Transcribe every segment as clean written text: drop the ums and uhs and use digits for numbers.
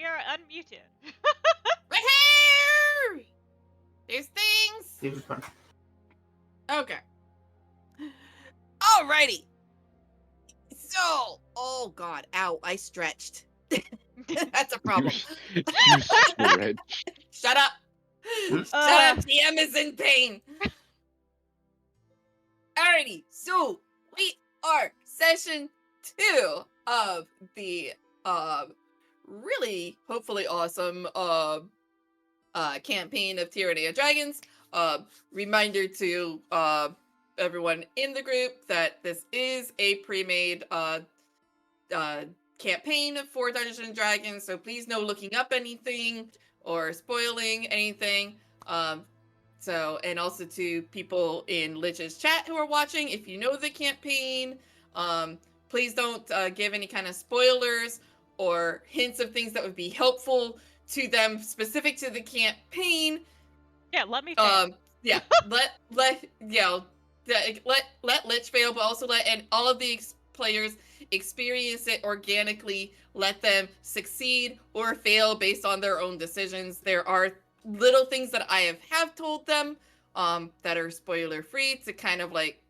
We are unmuted. Right here! There's things. It was fun. Okay. Alrighty. So, oh god, ow, I stretched. That's a problem. You stretch. Shut up. Shut up, DM is in pain. Alrighty, so we are session 2 of the really hopefully awesome campaign of Tyranny of Dragons. Reminder to everyone in the group that this is a pre-made campaign for Dungeons and Dragons, so please no looking up anything or spoiling anything. So, and also to people in Lich's chat who are watching, if you know the campaign, please don't give any kind of spoilers or hints of things that would be helpful to them specific to the campaign. Yeah, let me fail. Yeah, let Lich fail, but also let all of the players experience it organically. Let them succeed or fail based on their own decisions. There are little things that I have told them that are spoiler free to kind of like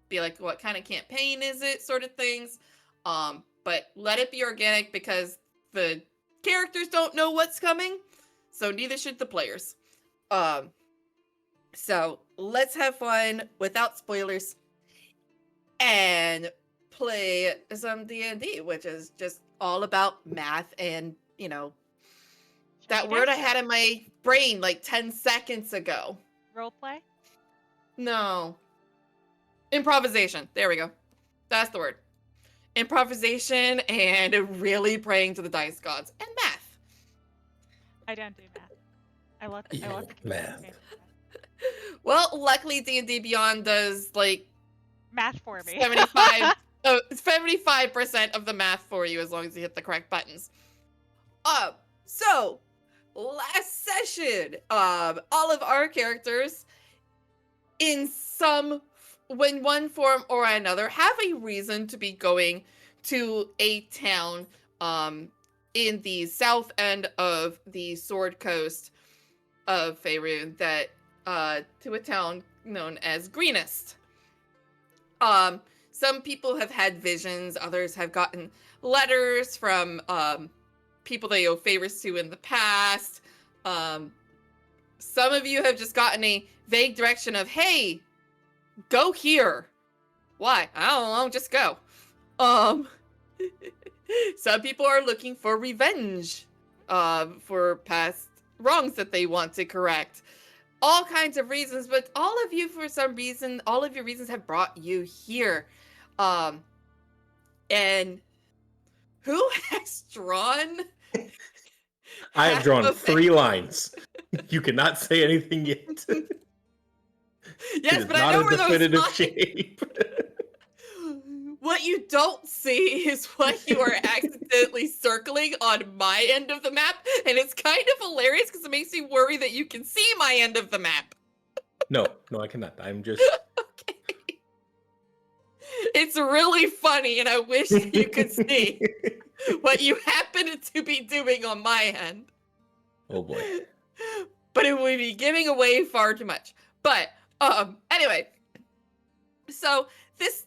be like, what kind of campaign is it, sort of things. But let it be organic because the characters don't know what's coming, so neither should the players. So let's have fun without spoilers and play some D&D, which is just all about math and, you know, that word I had in my brain like 10 seconds ago. Roleplay? No. Improvisation. There we go. That's the word. Improvisation and really praying to the dice gods. And math. I don't do math. I love the math. game. Well, luckily D&D Beyond does like Math for me. 75% of the math for you as long as you hit the correct buttons. So last session, all of our characters in one form or another have a reason to be going to a town in the south end of the Sword Coast of Faerun that to a town known as Greenest. Some people have had visions, others have gotten letters from people they owe favors to in the past. Some of you have just gotten a vague direction of, hey, go here. Why? I don't know, just go. Some people are looking for revenge for past wrongs that they want to correct. All kinds of reasons, but all of you, for some reason, all of your reasons have brought you here. And who has drawn? I have drawn 3 lines. You cannot say anything yet. Yes, but I know where those definitive lines. shape. What you don't see is what you are accidentally circling on my end of the map, and it's kind of hilarious because it makes me worry that you can see my end of the map. No, I cannot. I'm just... Okay. It's really funny, and I wish you could see what you happen to be doing on my end. Oh boy. But it would be giving away far too much. But, anyway. So, this,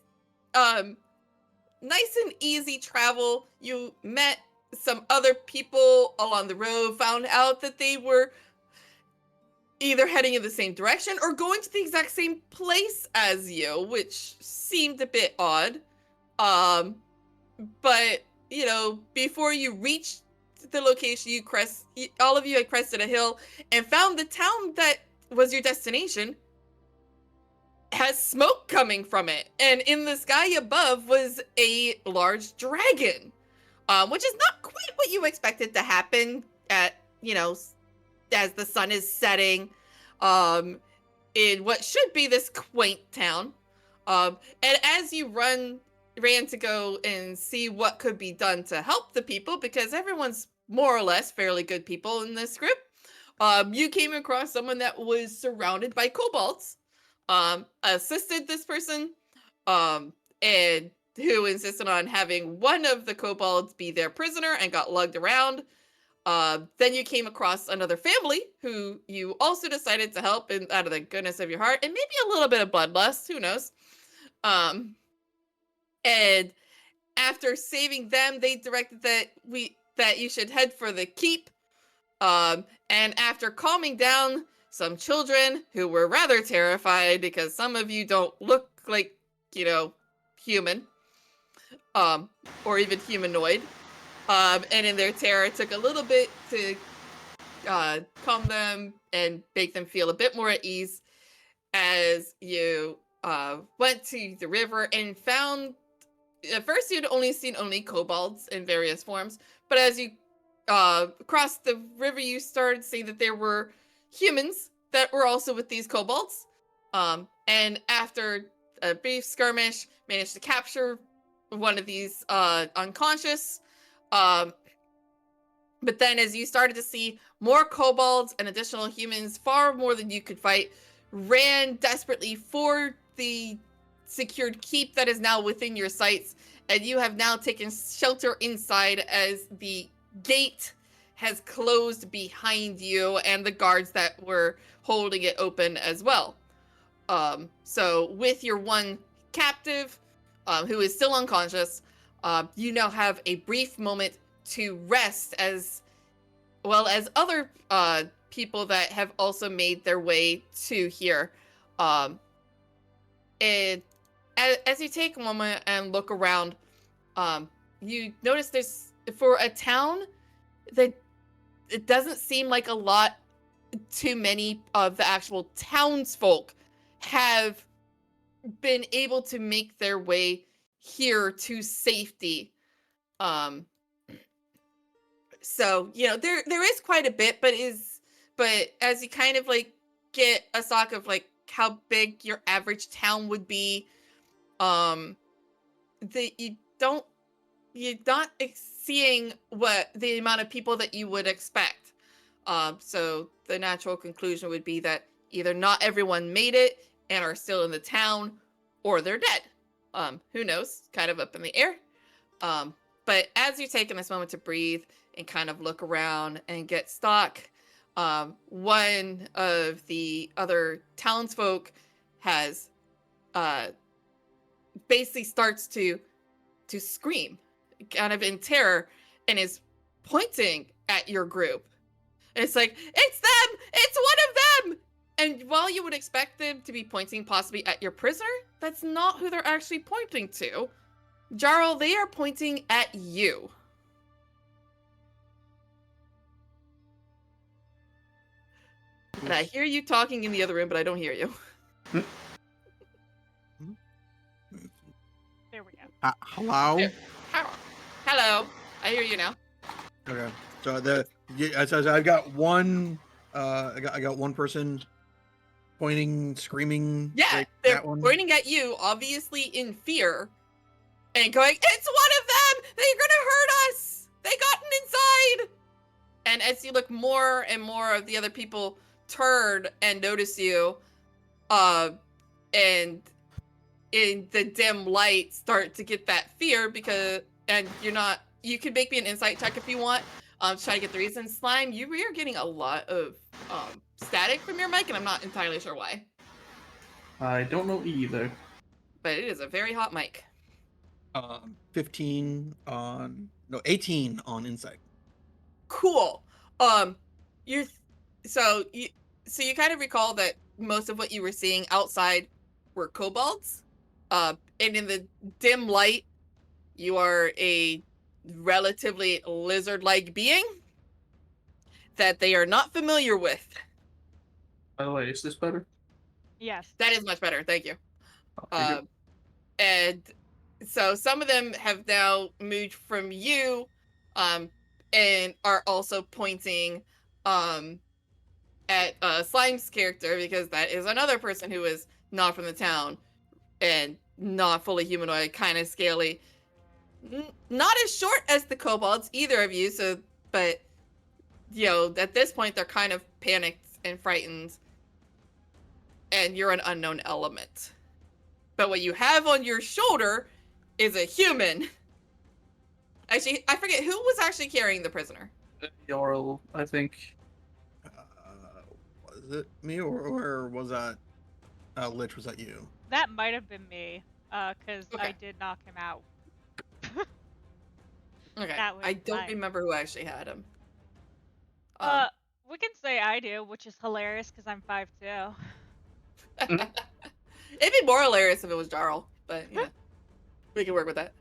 nice and easy travel. You met some other people along the road, found out that they were either heading in the same direction or going to the exact same place as you, which seemed a bit odd. But, you know, before you reached the location, all of you had crested a hill and found the town that was your destination has smoke coming from it. And in the sky above was a large dragon, which is not quite what you expected to happen at, you know, as the sun is setting in what should be this quaint town. And as you ran to go and see what could be done to help the people, because everyone's more or less fairly good people in this group, you came across someone that was surrounded by kobolds, assisted this person, and who insisted on having one of the kobolds be their prisoner and got lugged around. Then you came across another family who you also decided to help and out of the goodness of your heart, and maybe a little bit of bloodlust, who knows. And after saving them, they directed that you should head for the keep. And after calming down some children who were rather terrified because some of you don't look like, human, or even humanoid, and in their terror, it took a little bit to calm them and make them feel a bit more at ease as you went to the river and found. At first, you'd only seen kobolds in various forms, but as you crossed the river, you started seeing that there were humans that were also with these kobolds. And after a brief skirmish, managed to capture one of these unconscious. But then as you started to see more kobolds and additional humans, far more than you could fight, ran desperately for the secured keep that is now within your sights, and you have now taken shelter inside as the gate has closed behind you and the guards that were holding it open as well. So with your one captive, who is still unconscious, you now have a brief moment to rest, as well as other people that have also made their way to here. And as you take a moment and look around, you notice there's, for a town, that it doesn't seem like a lot too many of the actual townsfolk have been able to make their way here to safety. So, there is quite a bit, but as you kind of like get a stock of like how big your average town would be, you're not seeing what the amount of people that you would expect. So the natural conclusion would be that either not everyone made it and are still in the town, or they're dead. Who knows? Kind of up in the air. But as you're taking this moment to breathe and kind of look around and get stock, one of the other townsfolk has basically starts to scream, kind of in terror, and is pointing at your group. And it's like, it's them! It's one of them! And while you would expect them to be pointing possibly at your prisoner, that's not who they're actually pointing to. Jarl, they are pointing at you. And I hear you talking in the other room, but I don't hear you. There we go. Hello? Hello. I hear you now. Okay. So I got one. I got one person pointing, screaming. Yeah, like they're that one. pointing at you, obviously in fear, and going, "It's one of them! They're gonna hurt us! They gotten inside!" And as you look, more and more of the other people turn and notice you, and in the dim light start to get that fear and you're not. You can make me an insight check if you want. To try to get the reason. Slime, you are getting a lot of static from your mic, and I'm not entirely sure why. I don't know either. But it is a very hot mic. 18 on insight. Cool. You kind of recall that most of what you were seeing outside were kobolds. And in the dim light, you are a relatively lizard-like being that they are not familiar with. By the way, is this better? Yes. That is much better, thank you. Okay, And so some of them have now moved from you, and are also pointing at Slime's character, because that is another person who is not from the town and not fully humanoid, kind of scaly. Not as short as the kobolds, either of you, but at this point they're kind of panicked and frightened, and you're an unknown element. But what you have on your shoulder is a human. Actually, I forget who was actually carrying the prisoner. Jarl, I think. Was it me or was that Lich? Was that you? That might have been me, because I Okay. did knock him out. Okay. That was I don't my- remember who actually had him. We can say I do, which is hilarious because I'm 5'2". It'd be more hilarious if it was Jarl, but yeah, we can work with that.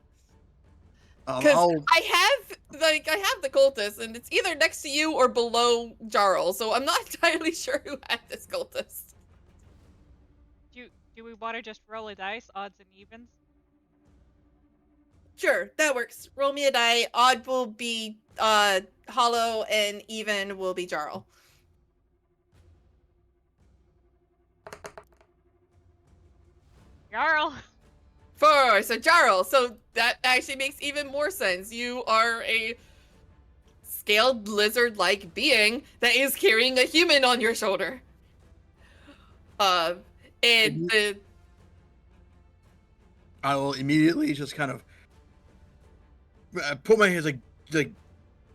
Because I'll I have the cultist, and it's either next to you or below Jarl, so I'm not entirely sure who had this cultist. Do we want to just roll a dice, odds and evens? Sure, that works. Roll me a die. Odd will be Hollow, and even will be Jarl. Jarl! 4, so Jarl. So that actually makes even more sense. You are a scaled lizard-like being that is carrying a human on your shoulder. And the I will immediately just kind of put my hands like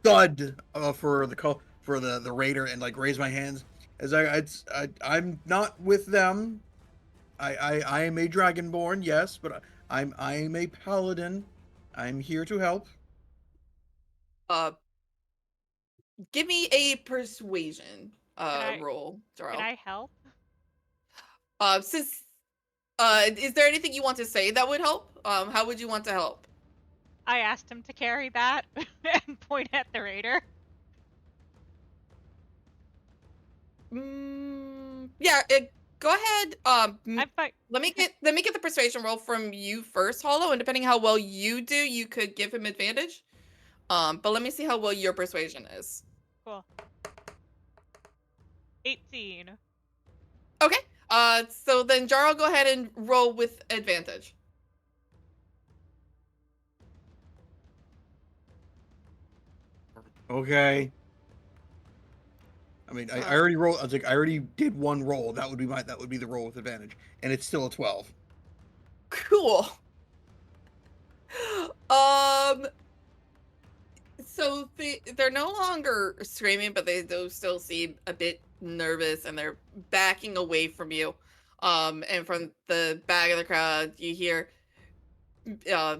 thud for the raider and like raise my hands as I'm not with them. I am a dragonborn, yes, but I'm a paladin. I'm here to help. give me a persuasion I- roll, Jarl. Can I help? Since is there anything you want to say that would help? How would you want to help? I asked him to carry that and point at the raider. Yeah, go ahead. I'm fine. Let me get the persuasion roll from you first, Hollow, and depending how well you do, you could give him advantage. But let me see how well your persuasion is. Cool. 18. Okay. So then Jarl, go ahead and roll with advantage. Okay. I mean, I already rolled. I was like, I already did one roll. That would be the roll with advantage, and it's still a 12. Cool. So they're no longer screaming, but they do still seem a bit nervous, and they're backing away from you. And from the back of the crowd, you hear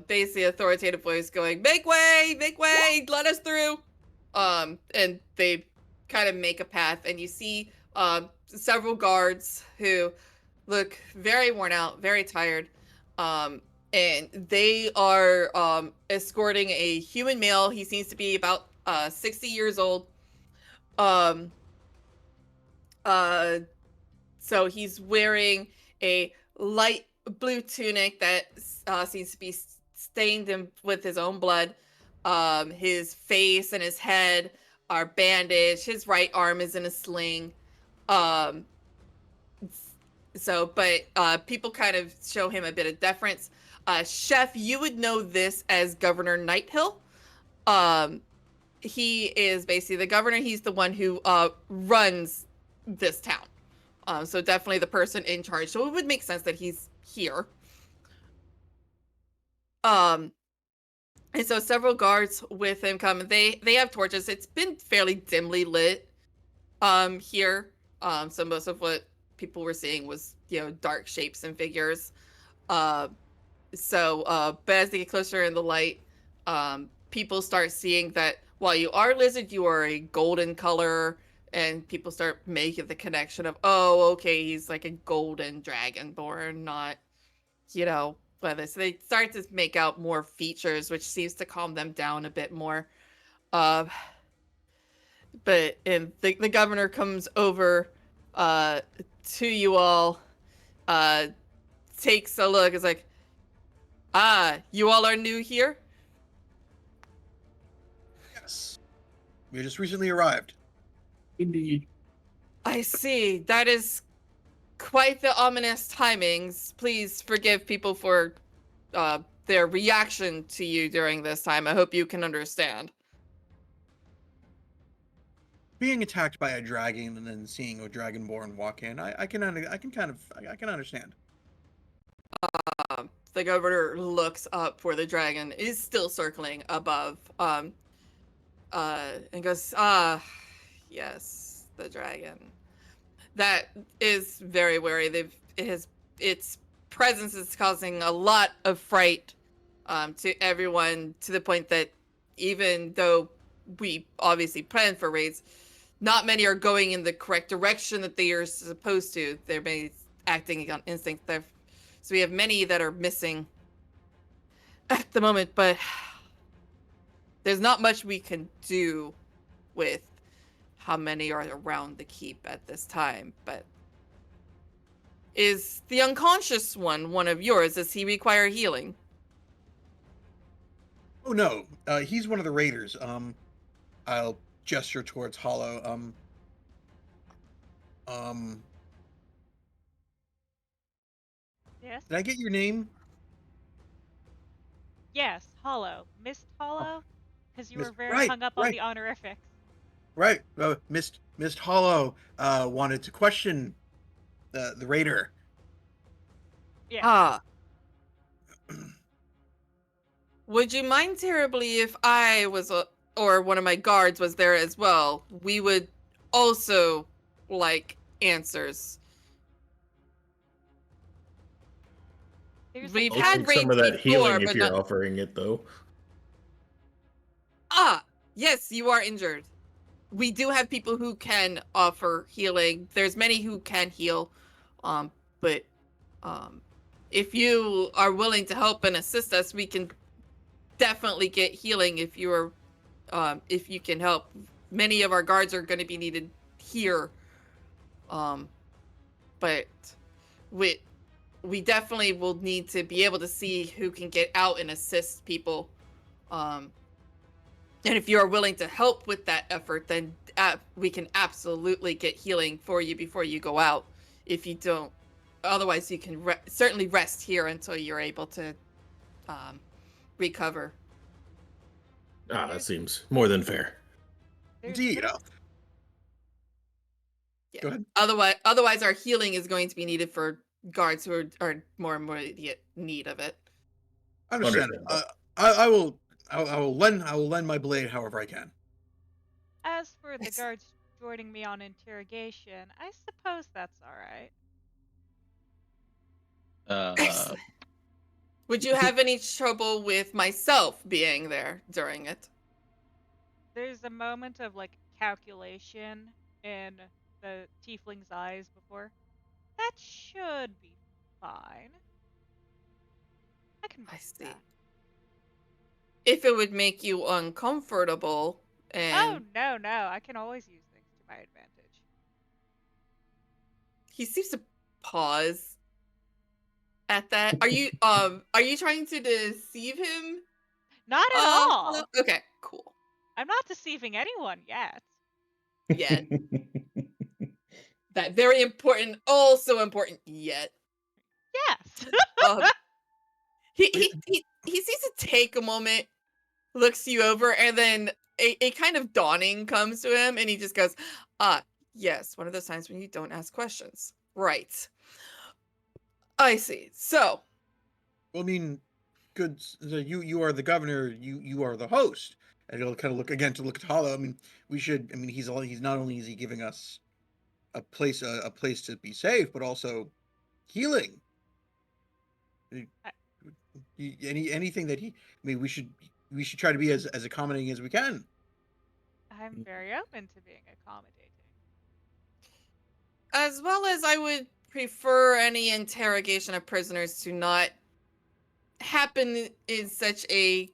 basically authoritative voice going, make way, let us through. And they kind of make a path, and you see several guards who look very worn out, very tired. And they are escorting a human male. He seems to be about 60 years old. So he's wearing a light blue tunic that seems to be stained with his own blood. His face and his head are bandaged. His right arm is in a sling. But people kind of show him a bit of deference. Chef, you would know this as Governor Nighthill. He is basically the governor. He's the one who runs this town. So definitely the person in charge. So it would make sense that he's here. And so several guards with him come. They have torches. It's been fairly dimly lit here. So most of what people were seeing was, dark shapes and figures. But as they get closer in the light, people start seeing that while you are lizard, you are a golden color, and people start making the connection of, oh, okay, he's like a golden dragonborn, not, whether. So they start to make out more features, which seems to calm them down a bit more. And the governor comes over to you all, takes a look, is like, you all are new here? Yes. We just recently arrived. Indeed. I see. That is quite the ominous timings. Please forgive people for their reaction to you during this time. I hope you can understand. Being attacked by a dragon and then seeing a dragonborn walk in, I can understand. The governor looks up for the dragon. Is still circling above. and goes, yes, the dragon. That is very wary. Its presence is causing a lot of fright to everyone, to the point that even though we obviously plan for raids, not many are going in the correct direction that they are supposed to. They're acting on instinct. So we have many that are missing at the moment, but there's not much we can do with how many are around the keep at this time. But is the unconscious one of yours? Does he require healing? Oh no, he's one of the raiders. I'll gesture towards Hollow. Yes. Did I get your name? Yes. Hollow. Mist Hollow. Because you were Mist- very right, hung up on right. the honorifics. Right. Mist Hollow wanted to question the raider. Yeah. Ah. Would you mind terribly if I was, or one of my guards was there as well? We would also like answers. There's We've a I'll had take raids some of that before, healing if but you're not. offering it, though. Yes, you are injured. We do have people who can offer healing. There's many who can heal, but if you are willing to help and assist us, we can definitely get healing if if you can help. Many of our guards are going to be needed here, but we definitely will need to be able to see who can get out and assist people. And if you are willing to help with that effort, then we can absolutely get healing for you before you go out. If you don't, otherwise you can certainly rest here until you're able to recover. That seems more than fair. There's Indeed. Yeah. Go ahead. Otherwise, our healing is going to be needed for guards who are more and more immediate need of it. Understand. Understandable. I will lend my blade however I can. As for the Yes. guards joining me on interrogation, I suppose that's all right. Excellent. Would you have any trouble with myself being there during it? There's a moment of like calculation in the tiefling's eyes before. That should be fine. I can I make see. that. If it would make you uncomfortable Oh and no, I can always use things to my advantage. he seems to pause at that. Are you trying to deceive him? Not at all. Okay, cool. I'm not deceiving anyone yet. Yet. That very important, also important yet. Yes. He seems to take a moment, looks you over, and then a kind of dawning comes to him, and he just goes, yes, one of those times when you don't ask questions. Right. I see. So, Well, I mean, good. So you are the governor. You are the host, and he'll kind of look again to look at Hollow. I mean, we should. I mean, he's not only is he giving us a place to be safe, but also healing. Anything that he. I mean, we should try to be as accommodating as we can. I'm very open to being accommodating. as well as I would prefer any interrogation of prisoners to not happen in such a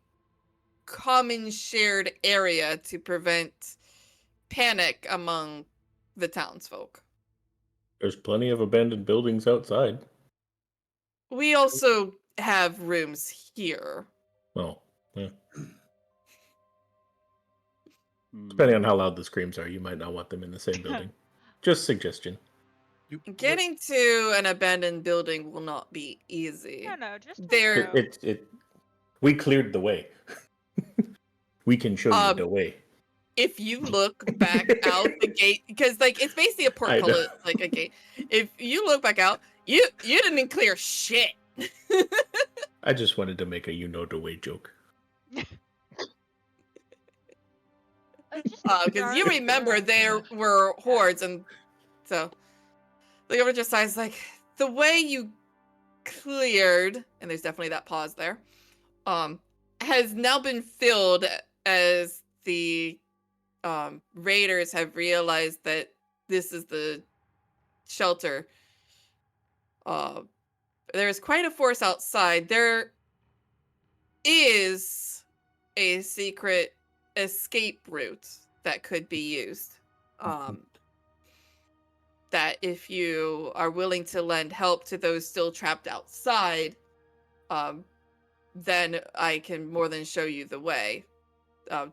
common shared area to prevent panic among the townsfolk. There's plenty of abandoned buildings outside. We also have rooms here. Well, yeah. Depending on how loud the screams are, you might not want them in the same building. Just suggestion. Getting to an abandoned building will not be easy. No, just There- We cleared the way. We can show you the way. If you look back out the gate, because like it's basically a I portcullis, know. like a gate. If you look back out, you didn't clear shit. I just wanted to make a you know the way joke. Because you remember there were hordes, and so the governor just sighs like, the way you cleared, and there's definitely that pause there, has now been filled as the raiders have realized that this is the shelter. There is quite a force outside. There is a secret escape route that could be used. That if you are willing to lend help to those still trapped outside, then I can more than show you the way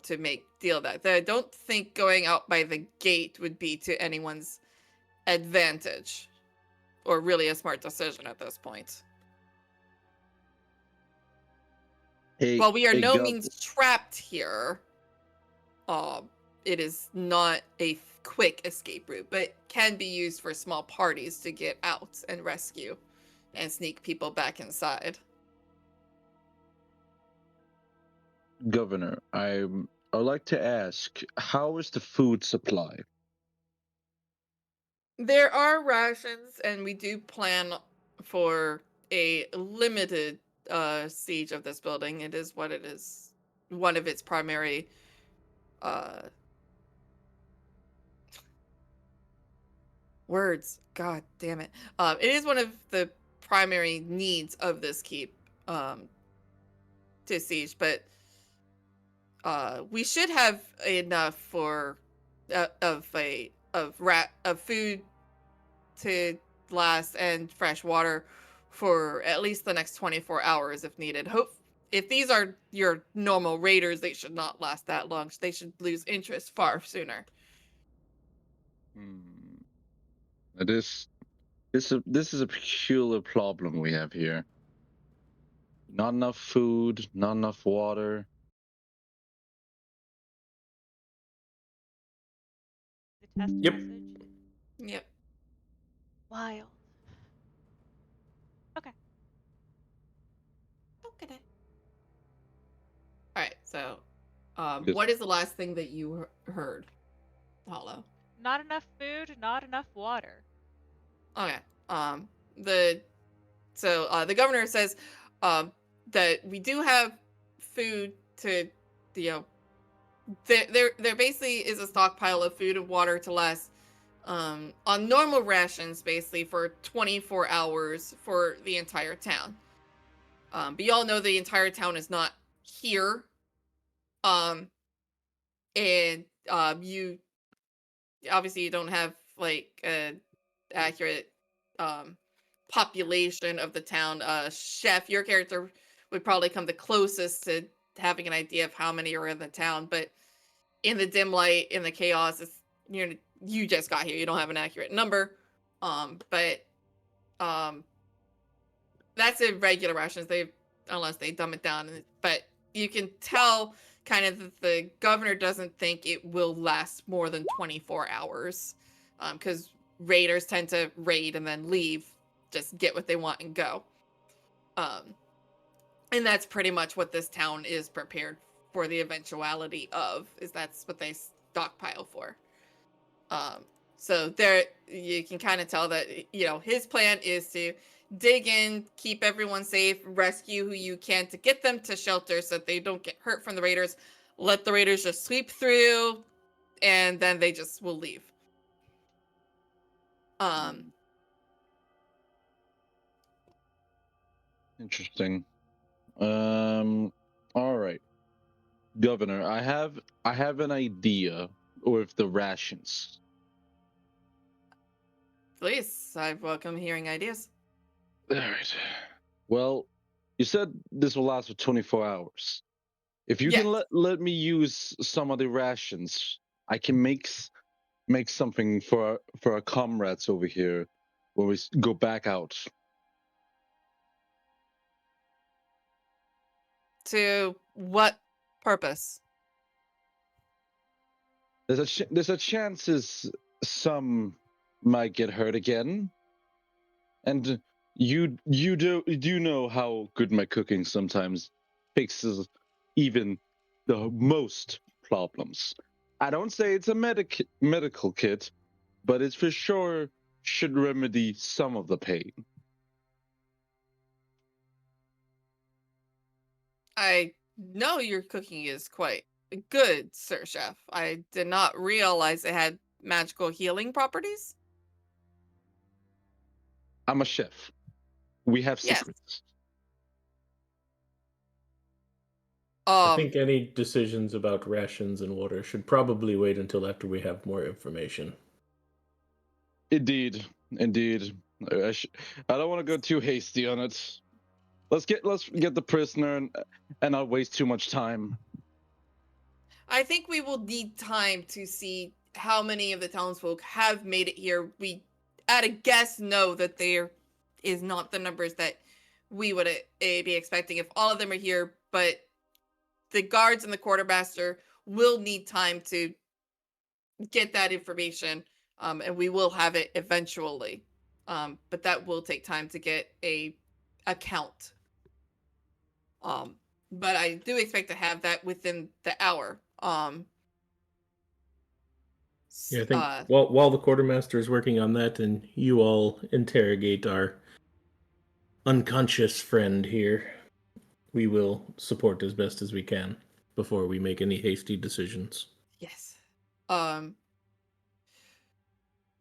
to make deal that. I don't think going out by the gate would be to anyone's advantage, or really a smart decision at this point. While we are no means trapped here, it is not a quick escape route, but can be used for small parties to get out and rescue and sneak people back inside. Governor, I'd like to ask, how is the food supply? There are rations, and we do plan for a limited siege of this building. It is what it is. One of its primary words. God damn it. It is one of the primary needs of this keep to siege, but we should have enough for of food to last and fresh water for at least the next 24 hours if needed. If these are your normal raiders, they should not last that long. They should lose interest far sooner. This is a peculiar problem we have here. Not enough food, not enough water. The test Yep. message. Yep. Wild. Okay. Okay. All right. So, Yes. what is the last thing that you heard, Hollow? Not enough food, not enough water. Okay. The governor says that we do have food to, there basically is a stockpile of food and water to last on normal rations basically for 24 hours for the entire town. But y'all know the entire town is not here. You obviously you don't have like an accurate population of the town. Chef, your character would probably come the closest to having an idea of how many are in the town, but in the dim light, in the chaos, you just got here. You don't have an accurate number. But that's irregular rations. Unless they dumb it down. But you can tell kind of that the governor doesn't think it will last more than 24 hours. Because raiders tend to raid and then leave, just get what they want and go. And that's pretty much what this town is prepared for the eventuality of, is that's what they stockpile for. So there you can kind of tell that, his plan is to dig in, keep everyone safe, rescue who you can to get them to shelter so that they don't get hurt from the raiders, let the raiders just sweep through, and then they just will leave. Interesting. All right, Governor, I have an idea with the rations. Please, I welcome hearing ideas. All right. Well, you said this will last for 24 hours. If you can let me use some of the rations, I can make something for our comrades over here when we go back out. To what purpose? There's a chances some might get hurt again, and you do know how good my cooking sometimes fixes even the most problems. I don't say it's a medical kit, but it for sure should remedy some of the pain. I know your cooking is quite good, Sir Chef. I did not realize it had magical healing properties. I'm a chef. We have Yes. secrets. I think any decisions about rations and water should probably wait until after we have more information. Indeed. I don't want to go too hasty on it. Let's get the prisoner and not waste too much time. I think we will need time to see how many of the townsfolk have made it here. We, at a guess, know that there is not the numbers that we would be expecting if all of them are here, but the guards and the quartermaster will need time to get that information, and we will have it eventually. But that will take time to get a count. But I do expect to have that within the hour. Yeah, I think while the quartermaster is working on that, and you all interrogate our unconscious friend here, we will support as best as we can before we make any hasty decisions. Yes.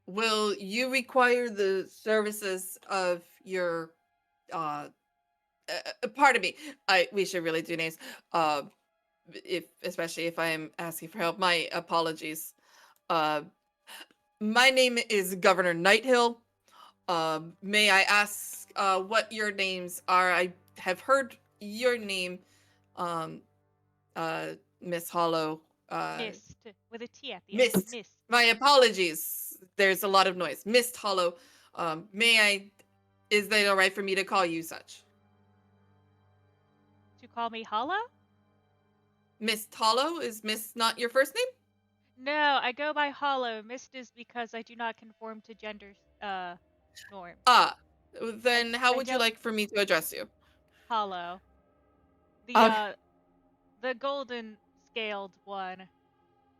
Will you require the services of your pardon me, we should really do names. Especially if I am asking for help, my apologies. My name is Governor Nighthill. May I ask what your names are? I have heard your name, Miss Hollow. Mist with a T at the Mist. end. Mist. My apologies. There's a lot of noise. Mist Hollow. Is that all right for me to call you such? To call me Hollow? Miss Hollow? Is Miss not your first name? No, I go by Hollow. Mist is because I do not conform to gender norms. Then how would you like for me to address you? Hollow. The golden scaled one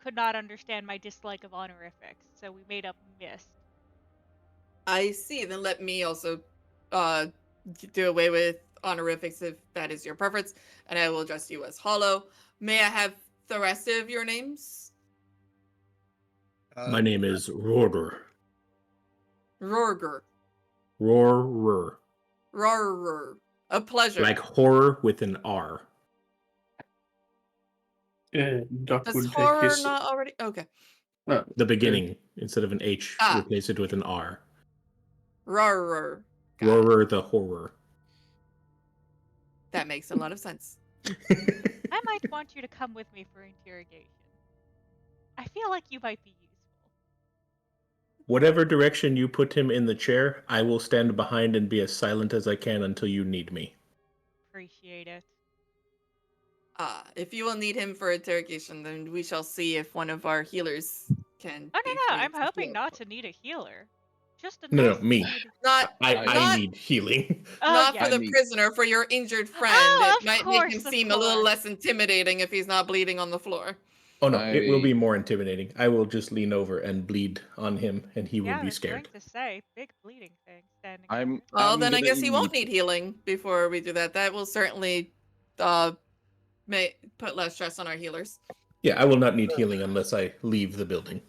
could not understand my dislike of honorifics, so we made up Mist. I see. Then let me also do away with honorifics if that is your preference, and I will address you as Hollow. May I have the rest of your names? My name is Rorer. Rorger. Rorer. Rorer. A pleasure. Like horror with an R. Duck Does will take horror his. not already? Okay. The beginning, instead of an H, replace it with an R. Rorer. Rorer the horror. That makes a lot of sense. I might want you to come with me for interrogation. I feel like you might be useful. Whatever direction you put him in the chair, I will stand behind and be as silent as I can until you need me. Appreciate it. If you will need him for interrogation, then we shall see if one of our healers can. Oh, no, I'm hoping not to need a healer. Just a No, me. I need healing. Not for the prisoner, for your injured friend. It might make him seem a little less intimidating if he's not bleeding on the floor. Oh no, it will be more intimidating. I will just lean over and bleed on him, and he will be scared. To say, big bleeding thing standing then I guess he won't need healing before we do that. That will certainly may put less stress on our healers. Yeah, I will not need healing unless I leave the building.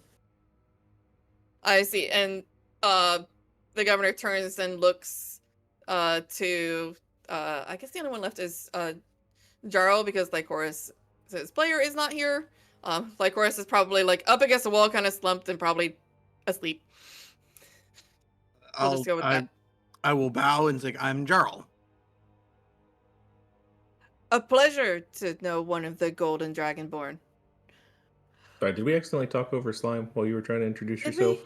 I see. And the governor turns and looks to I guess the only one left is Jarl, because Lycoris, his player, is not here. Lycoris is probably like up against the wall, kind of slumped and probably asleep. We'll just go with that. I will bow and say, I'm Jarl. A pleasure to know one of the Golden Dragonborn. Sorry, did we accidentally talk over Slime while you were trying to introduce yourself?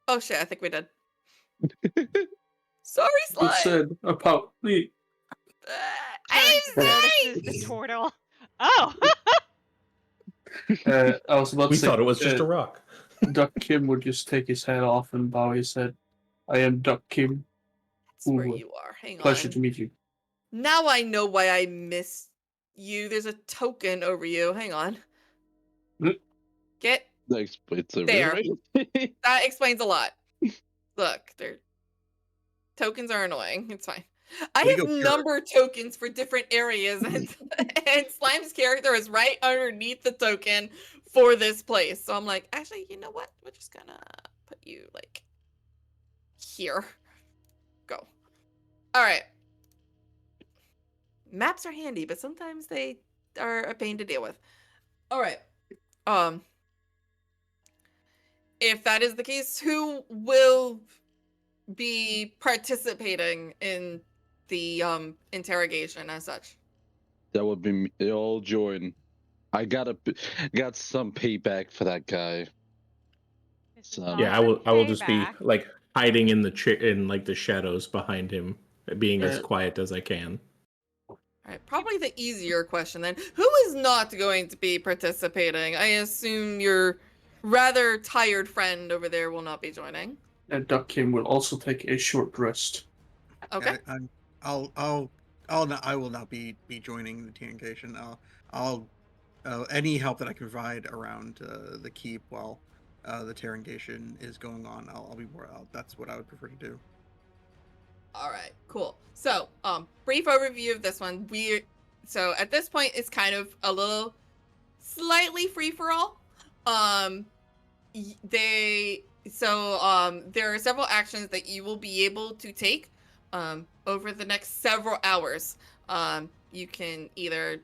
Oh shit, I think we did. Sorry, Slime. Who said about me? The turtle. Oh! I was about to say, thought it was just a rock. Duck Kim would just take his head off and bow his head. I am Duck Kim. That's where you are. Hang Pleasure on. to meet you. Now I know why I missed you. There's a token over you. Hang on. Get That explains there. everything. That explains a lot. Look, their tokens are annoying. It's fine. I Way to have go, Kara. number tokens for different areas, and Slime's character is right underneath the token for this place. So I'm like, actually, you know what? We're just gonna put you like here. Go. All right. Maps are handy, but sometimes they are a pain to deal with. All right. If that is the case, who will be participating in the interrogation as such? That would be me. They all join. I got some payback for that guy. This is So, not Yeah, some I will just be payback. like hiding in the shadows behind him, being as quiet as I can. All right, probably the easier question then. Who is not going to be participating? I assume your rather tired friend over there will not be joining. And Duckkin will also take a short rest. Okay. I will not be joining the interrogation. I'll any help that I can provide around the keep while the interrogation is going on. I'll be more. That's what I would prefer to do. All right, cool. So, brief overview of this one. So at this point, it's kind of a little slightly free for all. There are several actions that you will be able to take over the next several hours. You can either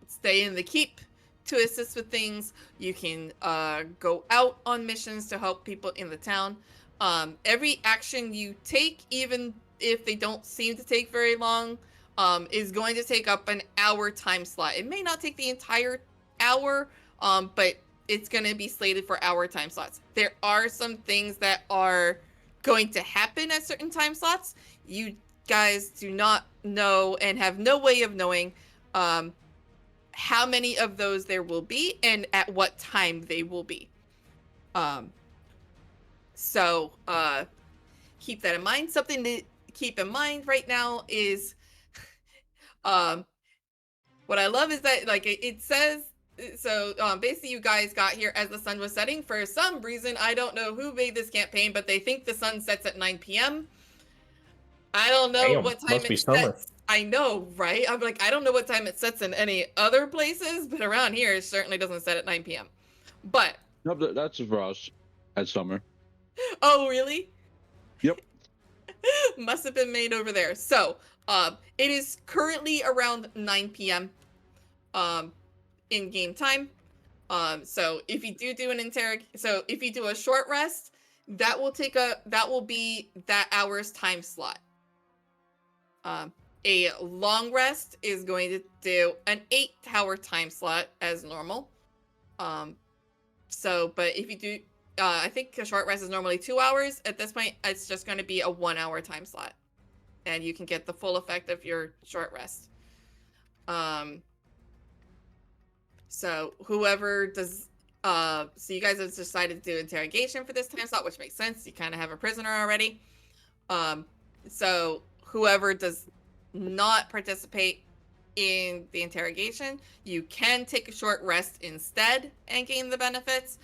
stay in the keep to assist with things. You can go out on missions to help people in the town. Every action you take, even if they don't seem to take very long, is going to take up an hour time slot. It may not take the entire hour, but it's going to be slated for hour time slots. There are some things that are going to happen at certain time slots. You guys do not know and have no way of knowing how many of those there will be and at what time they will be. So keep that in mind. Something to keep in mind right now is what I love is that like it says so basically you guys got here as the sun was setting. For some reason, I don't know who made this campaign, but they think the sun sets at 9 p.m. I don't know what time it sets. I know, right? I'm like, I don't know what time it sets in any other places, but around here it certainly doesn't set at 9 p.m. But no, that's for us at summer. Oh, really? Yep. Must have been made over there. So, it is currently around 9 p.m. In game time. So if you do if you do a short rest, that will be that hour's time slot. A long rest is going to do an 8-hour time slot as normal. But if you do, I think a short rest is normally 2 hours. At this point, it's just going to be a 1-hour time slot, and you can get the full effect of your short rest. So whoever does, so you guys have decided to do interrogation for this time slot, which makes sense. You kind of have a prisoner already. So whoever does not participate in the interrogation, you can take a short rest instead and gain the benefits.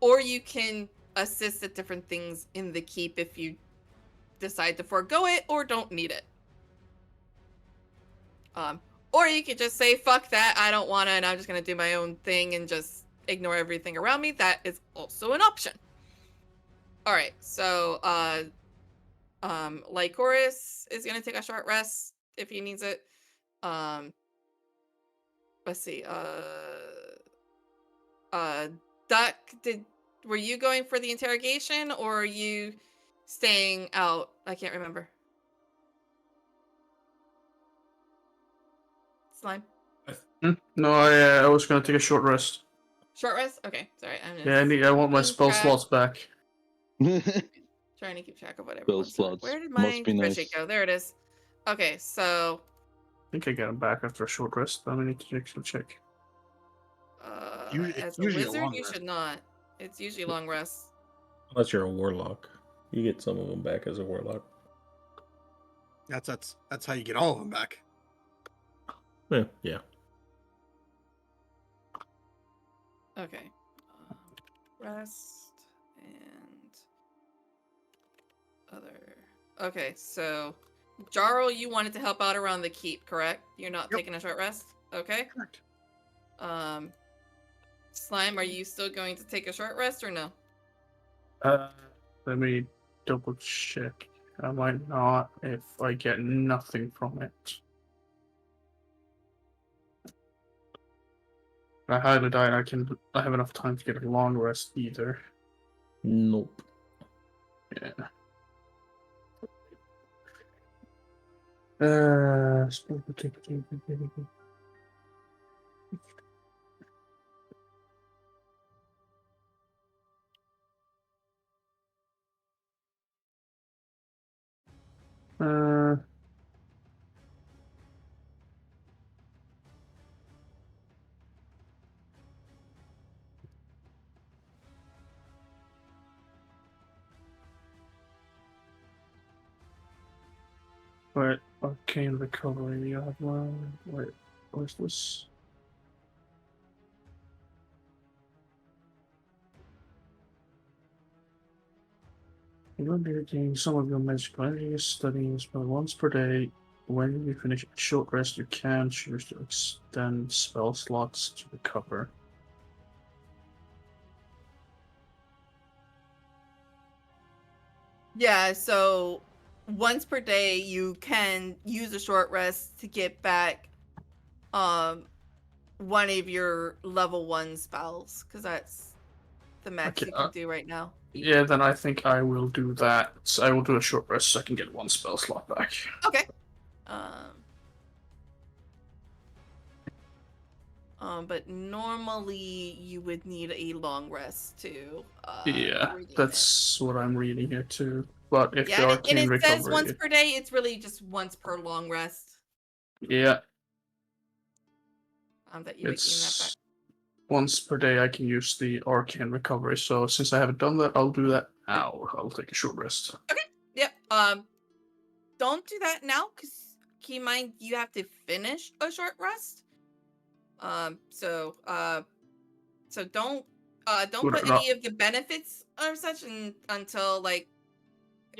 Or you can assist at different things in the keep if you decide to forego it or don't need it. Or you could just say, fuck that, I don't want to, and I'm just going to do my own thing and just ignore everything around me. That is also an option. All right, so, Lycoris is going to take a short rest if he needs it. Let's see, Duck, were you going for the interrogation, or are you staying out? I can't remember. Slime? No, I was gonna take a short rest. Short rest? Okay, sorry. I want my spell slots back. Trying to keep track of what everyone's doing. Where did my spreadsheet go? There it is. Okay, so... I think I got them back after a short rest. I need to actually check. As a wizard, you should not. It's usually long rests. Unless you're a warlock. You get some of them back as a warlock. That's how you get all of them back. Yeah. Okay. Rest and other. Okay, so Jarl, you wanted to help out around the keep, correct? You're not taking a short rest? Okay. Correct. Slime, are you still going to take a short rest or no? Let me double check. I might not if I get nothing from it. I highly doubt I have enough time to get a long rest either. Nope. Yeah. Wait, arcane recovery. You have one. Wait, where's this? You will be retaining some of your magical energy studying spell once per day. When you finish a short rest, you can choose to extend spell slots to recover. Yeah, so once per day you can use a short rest to get back one of your level 1 spells, because that's the max Okay, you can do right now. Yeah, then I think I will do that. So I will do a short rest so I can get one spell slot back. Okay. But normally you would need a long rest to Yeah, that's what I'm reading here too. But if the and arcane it recovery, says once per day, it's really just once per long rest. Yeah. That you would gain that back. Once per day I can use the arcane recovery. So since I haven't done that, I'll do that now. I'll take a short rest. Okay. Yep. Don't do that now, because keep in mind you have to finish a short rest. So don't put any of the benefits or such until like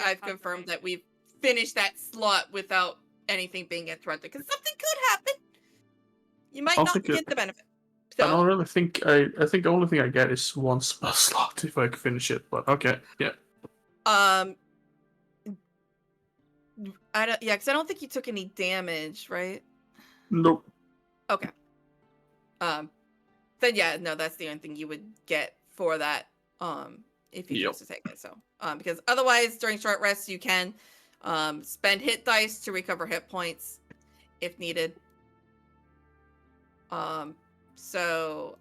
I've confirmed that we've finished that slot without anything being interrupted, because something could happen. You might not get the benefit. So, I don't really think I think the only thing I get is one spell slot if I can finish it, but okay, yeah. because I don't think you took any damage, right? Nope. Okay. Then yeah, no, that's the only thing you would get for that. If you choose to take it. So, because otherwise during short rests you can spend hit dice to recover hit points if needed. So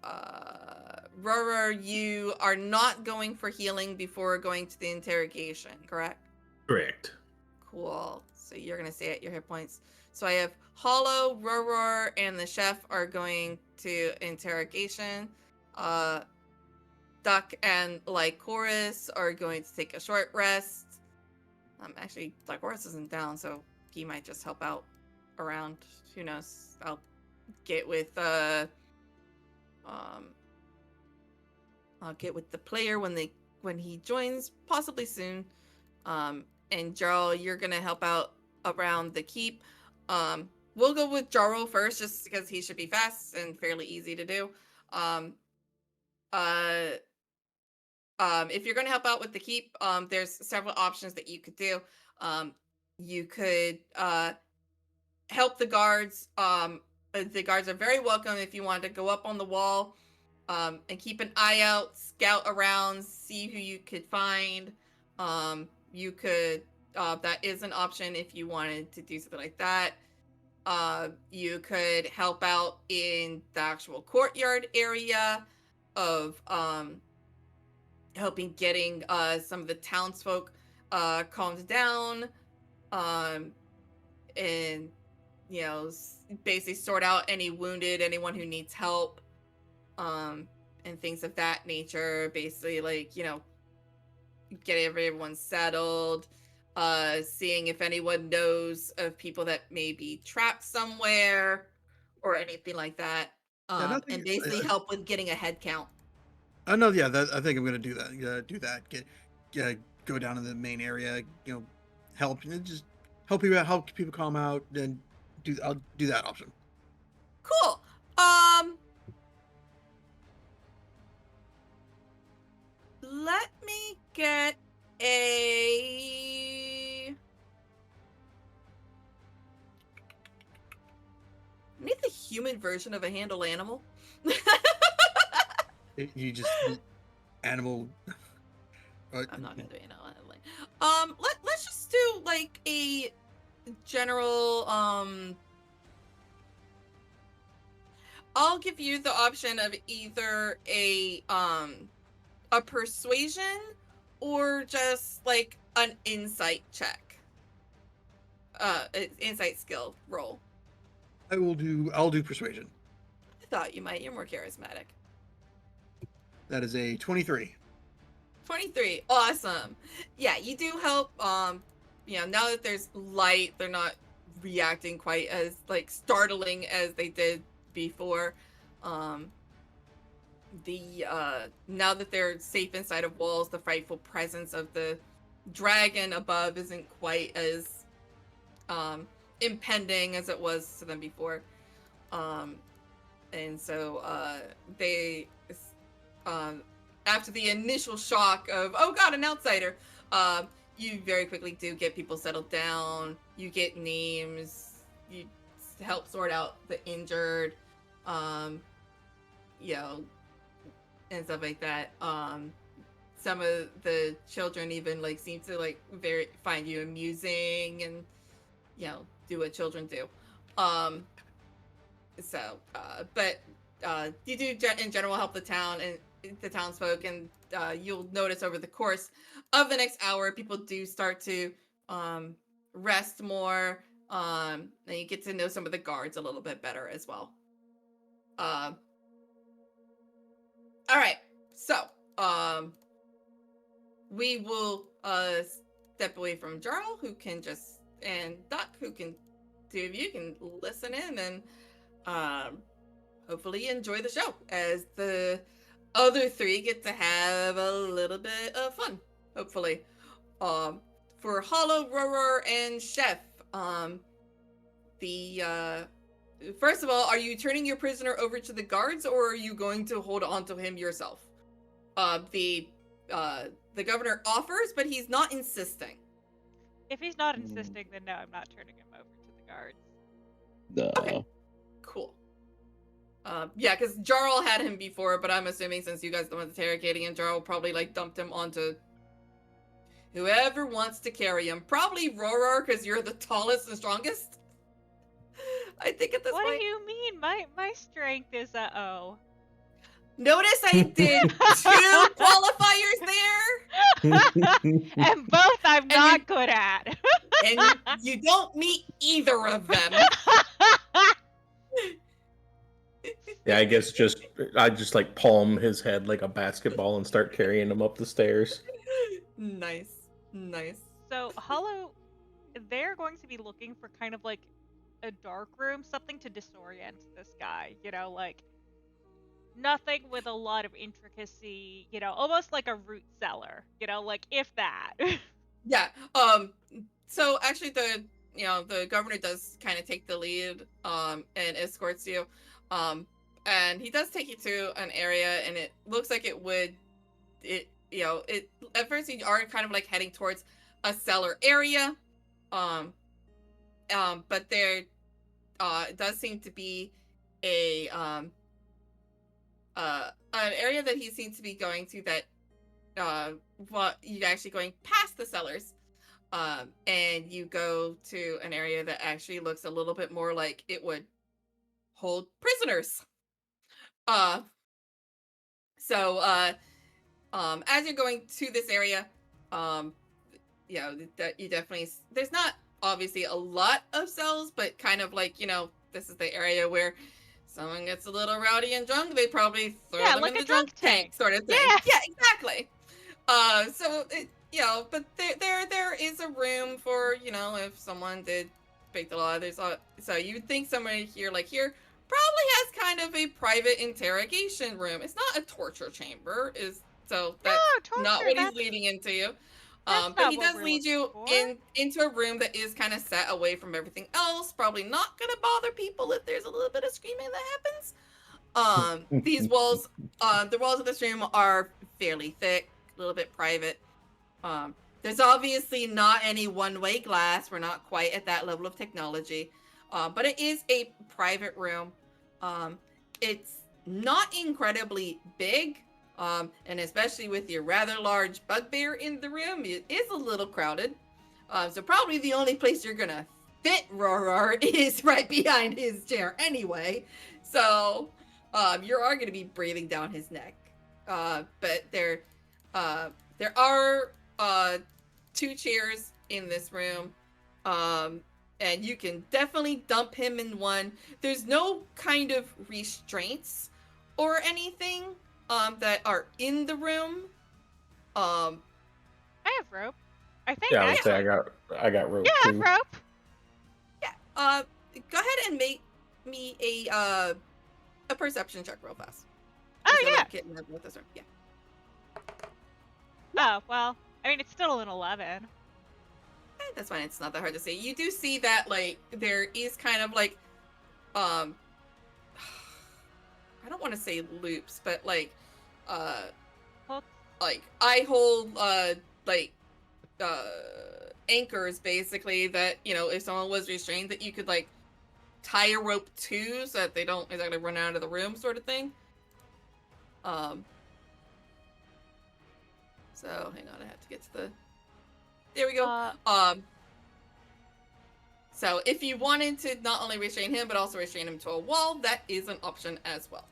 Rora, you are not going for healing before going to the interrogation, correct? Correct. Cool. So you're gonna stay at your hit points. So I have Hollow, Roror, and the chef are going to interrogation. Duck and Lycoris are going to take a short rest. Actually, Lycoris isn't down, so he might just help out around. Who knows? I'll get with I'll get with the player when he joins, possibly soon. And Jarl, you're gonna help out around the keep. We'll go with Jarl first, just because he should be fast and fairly easy to do. If you're gonna help out with the keep, there's several options that you could do. You could help the guards. The guards are very welcome if you want to go up on the wall and keep an eye out, scout around, see who you could find. You could that is an option if you wanted to do something like that. You could help out in the actual courtyard area of helping getting some of the townsfolk calmed down, and basically sort out any wounded, anyone who needs help, and things of that nature. Basically, like, get everyone settled, seeing if anyone knows of people that may be trapped somewhere or anything like that, and basically help with getting a head count. No, yeah, I think I'm gonna do that. Do that. Go down to the main area. Help. Just help people out. Help people calm out. Then I'll do that option. Cool. Let me get a. I need the human version of a handle animal. You just animal. I'm not gonna do animal handling. Let's just do like a general. I'll give you the option of either a persuasion or just like an insight check. Insight skill roll. I'll do persuasion. I thought you might. You're more charismatic. That is a 23. 23. Awesome. Yeah, you do help. Now that there's light, they're not reacting quite as like startling as they did before. Now that they're safe inside of walls, the frightful presence of the dragon above isn't quite as impending as it was to them before. And so they after the initial shock of, oh god, an outsider, you very quickly do get people settled down. You get names. You help sort out the injured, and stuff like that. Some of the children even like seem to like find you amusing and do what children do. But you do in general help the town and the townsfolk, and you'll notice over the course of the next hour, people do start to rest more, and you get to know some of the guards a little bit better as well. All right, so we will step away from Jarl, who can and Duck, who can, two of you can listen in and hopefully enjoy the show as the other three get to have a little bit of fun, hopefully. For Hollow, Roar, and Chef, first of all, are you turning your prisoner over to the guards, or are you going to hold on to him yourself? The governor offers, but he's not insisting. If he's not insisting, then no, I'm not turning him over to the guards. No. Okay, cool. Yeah, because Jarl had him before, but I'm assuming since you guys are the ones interrogating him, Jarl probably like dumped him onto whoever wants to carry him. Probably Rorar, because you're the tallest and strongest. I think at this point. What do you mean? My strength is a O. Notice I did 2 qualifiers there. And both I'm not good at. And you don't meet either of them. Yeah, I guess I just like palm his head like a basketball and start carrying him up the stairs. Nice. So Hollow, they're going to be looking for kind of like a dark room, something to disorient this guy, like nothing with a lot of intricacy, almost like a root cellar, like if that. Yeah. So actually the governor does kind of take the lead and escorts you. And he does take you to an area, and it looks like at first you are kind of like heading towards a cellar area. But there does seem to be an area that he seems to be going to that you're actually going past the cellars, and you go to an area that actually looks a little bit more like it would hold prisoners. So as you're going to this area, that you definitely, there's not obviously a lot of cells, but kind of like, this is the area where someone gets a little rowdy and drunk, they probably throw them like in the drunk tank sort of thing. Yeah, exactly. But there is a room for, if someone did break the law, so you would think somewhere here, probably has kind of a private interrogation room. It's not a torture chamber, so that's not what he's leading into you. But he does lead you into a room that is kind of set away from everything else. Probably not gonna bother people if there's a little bit of screaming that happens. These walls, the walls of this room are fairly thick, a little bit private. There's obviously not any one-way glass. We're not quite at that level of technology. But it is a private room. It's not incredibly big. And especially with your rather large bugbear in the room, it is a little crowded. So probably the only place you're gonna fit Rorar is right behind his chair anyway. So you are gonna be breathing down his neck. But there are 2 chairs in this room. And you can definitely dump him in one. There's no kind of restraints or anything that are in the room. I have rope. I think. Yeah, I got rope. Yeah, I have rope. Yeah. Go ahead and make me a perception check real fast. Oh yeah. With this room. Yeah. Oh well. I mean, it's still an 11. That's fine. It's not that hard to see. You do see that like there is kind of like I don't want to say loops, but like eye hole anchors basically that, you know, if someone was restrained that you could like tie a rope to so that they don't exactly run out of the room sort of thing. So hang on, I have to get to the there we go. So if you wanted to not only restrain him, but also restrain him to a wall, that is an option as well.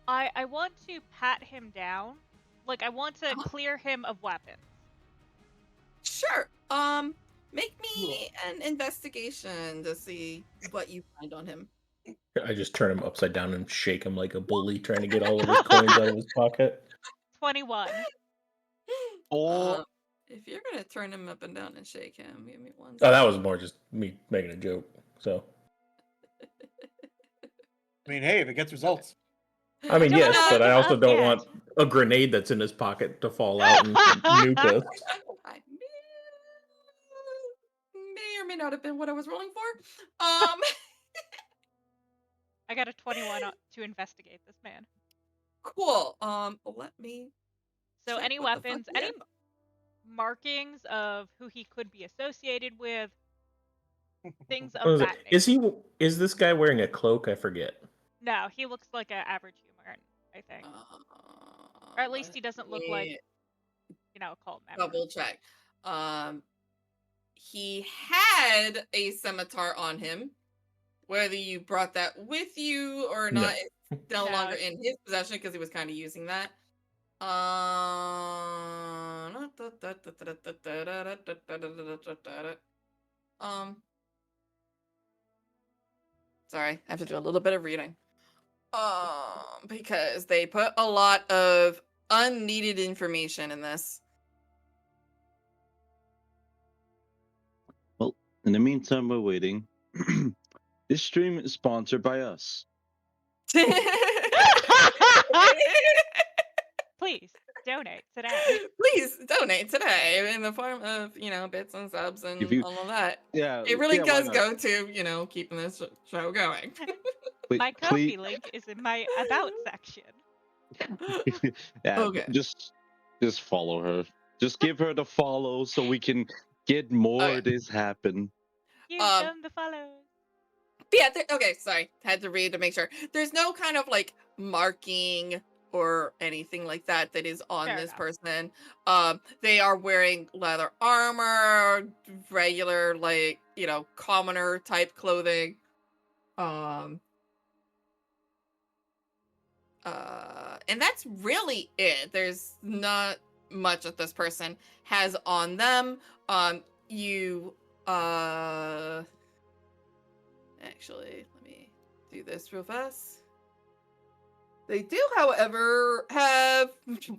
I want to pat him down. Like, I want to clear him of weapons. Sure. Make me an investigation to see what you find on him. I just turn him upside down and shake him like a bully, trying to get all of his coins out of his pocket. 21. If you're gonna turn him up and down and shake him, give me one. Oh, that was more just me making a joke. So. I mean, hey, if it gets results. I mean, yes, but I also don't want a grenade that's in his pocket to fall out and nuke us. I may or may not have been what I was rolling for. I got a 21 to investigate this man. Cool. Let me. So any weapons, any markings of who he could be associated with, things of that nature. Is this guy wearing a cloak? I forget. No, he looks like an average human, I think. Or at least he doesn't look like, you know, a cult member. Double check. He had a scimitar on him. Whether you brought that with you or not, it's no longer in his possession because he was kind of using that. Sorry, I have to do a little bit of reading. Because they put a lot of unneeded information in this. Well, in the meantime, we're waiting. This stream is sponsored by us. Please donate today. Please donate today in the form of, you know, bits and subs and all of that. Yeah, it really does go to, you know, keeping this show going. My Ko-fi link is in my about section. Yeah, okay. Just follow her. Just give her the follow so we can get more of this happen. Give them the follows. Yeah, okay, sorry. Had to read to make sure. There's no kind of like marking or anything like that that is on this person. They are wearing leather armor, regular, like, you know, commoner type clothing. And that's really it. There's not much that this person has on them. Actually, let me do this real fast. They do, however, have...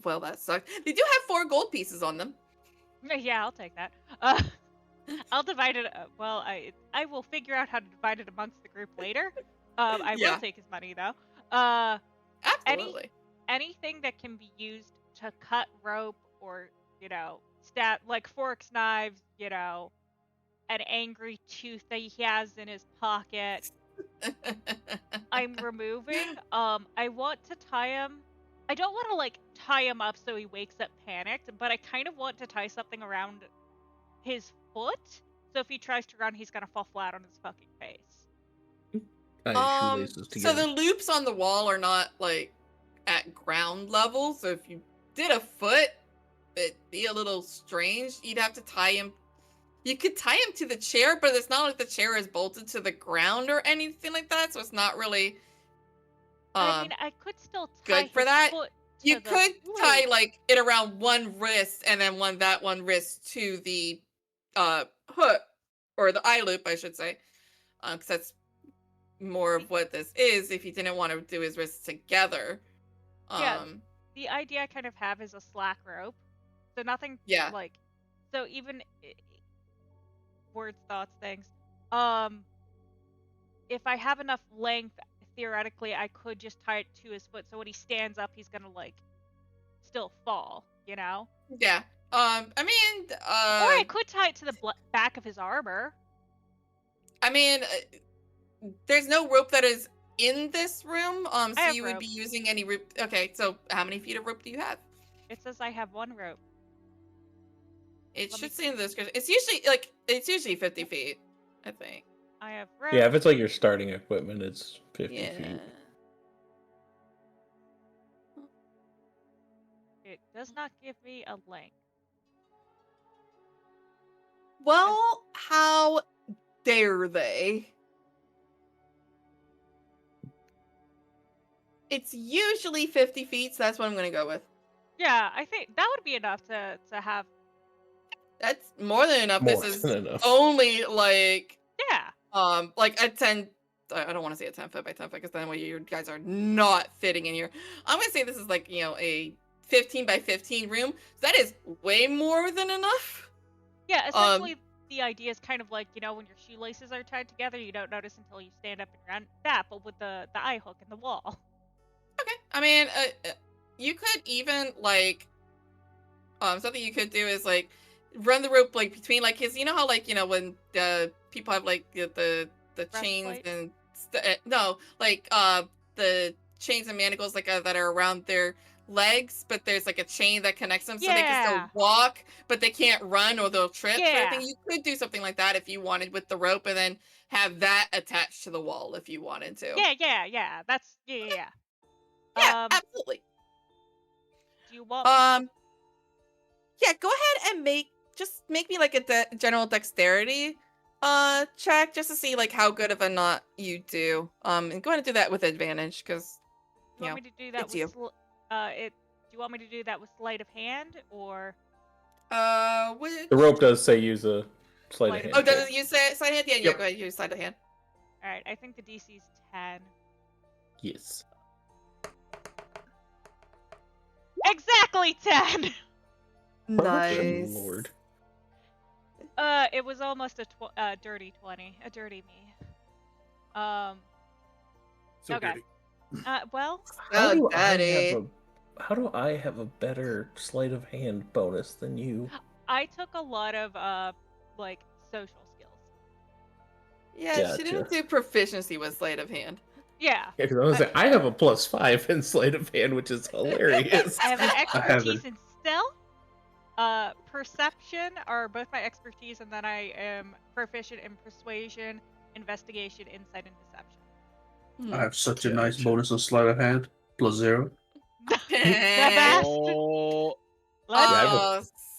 Well, that sucked. They do have 4 gold pieces on them. Yeah, I'll take that. I'll divide it... Well, I will figure out how to divide it amongst the group later. I will Yeah. take his money though. Absolutely. Anything that can be used to cut rope or, stab, like forks, knives, an angry tooth that he has in his pocket, I'm removing. I want to tie him. I don't want to like tie him up so he wakes up panicked, but I kind of want to tie something around his foot, so if he tries to run, he's gonna fall flat on his fucking face. Tie his shoelaces So together. the loops on the wall are not like at ground level. So if you did a foot, it'd be a little strange. You'd have to tie him. You could tie him to the chair, but it's not like the chair is bolted to the ground or anything like that. So it's not really. I mean, I could still tie Good for his that. foot to You the could loop. tie like it around one wrist and then one wrist to the hook or the eye loop, I should say, because that's more of what this is. If he didn't want to do his wrists together, Yeah, the idea I kind of have is a slack rope, so nothing. Yeah. Like, so even words, thoughts, things. If I have enough length, theoretically, I could just tie it to his foot, so when he stands up, he's gonna like still fall, Yeah. Or I could tie it to the back of his armor. I mean, there's no rope that is in this room. So you would be using any rope. Okay, so how many feet of rope do you have? It says I have 1 rope. It should say in the description. It's usually 50 feet, I think. I have rope. Yeah, if it's like your starting equipment, it's 50 feet. It does not give me a length. Well, how dare they? It's usually 50 feet, so that's what I'm going to go with. Yeah, I think that would be enough to have. That's more than enough. More This is than enough. only like like a 10. I don't want to say a 10 foot by 10 foot because then you guys are not fitting in here. I'm gonna say this is like a 15 by 15 room. So that is way more than enough. Yeah, essentially the idea is kind of like, when your shoelaces are tied together, you don't notice until you stand up and run that, but with the eye hook in the wall. Okay, I mean, you could even like, something you could do is like run the rope like between like his, how like when the people have like the chains and no, like the chains and manacles like that are around their legs, but there's like a chain that connects them so they can still walk, but they can't run or they'll trip. So I think you could do something like that if you wanted with the rope, and then have that attached to the wall if you wanted to. Yeah. That's yeah. Yeah, absolutely. Do you want? Yeah, go ahead and make me like a general dexterity check just to see like how good of a knot you do. And go ahead and do that with advantage because you want me to do that with do you want me to do that with sleight of hand or the rope does say use a sleight of hand. Oh, does it use sleight of hand? Yeah, yep. Go ahead, use sleight of hand. Alright, I think the DC is 10. Yes. Exactly 10! Nice. Lord. It was almost a dirty 20. A dirty me. So okay. dirty. Well... How do I have a better sleight of hand bonus than you? I took a lot of, like, social skills. Yeah, gotcha. She didn't do proficiency with sleight of hand. Yeah. Yeah, because I have a +5 in sleight of hand, which is hilarious. I have an expertise in stealth. Perception are both my expertise, and then I am proficient in persuasion, investigation, insight, and deception. I have such a nice bonus of sleight of hand, +0. The best.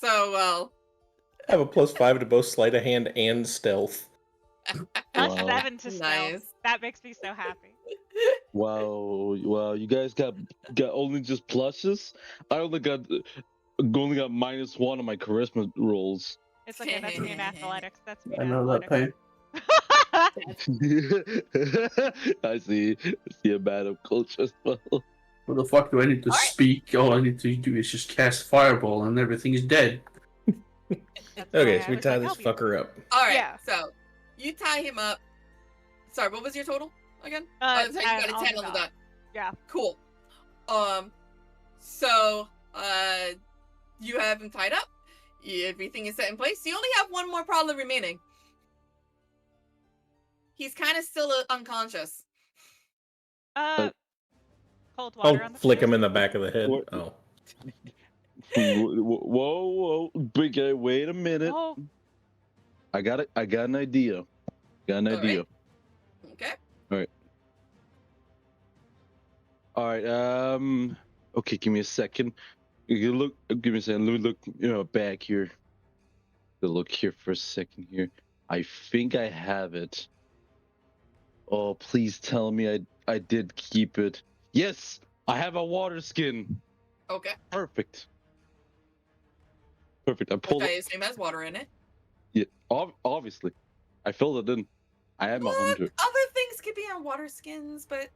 So well. I have a +5 to both sleight of hand and stealth. +7 to stealth. Nice. That makes me so happy. Wow, you guys got only just pluses. I only got -1 on my charisma rolls. It's okay. That's me in athletics. That's me. I know that pain. I see a bad up culture as well. What the fuck do I need to speak? All I need to do is just cast fireball and everything is dead. Okay, so we tie this fucker up. Alright, so you tie him up. Sorry, what was your total? again? So you 10 got a 10 on the dot. Yeah. Cool. So, you have him tied up. Everything is set in place. You only have one more problem remaining. He's kind of still unconscious. Cold water I'll on the flick face? him in the back of the head. What? Oh. Whoa, big guy, wait a minute. Oh. I got an idea. Got an idea. Okay. All right. Okay, give me a second. You look. Give me a second. Let me look. Back here. Look here for a second here. I think I have it. Oh, please tell me I did keep it. Yes, I have a water skin. Okay. Perfect. I Which pulled I it. assume has water in it. Yeah, obviously. I filled it in. I am 100. Other things could be on water skins, but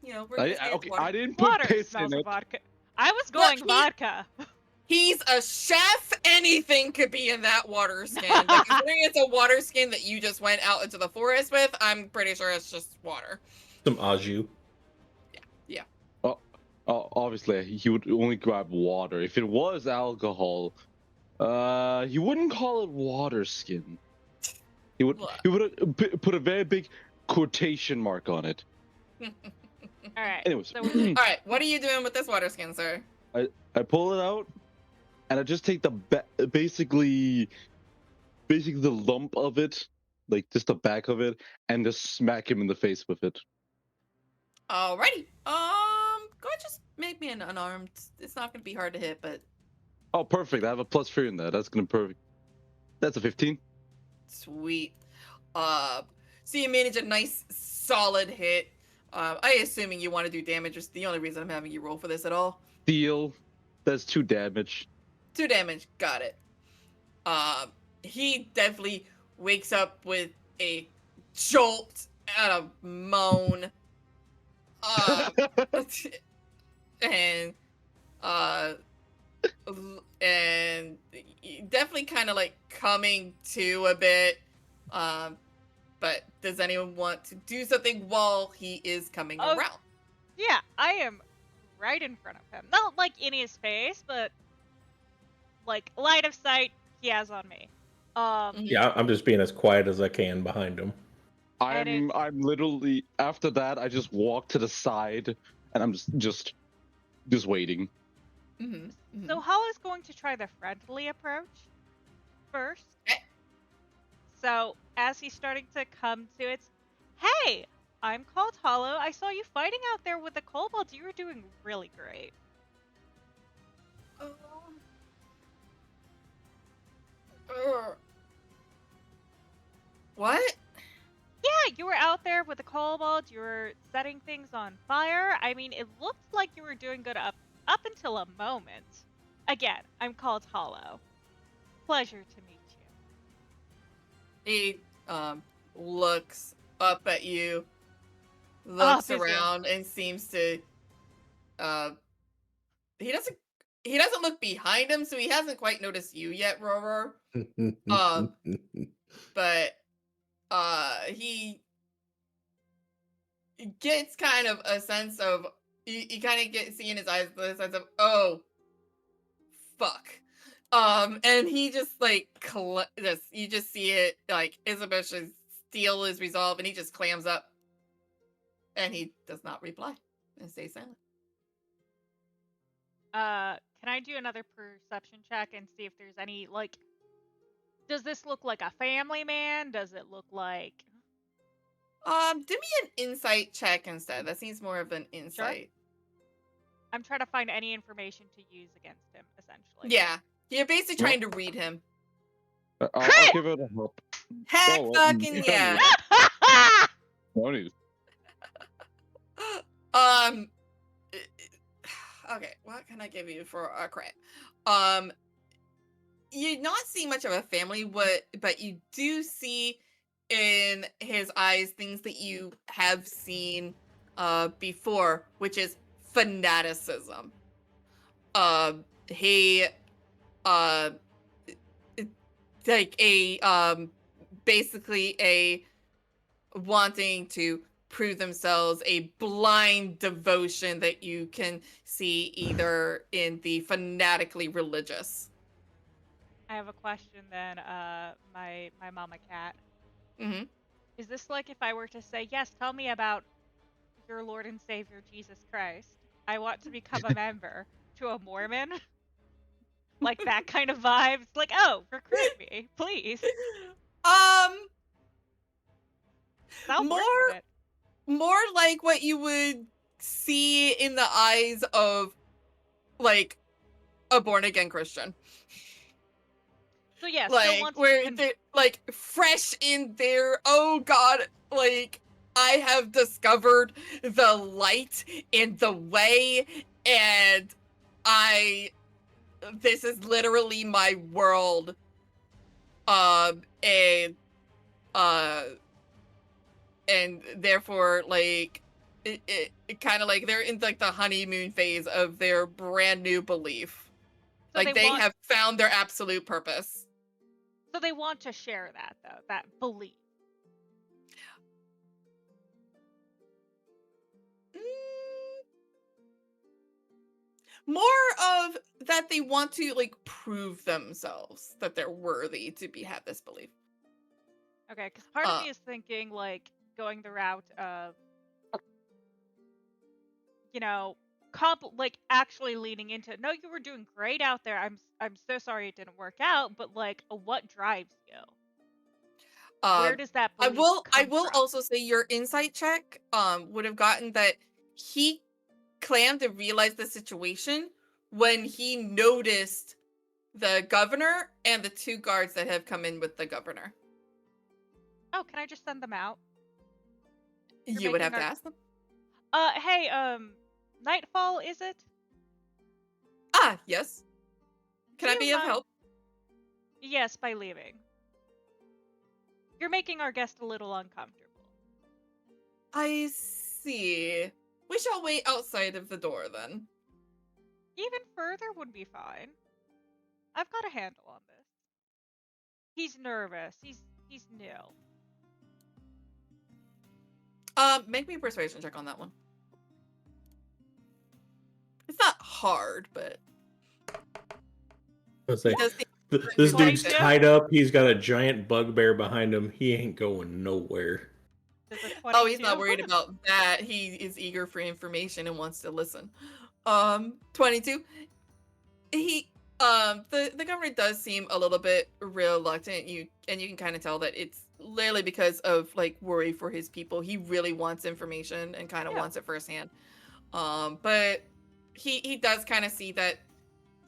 we're gonna say it's water. I didn't put Water piss smells in of it. vodka. I was going Look, vodka. He's a chef. Anything could be in that water skin. But considering it's a water skin that you just went out into the forest with, I'm pretty sure it's just water. Some au jus. Yeah. Obviously, he would only grab water. If it was alcohol, he wouldn't call it water skin. He would put a very big quotation mark on it. All right. Anyways, So All right, what are you doing with this water skin, sir? I pull it out, and I just take the basically the lump of it, like just the back of it, and just smack him in the face with it. Alrighty. Go ahead, just make me an unarmed. It's not gonna be hard to hit, but. Oh, perfect! I have a +3 in that. That's gonna be perfect. That's a 15. Sweet. So you manage a nice solid hit. I assuming you want to do damage. Is the only reason I'm having you roll for this at all. Deal. That's 2 damage. 2 damage. Got it. He definitely wakes up with a jolt and a moan. And definitely kind of like coming to a bit. But does anyone want to do something while he is coming around? Yeah, I am right in front of him. Not like in his face, but like line of sight he has on me. Yeah, I'm just being as quiet as I can behind him. I'm literally, after that, I just walk to the side and I'm just waiting. So Hollow's going to try the friendly approach first. Okay. So as he's starting to come to it, hey, I'm called Hollow. I saw you fighting out there with the kobolds. You were doing really great. What? Yeah, you were out there with the kobolds. You were setting things on fire. I mean, it looked like you were doing good up until a moment. Again, I'm called Hollow. Pleasure to meet you. He looks up at you, looks around, and seems to he doesn't look behind him, so he hasn't quite noticed you yet, Rover. But he gets kind of a sense of you kind of see in his eyes the sense of, oh fuck. And he just like you just see it like Isabella's steel is resolved, and he just clams up, and he does not reply and stays silent. Can I do another perception check and see if there's any like? Does this look like a family man? Does it look like? Do me an insight check instead. That seems more of an insight. Sure. I'm trying to find any information to use against him, essentially. Yeah, you're basically trying to read him. I'll give it a help. Heck fucking yeah. Okay, what can I give you for a credit? You not see much of a family, but you do see in his eyes things that you have seen before, which is fanaticism. He like a basically a wanting to prove themselves, a blind devotion that you can see either in the fanatically religious. I have a question then, my mama cat. Mm-hmm. Is this like if I were to say, yes, tell me about your Lord and Savior Jesus Christ? I want to become a member to a Mormon. Like that kind of vibe. It's like, oh, recruit me, please. I'll work with it. More like what you would see in the eyes of like a born again Christian. So yeah, like still wants where to they're like fresh in their, oh God, like I have discovered the light in the way, and this is literally my world. And and therefore, like, it kind of like they're in like the honeymoon phase of their brand new belief. So like they have found their absolute purpose. So they want to share that, though, that belief. More of that they want to like prove themselves that they're worthy to have this belief. Okay, because part of me is thinking like going the route of, you know, like actually leaning into, no, you were doing great out there. I'm so sorry it didn't work out, but like, what drives you? Where does that belief I come will from? also say your insight check would have gotten that he clammed and realized the situation when he noticed the governor and the 2 guards that have come in with the governor. Oh, can I just send them out? You would have to ask them. Hey, Nightfall, is it? Ah, yes. Can I be of help? Yes, by leaving. You're making our guest a little uncomfortable. I see. We shall wait outside of the door then. Even further would be fine. I've got a handle on this. He's nervous. He's new. Make me a persuasion check on that one. It's not hard, but Let's say this dude's tied up. He's got a giant bugbear behind him. He ain't going nowhere. Oh, he's not worried about that. He is eager for information and wants to listen. 22. The governor does seem a little bit reluctant. You can kind of tell that it's literally because of like worry for his people. He really wants information and kind of wants it firsthand. But he does kind of see that,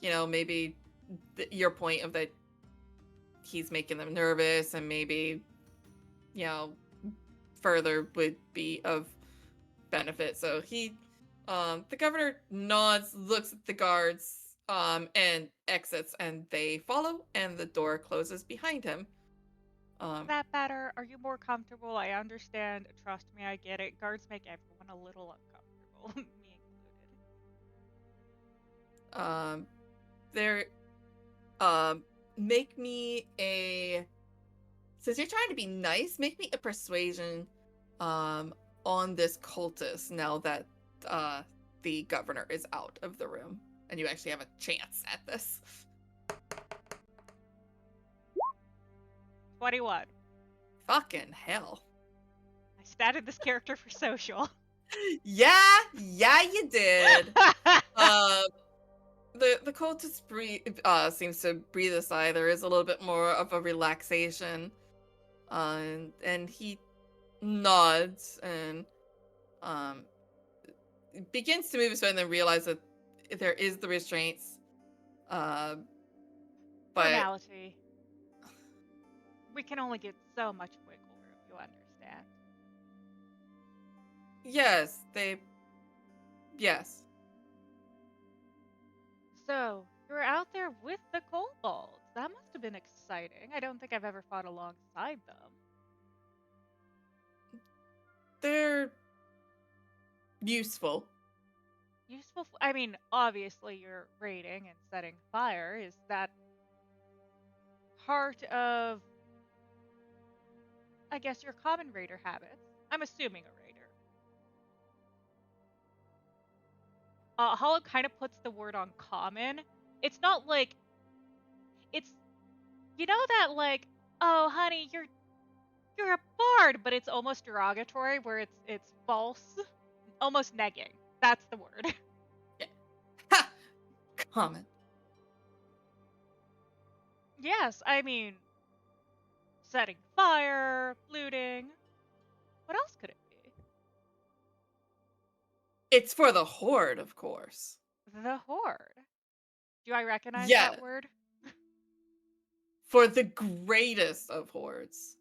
you know, maybe your point of that he's making them nervous, and maybe, you know, further would be of benefit. So he, the governor nods, looks at the guards, and exits, and they follow, and the door closes behind him. Is that better? Are you more comfortable? I understand. Trust me, I get it. Guards make everyone a little uncomfortable, me included. Make me a, since you're trying to be nice, make me a persuasion, on this cultist now that, the governor is out of the room, and you actually have a chance at this. 21. Fucking hell. I statted this character for social. Yeah, you did. The cultist seems to breathe a sigh. There is a little bit more of a relaxation, and he nods and begins to move his foot, and then realize that there is the restraints. But formality. We can only get so much wiggle room, you understand. Yes. So, you're out there with the kobolds. That must have been exciting. I don't think I've ever fought alongside them. They're useful. Useful? I mean, obviously you're raiding and setting fire. Is that part of, I guess, your common raider habits? I'm assuming a raider. Hollow kind of puts the word on common. It's not like it's that like, oh honey, you're a bard, but it's almost derogatory where it's false, almost negging. That's the word. Yeah. Ha! Common. Yes, I mean setting fire, looting. What else could it be? It's for the horde, of course. The horde. Do I recognize Yeah. that word? For the greatest of hordes.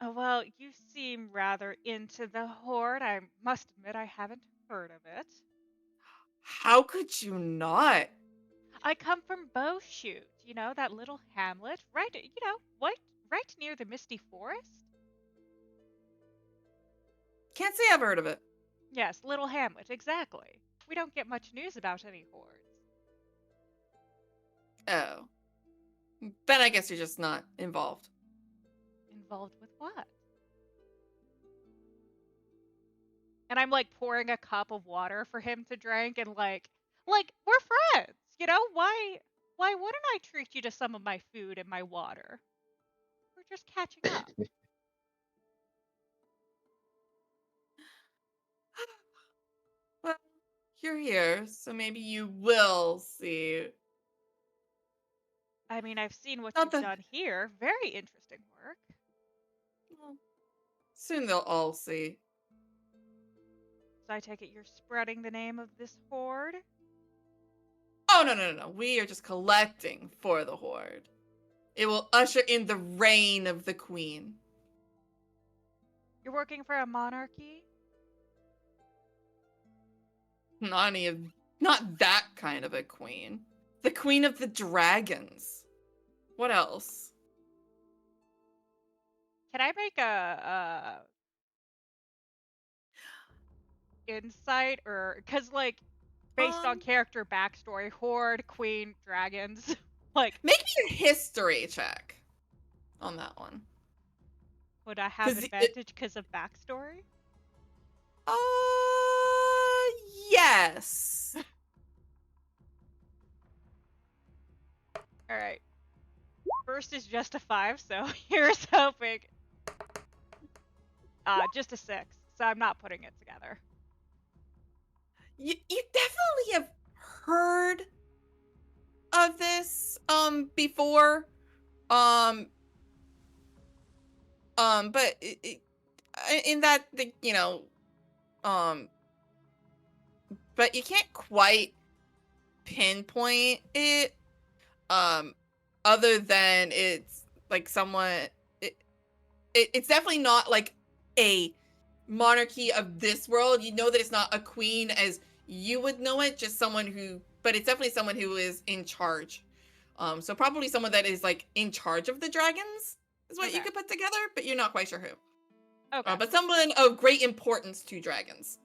Oh, well, you seem rather into the horde. I must admit I haven't heard of it. How could you not? I come from Bowshoot, that little hamlet, right, right near the Misty Forest. Can't say I've heard of it. Yes, little hamlet, exactly. We don't get much news about any hordes. Oh. Then I guess you're just not involved. Involved with what? And I'm like pouring a cup of water for him to drink and like we're friends, why wouldn't I treat you to some of my food and my water? We're just catching up. Well, you're here, so maybe you will see. I mean, I've seen what Not you've the- done here. Very interesting work. Well, soon they'll all see. So I take it you're spreading the name of this horde? Oh, no. We are just collecting for the horde. It will usher in the reign of the queen. You're working for a monarchy? Not that kind of a queen. The queen of the dragons. What else? Can I make a insight or cuz like based on character backstory, horde, queen, dragons, like make me a history check on that one. Would I have advantage because of backstory? Yes. All right. First is just a 5, so here's hoping. Just a 6, so I'm not putting it together. You definitely have heard of this before, but in that but you can't quite pinpoint it, other than it's like it's definitely not like a monarchy of this world. You know that it's not a queen as you would know it, just someone who, but it's definitely someone who is in charge. So probably someone that is like in charge of the dragons is what you could put together, but you're not quite sure who. Okay. But someone of great importance to dragons.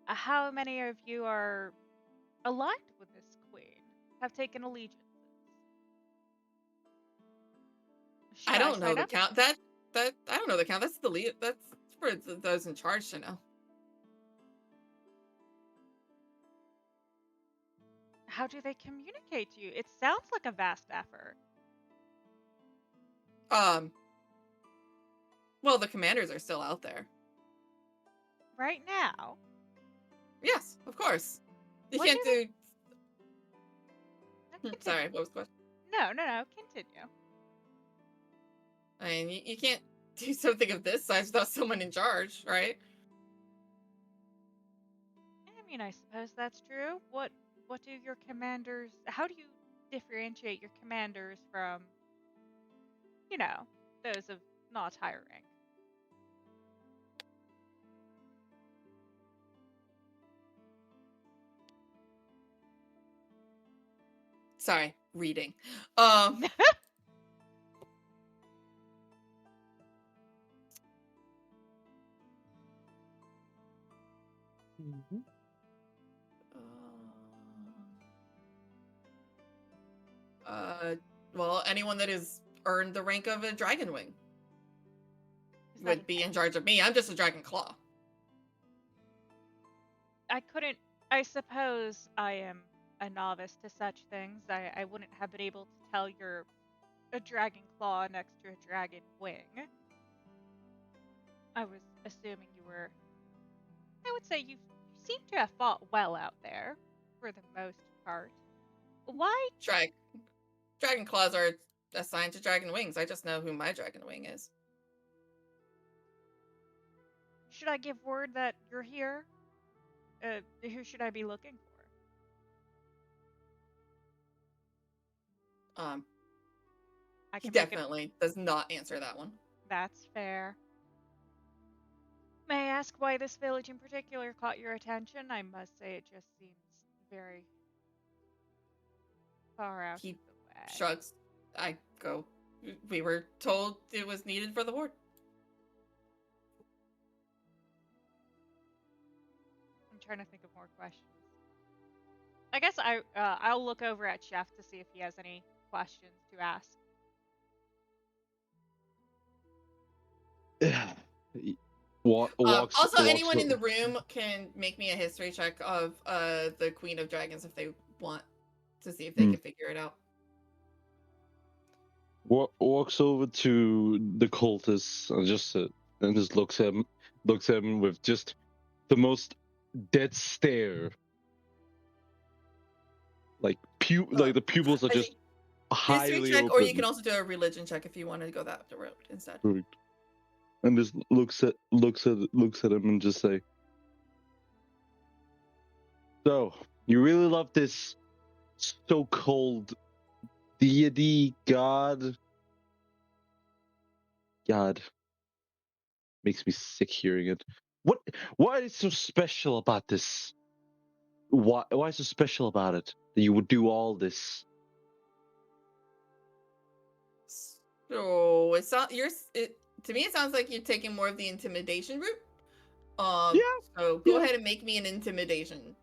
How many of you are aligned with this queen? Have taken allegiances? I don't know the count. That I don't know the count. That's the lead. That's for those in charge to know. How do they communicate to you? It sounds like a vast effort. Well, the commanders are still out there. Right now? Yes, of course. You can't do... Sorry, what was the question? No, continue. I mean, you can't do something of this size without someone in charge, right? I mean, I suppose that's true. What do your commanders... How do you differentiate your commanders from, those of not higher rank? Sorry, reading. Well, anyone that has earned the rank of a dragon wing would be in charge of me. I'm just a dragon claw. I couldn't I suppose I am a novice to such things. I wouldn't have been able to tell you're a dragon claw next to a dragon wing. I was assuming you were. I would say you seem to have fought well out there, for the most part. Why? Dragon claws are assigned to dragon wings. I just know who my dragon wing is. Should I give word that you're here? Who should I be looking for? He definitely does not answer that one. That's fair. May I ask why this village in particular caught your attention? I must say it just seems very far out of the way. Shrugs. I go. We were told it was needed for the ward. I'm trying to think of more questions. I guess I'll look over at Chef to see if he has any questions to ask. Also, anyone in the room can make me a history check of the Queen of Dragons if they want to see if they can figure it out. Walks over to the cultist and just looks at him with just the most dead stare. Like the pupils are just highly history check, open. or you can also do a religion check if you want to go that route instead. Perfect. And just looks at him and just say, "So you really love this so-called deity, God makes me sick hearing it. What is so special about this? Why so special about it that you would do all this?" So to me it sounds like you're taking more of the intimidation route. Yeah. So go ahead and make me an intimidation.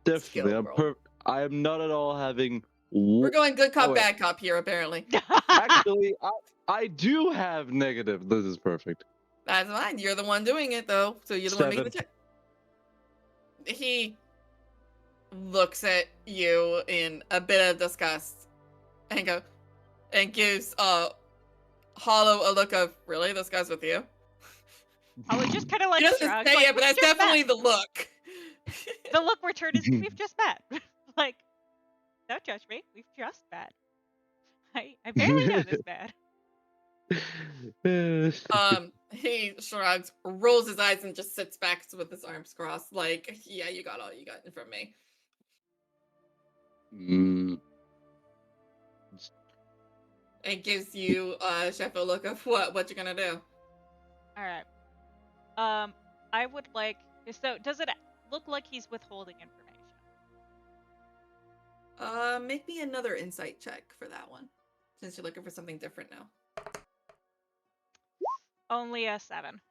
Definitely. I am not at all having. We're going good cop, bad cop here, apparently. Actually, I do have negative. This is perfect. That's fine. You're the one doing it, though, so you're the one making the check. He looks at you in a bit of disgust and gives Hollow a look of, really? This guy's with you? Hollow just kind of like shrugs. Say like, it, but that's definitely the look. The look returned is we've just met. Like, don't judge me. We've just met. I barely know this man. He shrugs, rolls his eyes, and just sits back with his arms crossed, like, yeah, you got all you got from me. It gives you Chef a look of what you're gonna do. Alright. I would like, so does it look like he's withholding information? Make me another insight check for that one, since you're looking for something different now. Only a 7.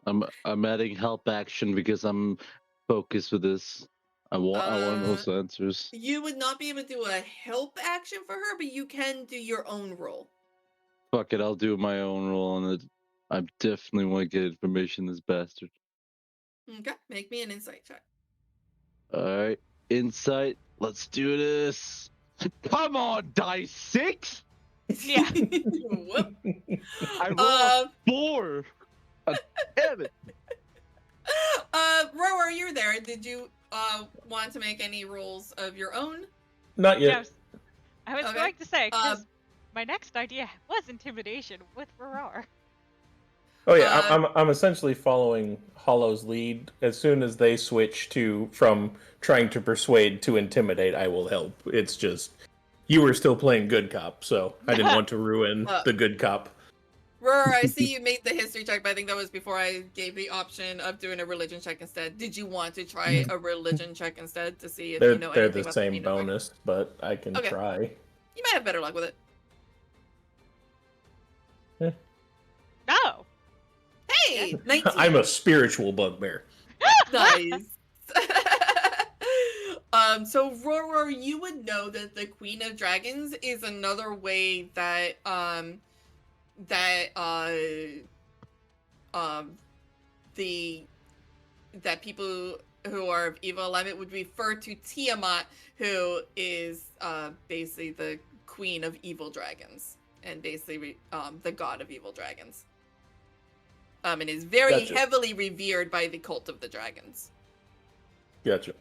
I'm adding help action because I'm focused with this. I want those answers. You would not be able to do a help action for her, but you can do your own roll. Fuck it, I'll do my own roll on it. I definitely want to get information, this bastard. Okay, make me an insight check. Alright, insight. Let's do this. Come on, dice 6? Yeah. Whoop. I rolled 4. Damn it. Roar, you're there. Did you want to make any rolls of your own? Not yet. I was going to say, because my next idea was intimidation with Roar. Oh yeah, I'm essentially following Hollow's lead. As soon as they switch from trying to persuade to intimidate, I will help. It's just you were still playing good cop, so I didn't want to ruin the good cop. Roar, I see you made the history check, but I think that was before I gave the option of doing a religion check instead. Did you want to try a religion check instead to see if you know anything they're about the same bonus, but I can try. You might have better luck with it. No. Hey, 19. I'm a spiritual bugbear. Nice. So Roar, you would know that the Queen of Dragons is another way that people who are of evil alignment would refer to Tiamat, who is basically the queen of evil dragons and basically the god of evil dragons. And is very heavily revered by the cult of the dragons. Gotcha.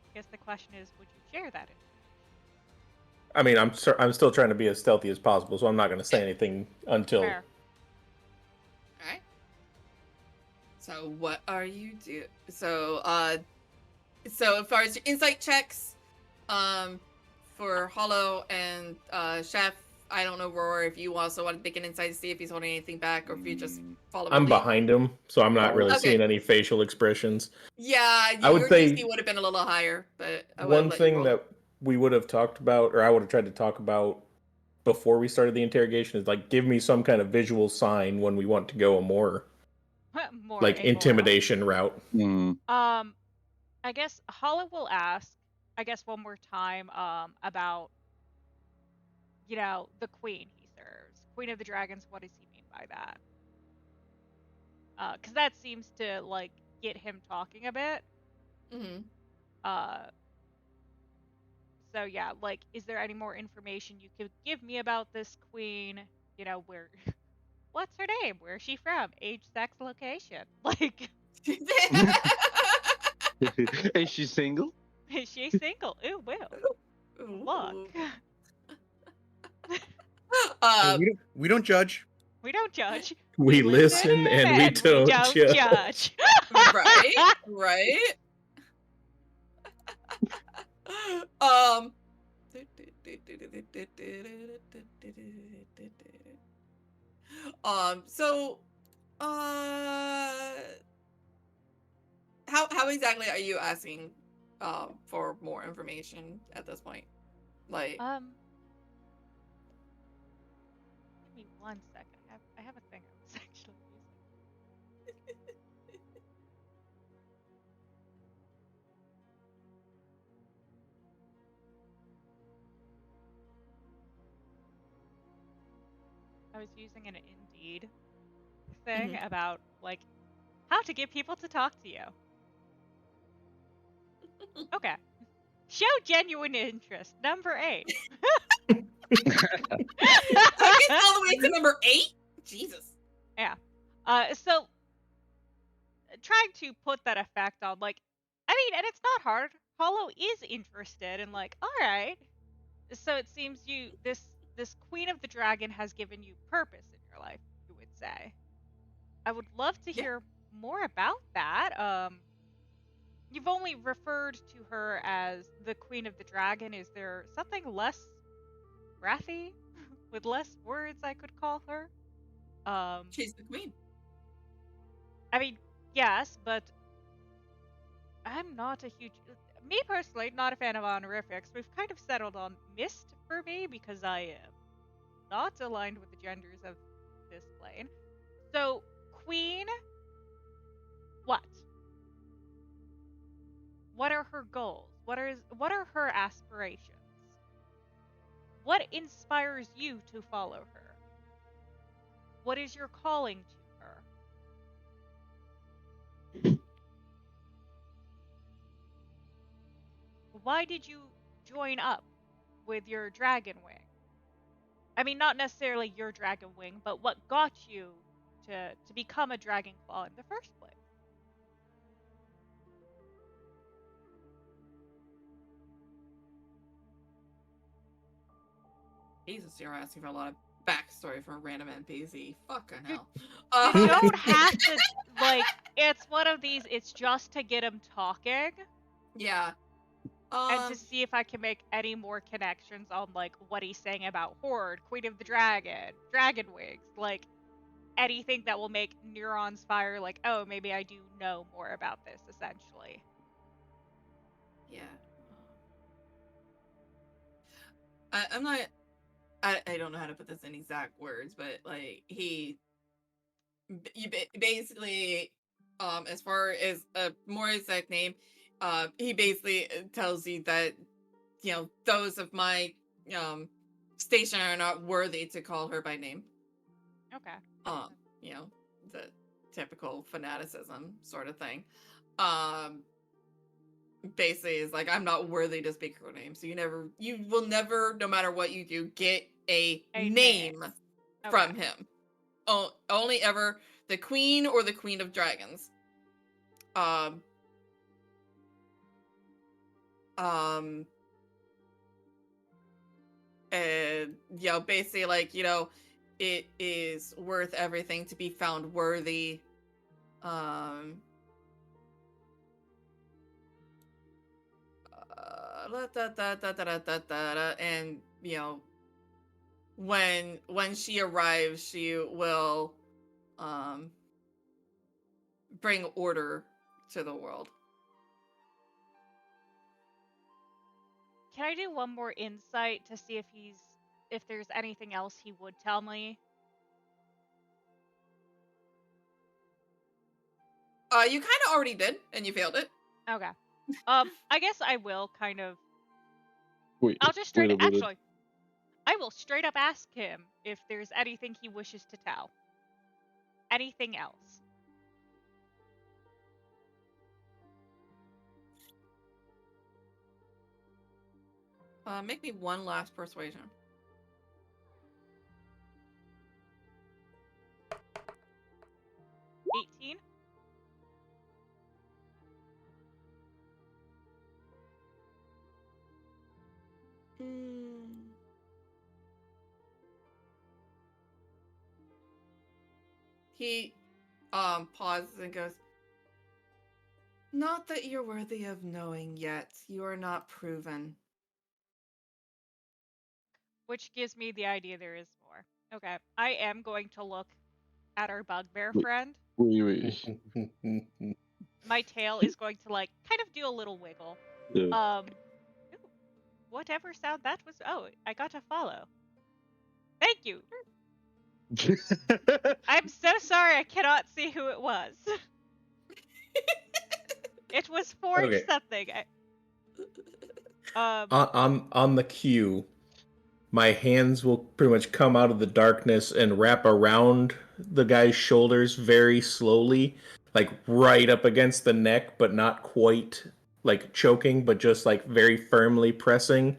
I guess the question is, would you share that? I mean, I'm still trying to be as stealthy as possible, so I'm not going to say anything until. Fair. All right. So what are you do? So as far as your insight checks, for Hollow and Chef, I don't know, Roar, if you also want to make an insight to see if he's holding anything back or if you just follow. I'm behind him, so I'm not really seeing any facial expressions. Yeah, I would say DC would have been a little higher, but one thing that we would have talked about, or I would have tried to talk about before we started the interrogation, is like give me some kind of visual sign when we want to go a more like intimidation route. I guess Hollow will ask, I guess one more time, about, you know, the queen he serves. Queen of the Dragons, what does he mean by that? Because that seems to, like, get him talking a bit. So yeah, like, is there any more information you could give me about this queen? You know, what's her name? Where is she from? Age, sex, location? Like... Is she single? Is she single? Ooh, well. Look. We don't judge. We don't judge. We listen and we don't judge. Right? Right? So how exactly are you asking for more information at this point? Like give me 1 second. I have a thing I was actually using. I was using an Indeed thing about, like, how to get people to talk to you. Okay. Show genuine interest. Number 8. Okay, all the way to number 8? Jesus. Yeah. So trying to put that effect on, like, I mean, and it's not hard. Hollow is interested and, like, all right. So it seems this Queen of the Dragon has given you purpose in your life, you would say. I would love to hear more about that. You've only referred to her as the Queen of the Dragon. Is there something less wrathy, with less words I could call her? She's the queen. I mean, yes, but I'm not a huge... Me personally, not a fan of honorifics. We've kind of settled on Mist for me because I am not aligned with the genders of this plane. So, Queen... What? What are her goals? What are her aspirations? What inspires you to follow her? What is your calling to her? Why did you join up with your dragon wing? I mean, not necessarily your dragon wing, but what got you to become a dragon claw in the first place? Jesus, you're asking for a lot of backstory for a random NPC. Fucking hell. You don't have to, like, it's one of these, it's just to get him talking. Yeah. And to see if I can make any more connections on, like, what he's saying about Horde, Queen of the Dragon, Dragon Wings, like, anything that will make neurons fire, like, oh, maybe I do know more about this, essentially. Yeah. I'm not... I don't know how to put this in exact words, but, like, basically, as far as a more exact name, he basically tells you that, you know, those of my station are not worthy to call her by name. Okay. You know, typical fanaticism sort of thing. Basically is like, I'm not worthy to speak her name, so you will never, no matter what you do, get a name from him. Only ever the queen or the queen of dragons. And basically like, it is worth everything to be found worthy. And when she arrives, she will bring order to the world. Can I do one more insight to see if there's anything else he would tell me? You kind of already did, and you failed it. Okay. I guess I will kind of. I'll just straight. Actually, I will straight up ask him if there's anything he wishes to tell. Anything else? Make me one last persuasion. 18. He pauses and goes, "Not that you're worthy of knowing yet. You are not proven." Which gives me the idea there is more. Okay. I am going to look at our bugbear friend. My tail is going to like kind of do a little wiggle. Yeah. Ooh, whatever sound that was. Oh, I got a follow. Thank you. I'm so sorry I cannot see who it was. It was Forge something. On the cue, my hands will pretty much come out of the darkness and wrap around the guy's shoulders very slowly, like right up against the neck, but not quite like choking, but just like very firmly pressing.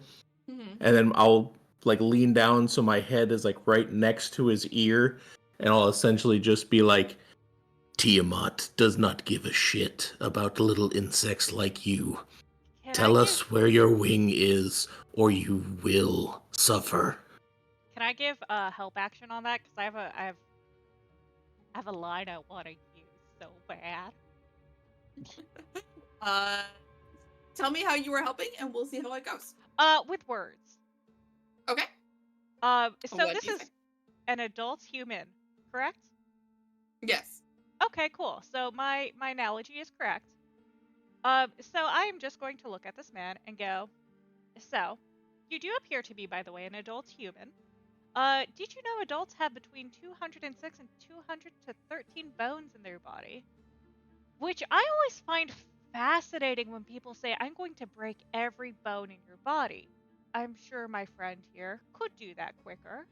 Mm-hmm. And then I'll like lean down so my head is like right next to his ear, and I'll essentially just be like, "Tiamat does not give a shit about little insects like you. Tell us where your wing is, or you will suffer." Can I give a help action on that? Because I have a line I want to use so bad. Tell me how you were helping, and we'll see how it goes. With words. Okay. So this is an adult human, correct? Yes. Okay, cool. So my analogy is correct. So I am just going to look at this man and go, "So, you do appear to be, by the way, an adult human. Did you know adults have between 206 and 213 bones in their body?" Which I always find fascinating when people say, "I'm going to break every bone in your body." I'm sure my friend here could do that quicker.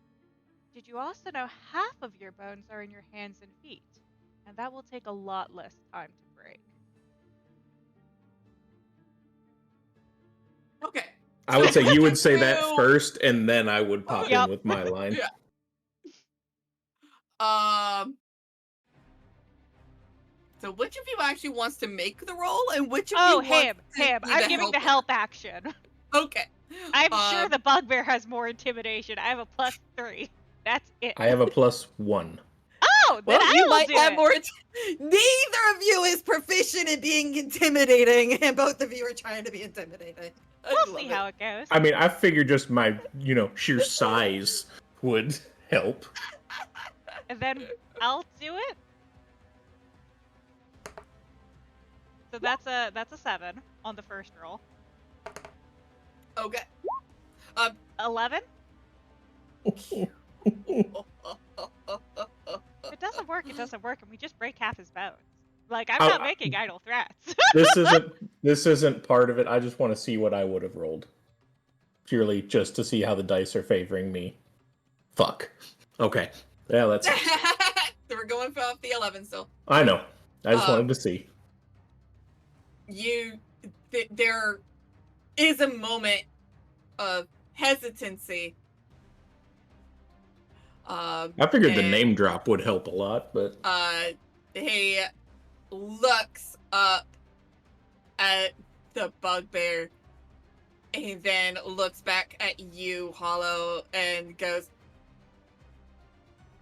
Did you also know half of your bones are in your hands and feet? And that will take a lot less time to break. Okay. I would say you would say that first, and then I would pop in with my line. Yeah. So which of you actually wants to make the roll, and which of you wants him. I'm giving the help action. Okay. I'm sure the bugbear has more intimidation. I have a +3. That's it. I have a +1. Oh, then you might have more. Neither of you is proficient in being intimidating, and both of you are trying to be intimidating. We'll see how it goes. I mean, I figured just my, sheer size would help. And then I'll do it. So that's a 7 on the first roll. Okay. 11. If it doesn't work, it doesn't work, and we just break half his bones. Like, I'm not making idle threats. This isn't part of it. I just want to see what I would have rolled. Purely just to see how the dice are favoring me. Fuck. Okay. Yeah, let's... So we're going going for the 11 still. I know. I just wanted to see. There is a moment of hesitancy. I figured the name drop would help a lot, but he looks up at the bugbear and then looks back at you, Hollow, and goes,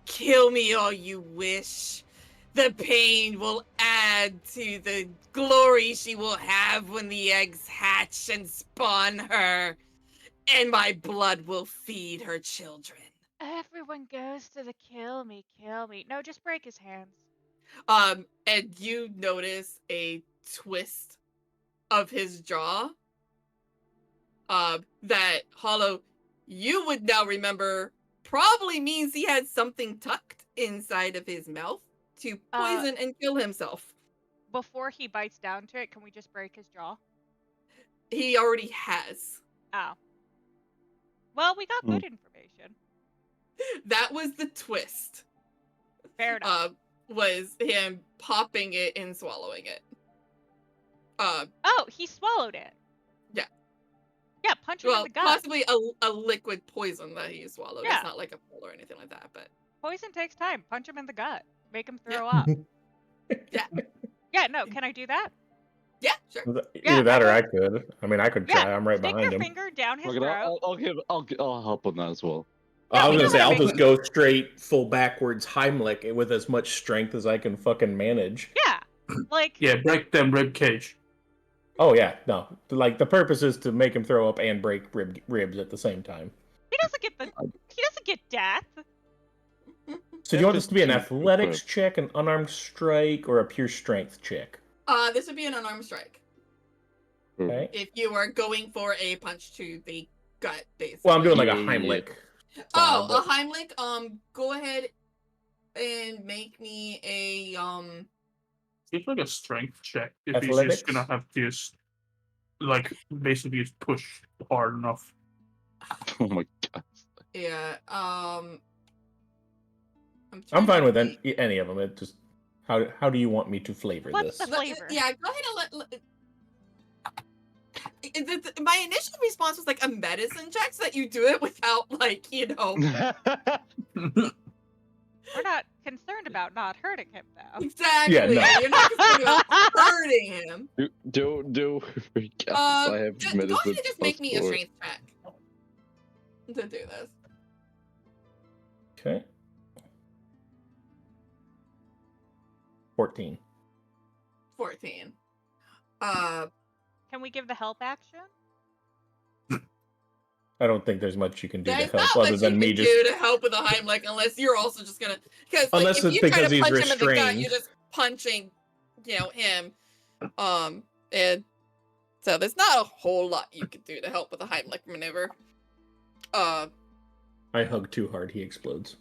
"Kill me all you wish. The pain will add to the glory she will have when the eggs hatch and spawn her, and my blood will feed her children." Everyone goes to the kill me. No, just break his hands. And you notice a twist of his jaw. That Hollow, you would now remember, probably means he had something tucked inside of his mouth to poison and kill himself. Before he bites down to it, can we just break his jaw? He already has. Oh. Well, we got good information. That was the twist. Fair enough. Was him popping it and swallowing it. Oh, he swallowed it. Yeah. Yeah, punch him in the gut. Possibly a liquid poison that he swallowed. Yeah. It's not like a pill or anything like that, but poison takes time. Punch him in the gut. Make him throw up. Yeah. Yeah, no, can I do that? Yeah, sure. Either that or I could. I mean, I could try. I'm right behind him. Stick your finger down his throat. I'll help on that as well. Yeah, I was gonna say I'll just go straight full backwards Heimlich with as much strength as I can fucking manage. Yeah, like break them rib cage. Oh yeah, no, like the purpose is to make him throw up and break ribs at the same time. He doesn't get death. So do you want this to be an athletics check, an unarmed strike, or a pure strength check? This would be an unarmed strike. Okay. If you are going for a punch to the gut, basically. Well, I'm doing like a Heimlich. A Heimlich. Go ahead and make me a It's like a strength check. If athletics? He's just gonna have to just, like, basically just push hard enough. Oh my god. Yeah. I'm fine with any of them. It just how do you want me to flavor What's this? the flavor? Yeah, go ahead and my initial response was like a medicine check, so that you do it without, like, We're not concerned about not hurting him, though. Exactly. Yeah, no. You're not concerned about hurting him. Do Go ahead and just make me a strength check to do this. Okay. 14. 14. Can we give the help action? I don't think there's much you can do to There's help not other much than you me can just. do to help with a Heimlich, unless you're also just gonna. Because like, Unless if it's you try because to he's punch him in the gut, restrained. you're just punching, him. And so there's not a whole lot you could do to help with a Heimlich maneuver. I hug too hard, he explodes.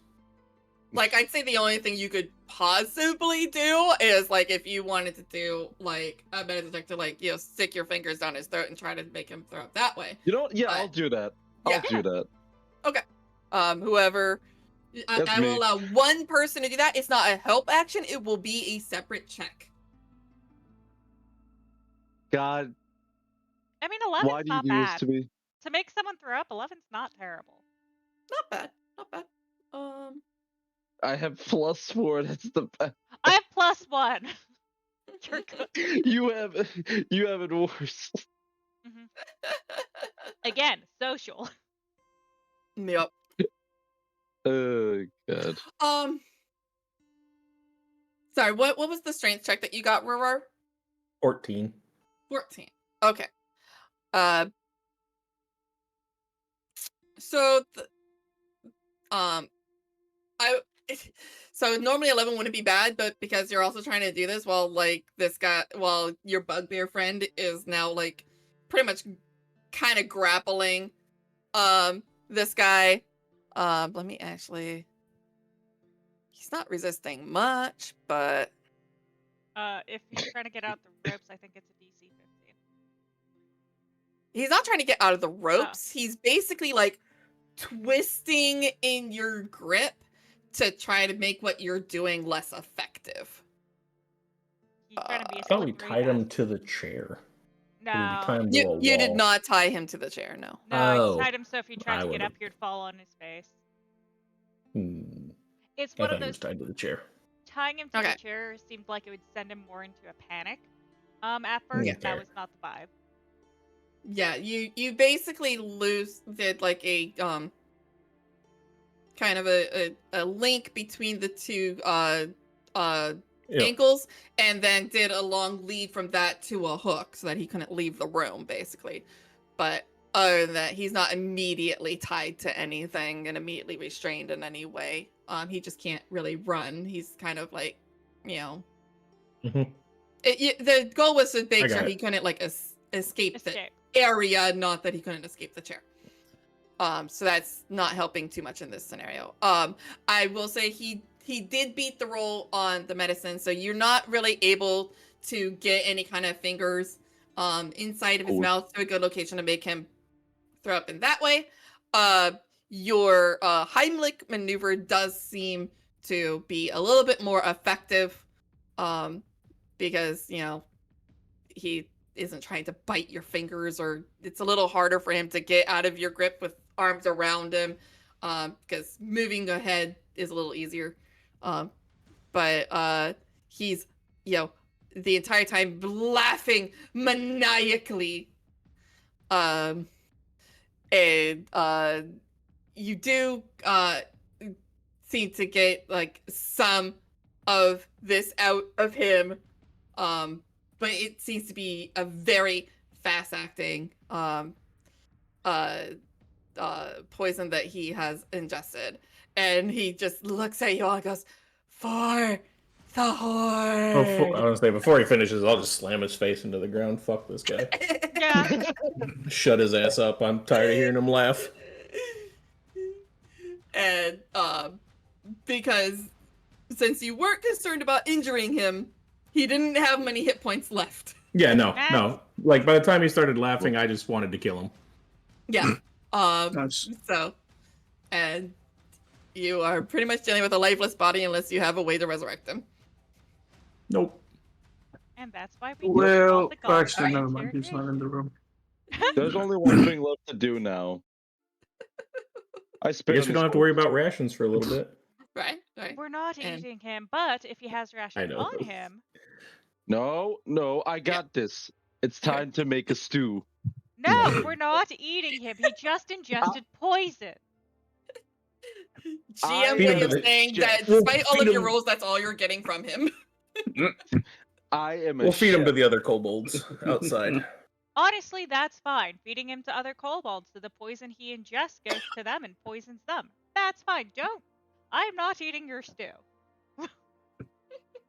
Like, I'd say the only thing you could possibly do is, like, if you wanted to do, like, a medicine check to, like, stick your fingers down his throat and try to make him throw up that way. You know what? Yeah, I'll do that. I'll do that. Okay. Whoever... I will allow one person to do that. It's not a help action. It will be a separate check. God. I mean, 11's Why do you not do bad. this to me? To make someone throw up, 11's not terrible. Not bad. Not bad. I have +4. That's the best. I have +1. You're good. You have it worse. Mm-hmm. Again, social. Yep. Oh god. Sorry, what was the strength check that you got, Roar? 14. 14. Okay. So so normally 11 wouldn't be bad, but because you're also trying to do this while, like, while your bugbear friend is now, like, pretty much kind of grappling this guy. Let me actually... He's not resisting much, but... If he's trying to get out the ropes, I think it's a DC 15. He's not trying to get out of the ropes. He's basically, like, twisting in your grip to try to make what you're doing less effective. He's trying to be a I thought we slippery tied him bastard. to the chair. Or did we tie No. him to a wall? You did not tie him to the chair, no. No, you Oh, tied him so if he tried I to get up, would've- he'd fall on his face. It's I one thought of he was those. tied to the chair. Tying him to Okay. the chair seemed like it would send him more into a panic. At first, Yeah, and that fair. was not the vibe. Yeah, you basically did like a kind of a link between the two Yep. ankles, and then did a long lead from that to a hook so that he couldn't leave the room, basically. But other than that, he's not immediately tied to anything and immediately restrained in any way. He just can't really run. He's kind of like, you know. Mhm. The goal was to make I got sure it. he couldn't like escape the Escape. area, not that he couldn't escape the chair. So that's not helping too much in this scenario. I will say he did beat the roll on the medicine, so you're not really able to get any kind of fingers inside of his Cool. mouth to a good location to make him throw up in that way. Your Heimlich maneuver does seem to be a little bit more effective, because, you know, he isn't trying to bite your fingers, or it's a little harder for him to get out of your grip with arms around him, because moving ahead is a little easier. But he's, you know, the entire time laughing maniacally. And you do seem to get like some of this out of him, but it seems to be a very fast acting poison that he has ingested, and he just looks at you all and goes, "For the horde." I was say before he finishes, I'll just slam his face into the ground. Fuck this guy. Yeah. Shut his ass up. I'm tired of hearing him laugh. And because since you weren't concerned about injuring him, he didn't have many hit points left. Yeah, no. Like by the time he started laughing, I just wanted to kill him. Yeah. Nice. So, and you are pretty much dealing with a lifeless body unless you have a way to resurrect him. Nope. And that's why we Well, the guards actually, for never mind. He's not in the room. There's only one thing left to do now. I I guess we don't have to worry about rations for a little bit. Right. We're not And- eating him, but if he has rations know. on him, No, I got this. It's time to make a stew. no, we're not eating him. He just ingested poison. GM Feed him way to of the- saying that We'll despite all feed of your him- rolls, that's all you're getting from him. I am a We'll feed him to chef. the other kobolds outside. Honestly, that's fine. Feeding him to other kobolds, so the poison he ingests goes to them and poisons them. That's fine. Don't. I'm not eating your stew.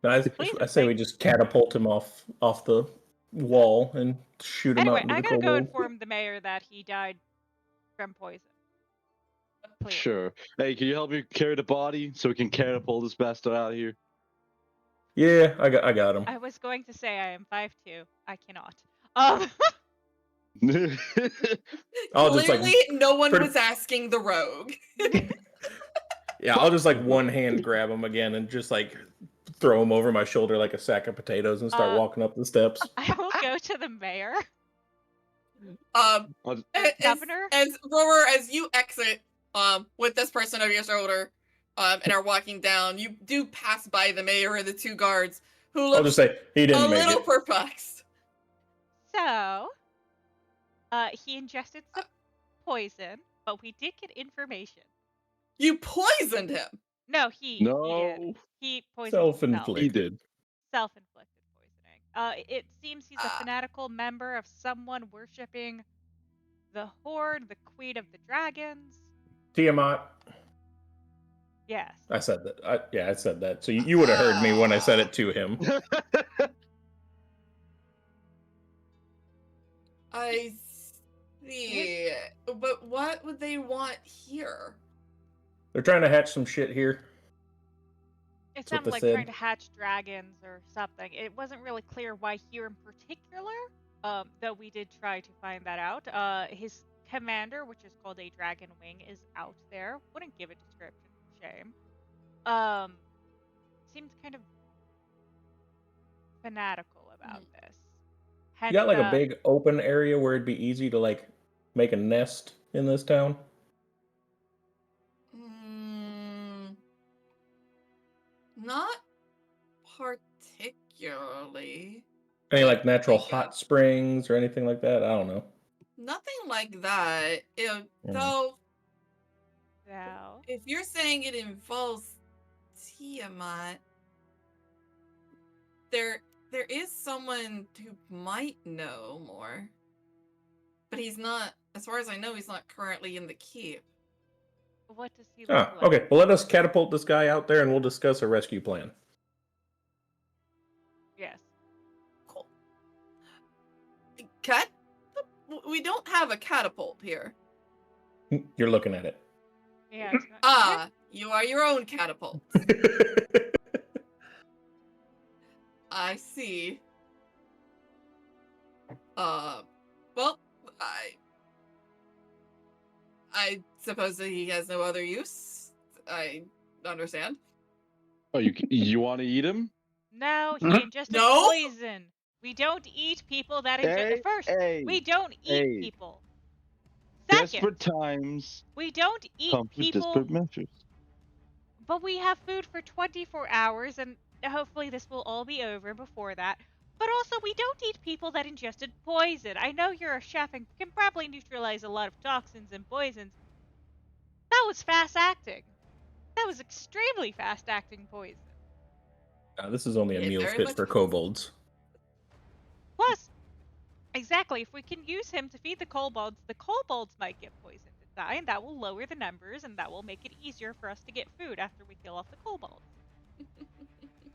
I say we just catapult him off the wall and shoot him Anyway, out into I'm the gonna go kobold. inform the mayor that he died from poison. Please. Sure. Hey, can you help me carry the body so we can catapult this bastard out of here? Yeah, I got him. I was going to say I am 5'2". I cannot. I'll just Clearly, like no one pretty- was asking the rogue. Yeah, I'll just like one hand grab him again and just like throw him over my shoulder like a sack of potatoes and start walking up the steps. I will go to the mayor. Governor? As Rower, as you exit with this person over your shoulder and are walking down, you do pass by the mayor and the two guards who I'll look just say he a didn't make little it. perplexed. So, he ingested some poison, but we did get information. You poisoned him. No, he did. No. He poisoned himself. Self-inflicted. He did. Self-inflicted poisoning. It seems he's a fanatical member of someone worshipping the Horde, the Queen of the Dragons. Tiamat. Yes. I said that. I said that. So you would have heard me when I said it to him. I see. But what would they want here? They're trying to hatch some shit here. It That's what sounded they like said. trying to hatch dragons or something. It wasn't really clear why here in particular, though we did try to find that out. His commander, which is called a Dragon Wing, is out there. Wouldn't give a description, shame. seemed kind of fanatical about this. You got like a Hence, big open area where it'd be easy to like make a nest in this town? Not particularly. Any like natural Like, hot springs or anything like that? I don't know. Nothing like that. Though, so if you're saying it involves Tiamat, there is someone who might know more. But he's not, as far as I know, he's not currently in the keep. what does he look like? Okay. Well, let us catapult this guy out there and we'll discuss a rescue plan. Yes. Cool. We don't have a catapult here. You're looking at it. Yeah. You are your own catapult. I see. Well, I suppose that he has no other use. I understand. Oh, you want to eat him? No, he ingested poison. We don't eat people that ingest. First, we don't eat people. Second, desperate times. We don't eat people. Desperate measures. But we have food for 24 hours, and hopefully this will all be over before that. But also, we don't eat people that ingested poison. I know you're a chef and can probably neutralize a lot of toxins and poisons. That was fast-acting. That was extremely fast-acting poison. This is only a meal fit for kobolds. Plus, exactly, if we can use him to feed the kobolds might get poisoned and die, and that will lower the numbers, and that will make it easier for us to get food after we kill off the kobolds.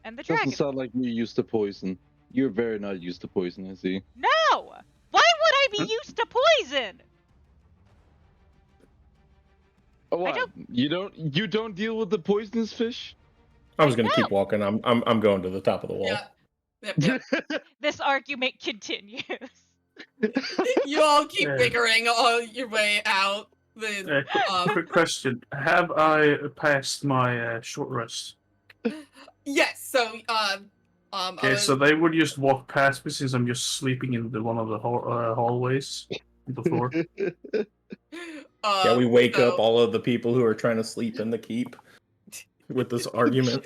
And the dragon. Doesn't sound like you're used to poison. You're very not used to poison, I see. No! Why would I be used to poison? Oh, what? You don't deal with the poisonous fish? I was gonna keep walking. I'm going to the top of the wall. Yeah. Yep. This argument continues. You all keep bickering on your way out. Quick question: have I passed my short rest? Yes. So okay, so they would just walk past me since I'm just sleeping in one of the hallways on the floor. Yeah, we wake up all of the people who are trying to sleep in the keep with this argument.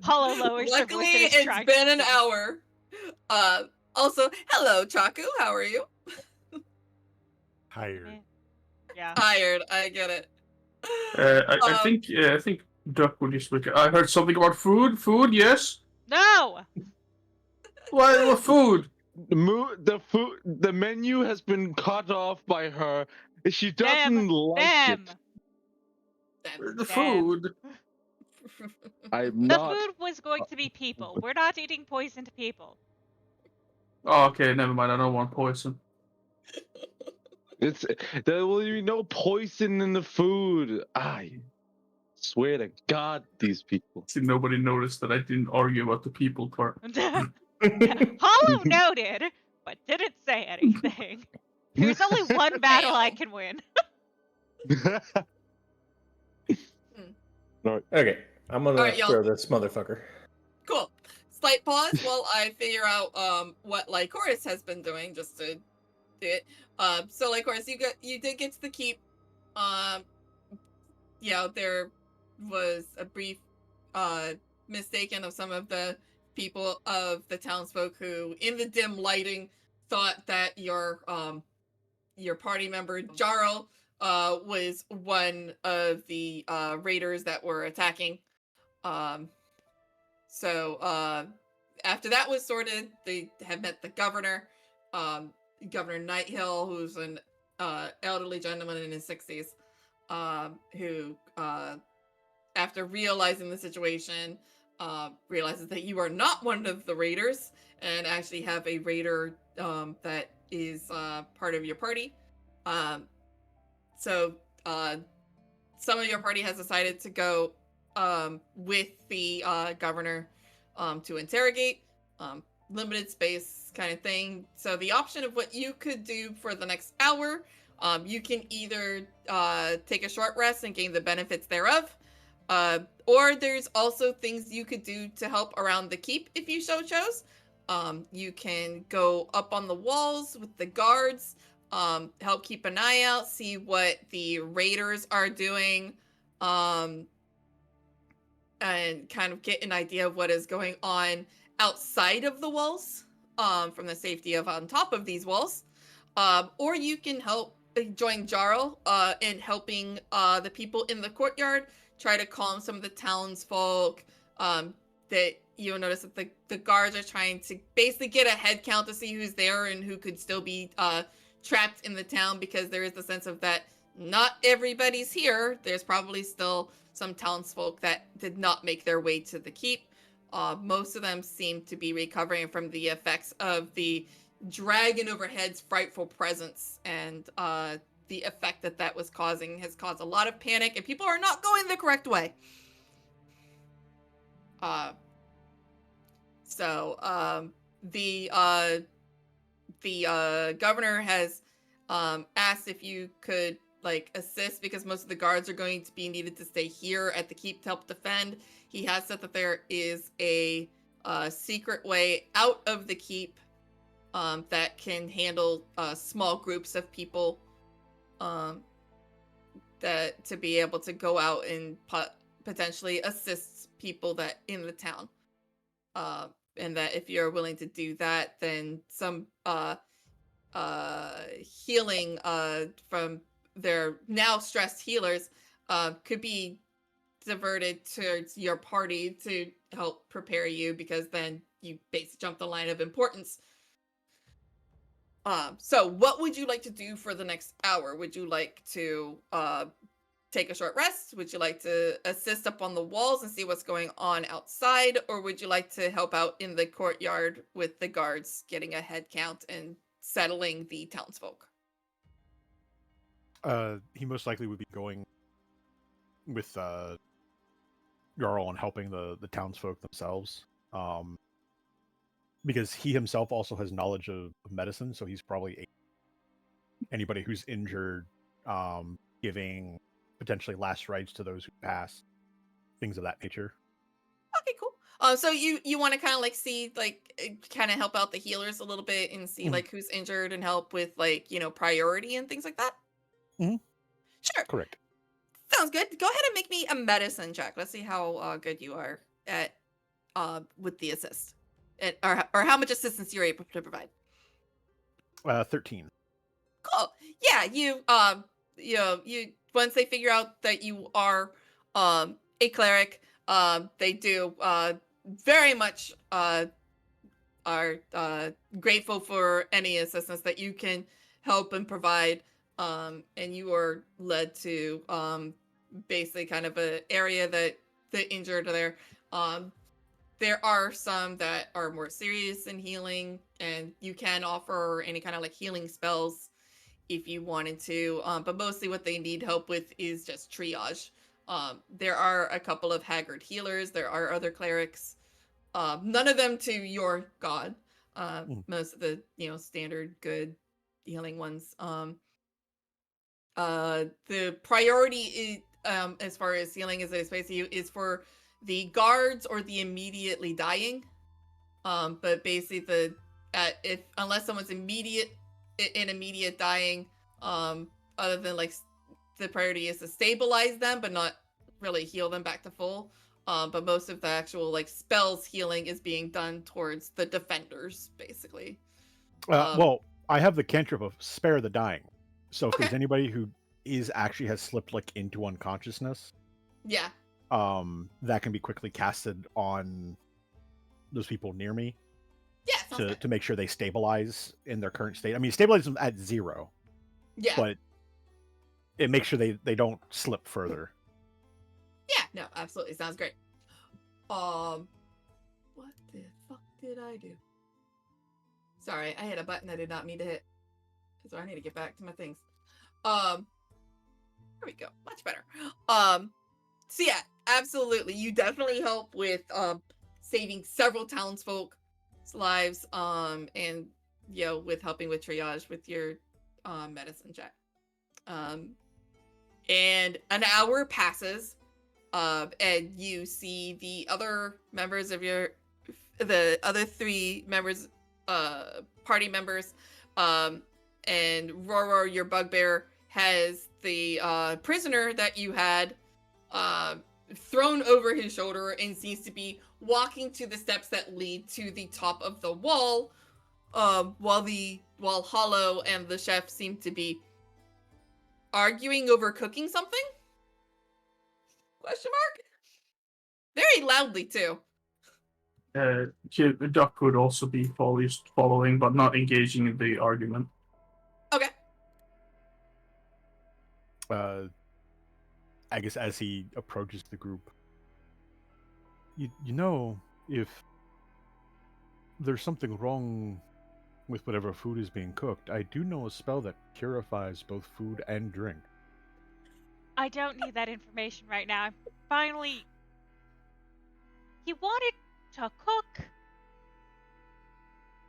Hollow lowers her voice. Luckily, it's been an hour. Also, hello, Chaku. How are you? Tired. Yeah. Tired. I get it. I think Duck would just look. I heard something about food. Food, yes. No. What food? The menu has been cut off by her. She doesn't like it. The food. The food was going to be people. We're not eating poisoned people. Oh, okay, never mind. I don't want poison. There will be no poison in the food. I swear to God, these people. See, nobody noticed that I didn't argue about the people part. Hollow noted, but didn't say anything. There's only one battle I can win. Okay, I'm gonna throw this motherfucker. Cool. Slight pause while I figure out what Lycoris has been doing just to do it. So Lycoris, you did get to the keep. There was a brief mistaken of some of the people of the townsfolk who, in the dim lighting, thought that your party member Jarl was one of the raiders that were attacking. So after that was sorted, they have met the governor, Governor Nighthill, who's an elderly gentleman in his 60s, who, after realizing the situation, realizes that you are not one of the raiders and actually have a raider that is part of your party. So some of your party has decided to go with the governor to interrogate. Limited space kind of thing. So the option of what you could do for the next hour, you can either take a short rest and gain the benefits thereof, Or there's also things you could do to help around the keep if you so chose. You can go up on the walls with the guards, help keep an eye out, see what the raiders are doing, and kind of get an idea of what is going on outside of the walls, from the safety of on top of these walls. Or you can help join Jarl in helping the people in the courtyard, try to calm some of the townsfolk. That you'll notice that the guards are trying to basically get a head count to see who's there and who could still be trapped in the town, because there is the sense of that not everybody's here. There's probably still some townsfolk that did not make their way to the keep. Most of them seem to be recovering from the effects of the dragon overhead's frightful presence, and the effect that was causing has caused a lot of panic, and people are not going the correct way. The governor has asked if you could assist, because most of the guards are going to be needed to stay here at the keep to help defend. He has said that there is a secret way out of the keep that can handle small groups of people, that to be able to go out and potentially assist people that in the town, and that if you're willing to do that, then some healing from their now stressed healers could be diverted towards your party to help prepare you, because then you basically jump the line of importance. So what would you like to do for the next hour? Would you like to take a short rest? Would you like to assist up on the walls and see what's going on outside? Or would you like to help out in the courtyard with the guards, getting a head count and settling the townsfolk? He most likely would be going with Jarl and helping the townsfolk themselves. Because he himself also has knowledge of medicine, so he's probably anybody who's injured, giving potentially last rites to those who pass, things of that nature. Okay, cool. So you want to kind of see kind of help out the healers a little bit and see who's injured and help with priority and things like that. Mm-hmm. Sure. Correct. Sounds good. Go ahead and make me a medicine check. Let's see how good you are at with the assist. Or how much assistance you're able to provide. 13. Cool. Yeah, you once they figure out that you are a cleric, they do very much are grateful for any assistance that you can help and provide. And you are led to basically kind of an area that the injured are there. There are some that are more serious in healing, and you can offer any kind of healing spells if you wanted to. But mostly what they need help with is just triage. There are a couple of haggard healers. There are other clerics. None of them to your god. Most of the standard good healing ones. The priority is, as far as healing is basically is for the guards or the immediately dying. But basically unless someone's immediate dying, other than the priority is to stabilize them but not really heal them back to full. But most of the actual spells healing is being done towards the defenders, basically. Well, I have the cantrip of spare the dying. So if Okay. there's anybody who actually has slipped into unconsciousness, yeah, that can be quickly casted on those people near me. Yeah, to make sure they stabilize in their current state. I mean, stabilize them at 0. Yeah. But it makes sure they don't slip further. Yeah, no, absolutely. Sounds great. What the fuck did I do? Sorry, I hit a button I did not mean to hit. So I need to get back to my things. There we go. Much better. So yeah, absolutely. You definitely help with saving several townsfolk's lives, and with helping with triage with your medicine check. And an hour passes, And you see the other members of the other 3 members, party members, and Roro, your bugbear, has the prisoner that you had thrown over his shoulder and seems to be walking to the steps that lead to the top of the wall, while Hollow and the chef seem to be arguing over cooking something? Question mark? Very loudly, too. Duck would also be following, but not engaging in the argument. Okay. I guess as he approaches the group, you know, if there's something wrong with whatever food is being cooked, I do know a spell that purifies both food and drink. I don't need that information right now. Finally, he wanted to cook.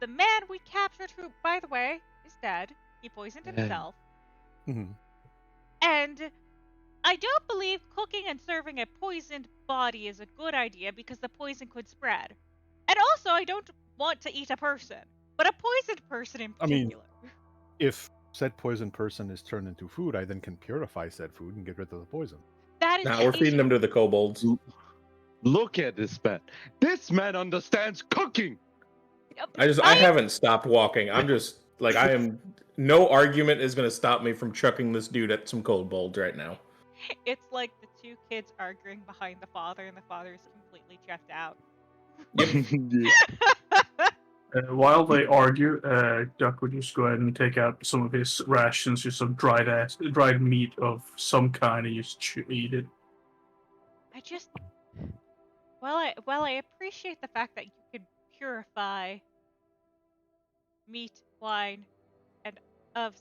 The man we captured, who, by the way, is dead. He poisoned himself. Mm-hmm. And I don't believe cooking and serving a poisoned body is a good idea because the poison could spread. And also, I don't want to eat a person, but a poisoned person in particular. I mean, if said poisoned person is turned into food, I then can purify said food and get rid of the poison. That is now we're feeding them to the kobolds. Look at this man. This man understands cooking. I haven't stopped walking. I'm just like, I am. No argument is going to stop me from chucking this dude at some kobolds right now. It's like the 2 kids arguing behind the father, and the father is completely checked out. While they argue, Duck would just go ahead and take out some of his rations, just some dried meat of some kind, and just eat it. I appreciate the fact that you can purify meat, wine, and of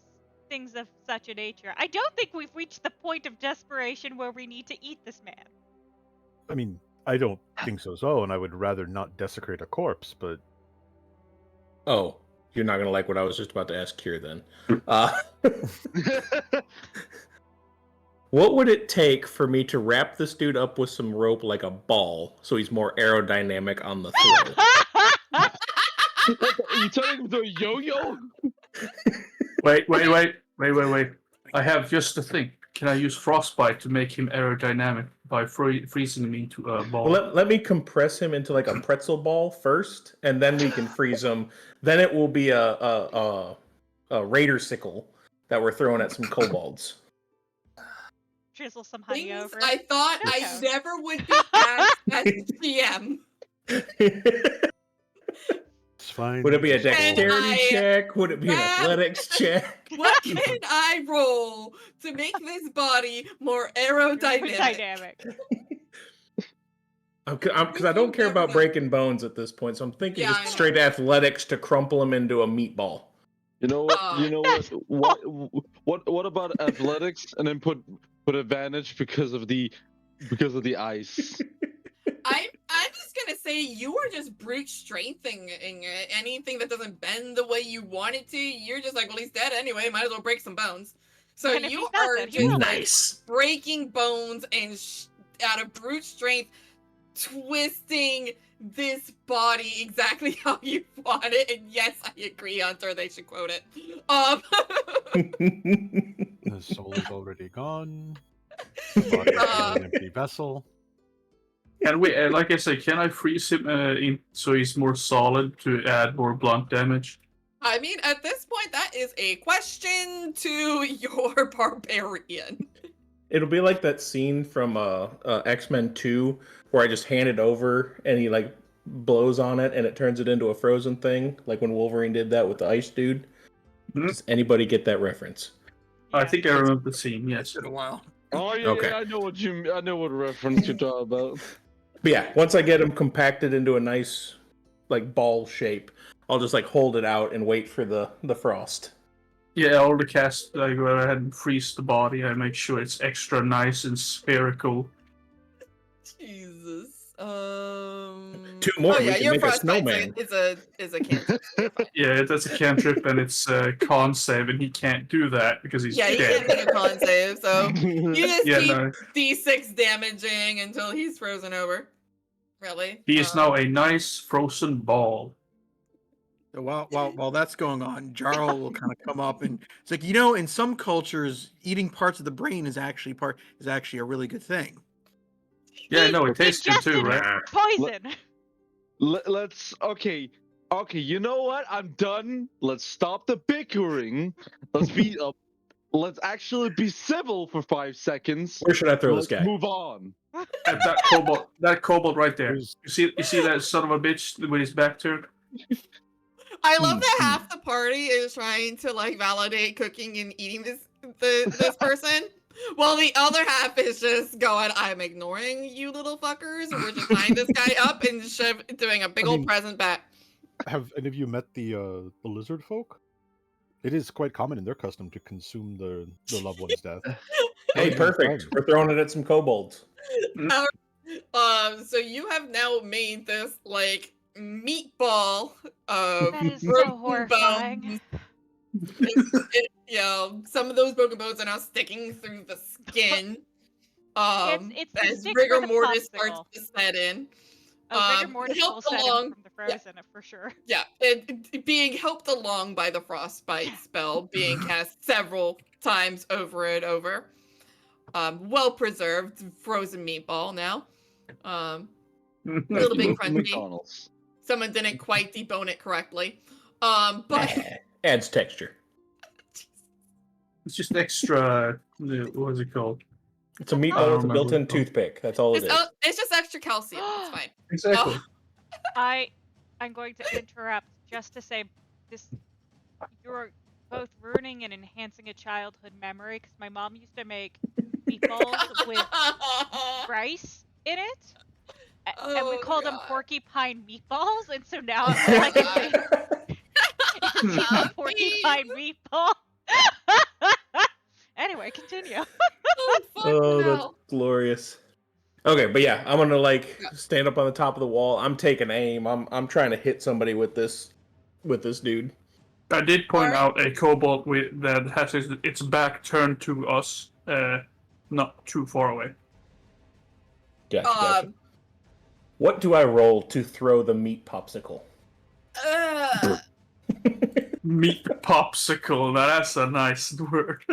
things of such a nature. I don't think we've reached the point of desperation where we need to eat this man. I mean, I don't think so, and I would rather not desecrate a corpse, but... Oh, you're not going to like what I was just about to ask here, then. What would it take for me to wrap this dude up with some rope like a ball so he's more aerodynamic on the throw? Are you turning him into a yo-yo? Wait. I have just a thing. Can I use frostbite to make him aerodynamic by freezing him into a ball? Well, let me compress him into like a pretzel ball first, and then we can freeze him. Then it will be a raider sickle that we're throwing at some kobolds. Drizzle some honey Things over. I thought I never would be asked as GM. It's fine. Would it be a dexterity check? Would it be an athletics check? What can I roll to make this body more aerodynamic? Because I don't care about breaking bones at this point, so I'm thinking just straight athletics to crumple him into a meatball. You know what? What about athletics and then put advantage because of the ice? I'm just gonna say you are just brute strengthening anything that doesn't bend the way you want it to. You're just like, well, he's dead anyway. Might as well break some bones. So you are just breaking bones and out of brute strength, twisting this body exactly how you want it. And yes, I agree, Hunter. They should quote it. The soul is already gone. The body is an empty vessel. And like I said, can I freeze him so he's more solid to add more blunt damage? I mean, at this point, that is a question to your barbarian. It'll be like that scene from X-Men 2 where I just hand it over and he like blows on it and it turns it into a frozen thing, like when Wolverine did that with the ice dude. Mm-hmm. Does anybody get that reference? I think I remember the scene. Yes, it's been a while. Oh yeah, okay. I know what reference you're talking about. But yeah, once I get them compacted into a nice like ball shape, I'll just like hold it out and wait for the frost. Yeah, all the cast, I go ahead and freeze the body. I make sure it's extra nice and spherical. Jesus. 2 more. Oh We yeah, can your make a frostbite snowman. is a cantrip. So you're fine. Yeah, that's a cantrip, and it's a con save, and he can't do that because he's Yeah, he dead. can't make a con save, so you just Yeah, keep no. D6 damaging until he's frozen over. Really? He is now a nice frozen ball. So while that's going on, Jarl will kind of come up and it's like, you know, in some cultures, eating parts of the brain is actually a really good thing. Yeah, He no, it tastes good too, ingested right? poison. Let's okay. You know what? I'm done. Let's stop the bickering. Let's actually be civil for 5 seconds. Where should I throw this Let's guy? move on. At that kobold right there. You see that son of a bitch with his back turned? I love that half the party is trying to like validate cooking and eating this person, while the other half is just going, "I'm ignoring you, little fuckers. We're just tying this guy up and doing a big old present back." Have any of you met the lizard folk? It is quite common in their custom to consume the loved one's death. Hey, perfect. We're throwing it at some kobolds. So you have now made this like meatball of That is so broken horrifying. bones. Some of those broken bones are now sticking through the skin. It's the As stick rigor for the mortis popsicle. starts to set in. Rigor mortis will helped set along. him from the frozen for sure. Yeah, it being helped along by the frostbite spell being cast several times over and over. Well preserved frozen meatball now. A little bit crunchy. McDonald's. Someone didn't quite debone it correctly. But Adds texture. It's just extra. What is it called? It's a meatball with a built-in toothpick. That's all it is. it's just extra calcium. It's fine. Exactly. I'm going to interrupt just to say this. You're both ruining and enhancing a childhood memory because my mom used to make meatballs with rice in it. And we called them porcupine meatballs, and so now I'm like a porcupine meatball. Anyway, continue. Oh, that's glorious. Okay, but yeah, I'm gonna like stand up on the top of the wall. I'm taking aim. I'm trying to hit somebody with this dude. I did point out a kobold that has its back turned to us, not too far away. Gotcha. What do I roll to throw the meat popsicle? Meat popsicle. Now that's a nice word.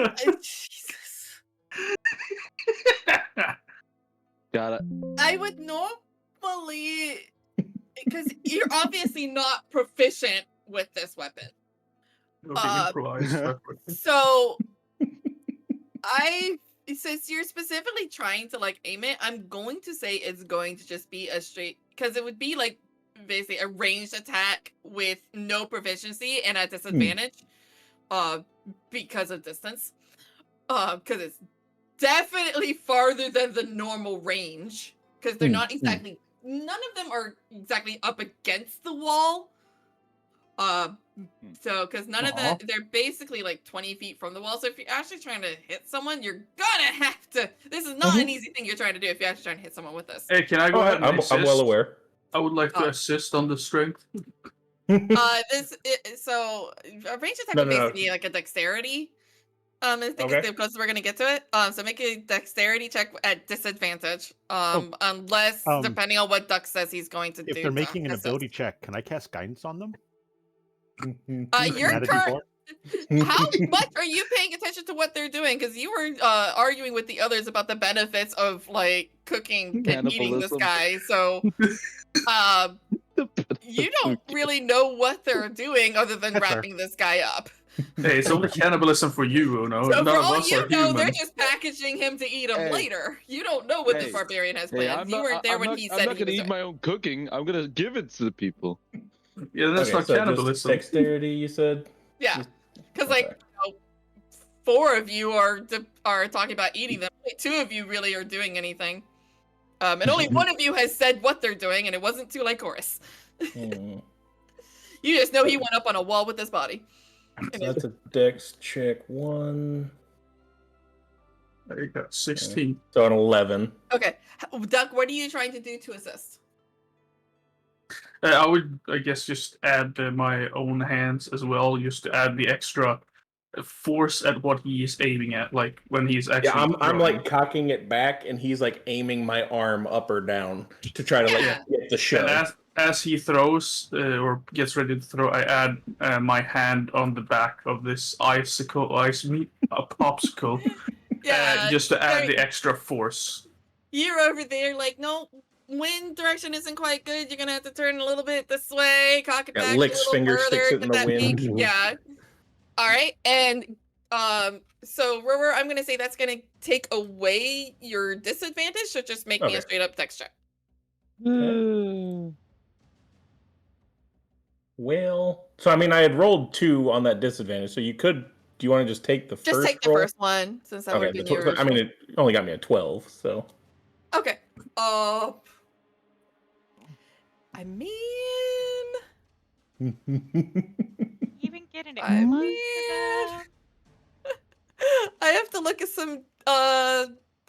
Jesus. Got it. I would normally, because you're obviously not proficient with this weapon. So since you're specifically trying to like aim it, I'm going to say it's going to just be a straight, because it would be like basically a ranged attack with no proficiency and at disadvantage because of distance, because it's definitely farther than the normal range, because they're not exactly, none of them are exactly up against the wall. So, because none of them, they're basically like 20 feet from the wall. So if you're actually trying to hit someone, you're gonna have to, this is not an easy thing you're trying to do if you're actually trying to hit someone with this. Hey, can I go ahead and assist? I'm well aware. I would like to assist on the strength. So a range attack would basically like a dexterity. I think is the closest we're gonna get to it. So make a dexterity check at disadvantage. Unless depending on what Duck says he's going to do. If they're making an ability check, can I cast guidance on them? Your current. How much are you paying attention to what they're doing? Because you were arguing with the others about the benefits of like cooking and eating this guy. So you don't really know what they're doing other than wrapping this guy up. Hey, it's only cannibalism for you, you know. So None for of all us you are know, human. they're just packaging him to eat him later. You don't know what this barbarian has planned. You weren't there when he said I'm not he gonna was eat my own cooking. I'm gonna give it to the people. Yeah, that's not cannibalism. Dexterity, you said? Yeah, because like you know, 4 of you are talking about eating them. Only 2 of you really are doing anything. And only 1 of you has said what they're doing, and it wasn't too Lycoris. You just know he went up on a wall with his body. So that's a dex check 1. I got 16. So an 11. Okay, Duck, what are you trying to do to assist? I would, I guess, just add my own hands as well, just to add the extra force at what he is aiming at, like when he's actually. Yeah, I'm throwing. like cocking it back, and he's like aiming my arm up or down to try to like get the shove. And as he throws or gets ready to throw, I add my hand on the back of this ice meat, a popsicle, just to add the extra force. You're over there like, no, wind direction isn't quite good. You're gonna have to turn a little bit this way, cock it back Licks a little finger, further. sticks it in the wind. Yeah. All right, and so Rower, I'm gonna say that's gonna take away your disadvantage, so just make me a straight up dex check. Well, so I mean, I had rolled 2 on that disadvantage, so you could. Do you want to just take the first? Just take the first one, since that would be yours. I mean, it only got me a 12, so. Okay. I mean. Even getting it I close mean, to them. I have to look at some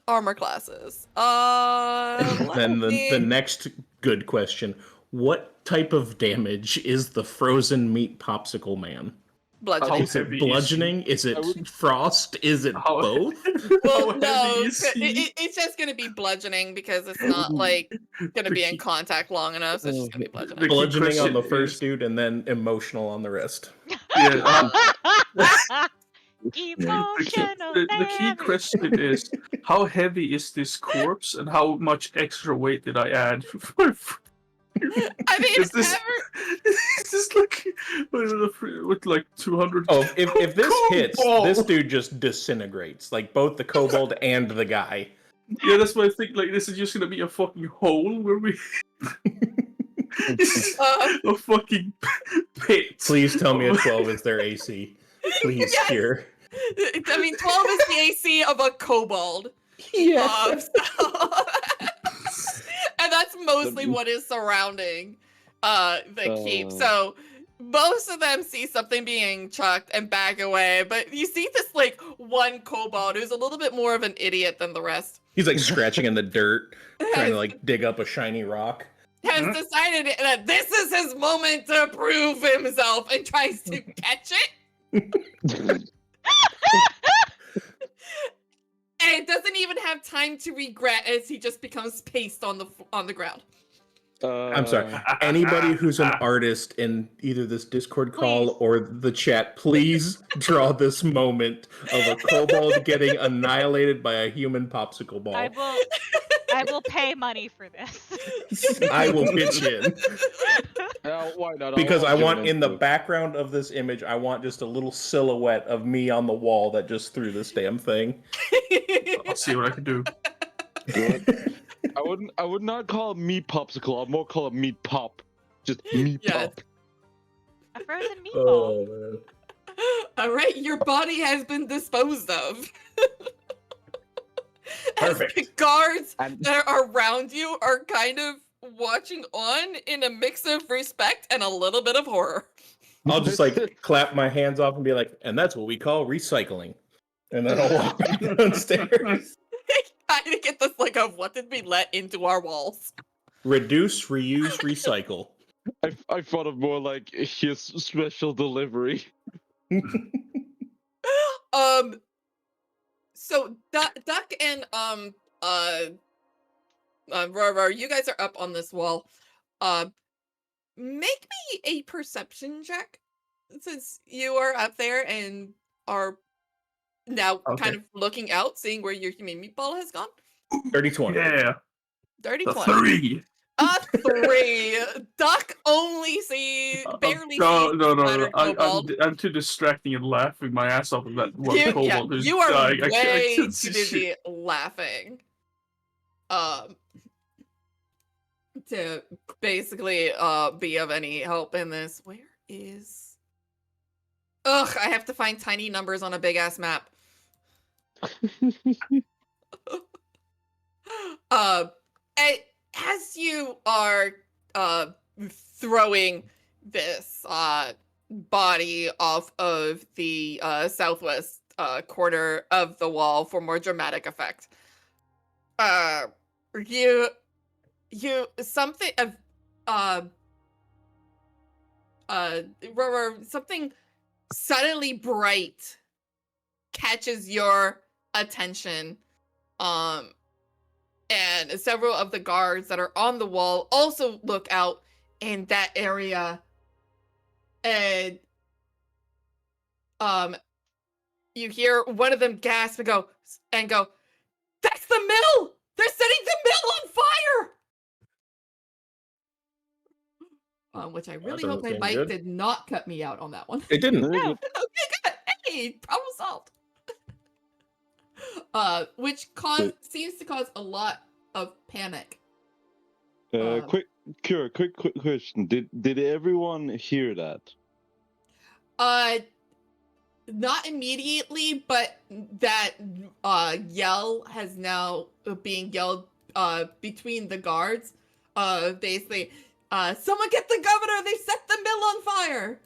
armor classes. Then the next good question: what type of damage is the frozen meat popsicle man? Bludgeoning. Is it bludgeoning? Is it frost? Is it both? Well, no, it's just gonna be bludgeoning because it's not like gonna be in contact long enough. So it's just gonna be bludgeoning. Bludgeoning on the first dude, and then emotional on the rest. Emotional the key question is, how heavy is this corpse, and how much extra weight did I add? I mean, is this like with like 200? Oh, if this hits, this dude just disintegrates, like both the kobold and the guy. Yeah, that's why I think like this is just gonna be a fucking hole where we a fucking pit. Please tell me a 12 is their AC. Please, yes. Here. I mean, 12 is the AC of a kobold. Yeah. And that's mostly what is surrounding the keep. So most of them see something being chucked and back away, but you see this like one kobold who's a little bit more of an idiot than the rest. He's like scratching in the dirt, trying to like dig up a shiny rock. Has decided that this is his moment to prove himself and tries to catch it. And doesn't even have time to regret as he just becomes paste on the ground. I'm sorry. Anybody who's an artist in either this Discord call or the chat, please draw this moment of a kobold getting annihilated by a human popsicle ball. I will pay money for this. I will pitch in. Why not? Because I want in the background of this image, I want just a little silhouette of me on the wall that just threw this damn thing. I'll see what I can do. Good. I would not call it meat popsicle. I'd more call it meat pop. Just meat pop. A frozen meatball. Oh, man. All right, your body has been disposed of. Perfect. As the guards that are around you are kind of watching on in a mix of respect and a little bit of horror. I'll just like clap my hands off and be like, and that's what we call recycling. And then I'll walk back downstairs. Kind of get this like of what did we let into our walls? Reduce, reuse, recycle. I thought of more like his special delivery. So Duck and Roro, you guys are up on this wall. Make me a perception check since you are up there and are now kind of looking out, seeing where your human meatball has gone. 30-20. Yeah. 30-20. 3. A 3. Duck only barely sees No. I'm too distracting and laughing my ass off of that one kobold who's you are dying. way too busy laughing. To basically be of any help in this. Where is... Ugh, I have to find tiny numbers on a big ass map. As you are throwing this body off of the southwest corner of the wall for more dramatic effect, you something something suddenly bright catches your attention. And several of the guards that are on the wall also look out in that area. And you hear one of them gasp and go, "That's the mill! They're setting the mill on fire!" Which I really hope my mic did not cut me out on that one. It didn't. No. Okay, good. Hey, problem solved. Which seems to cause a lot of panic. Quick question. Did everyone hear that? Not immediately, but that yell has now being yelled between the guards. Basically, someone get the governor! They set the mill on fire!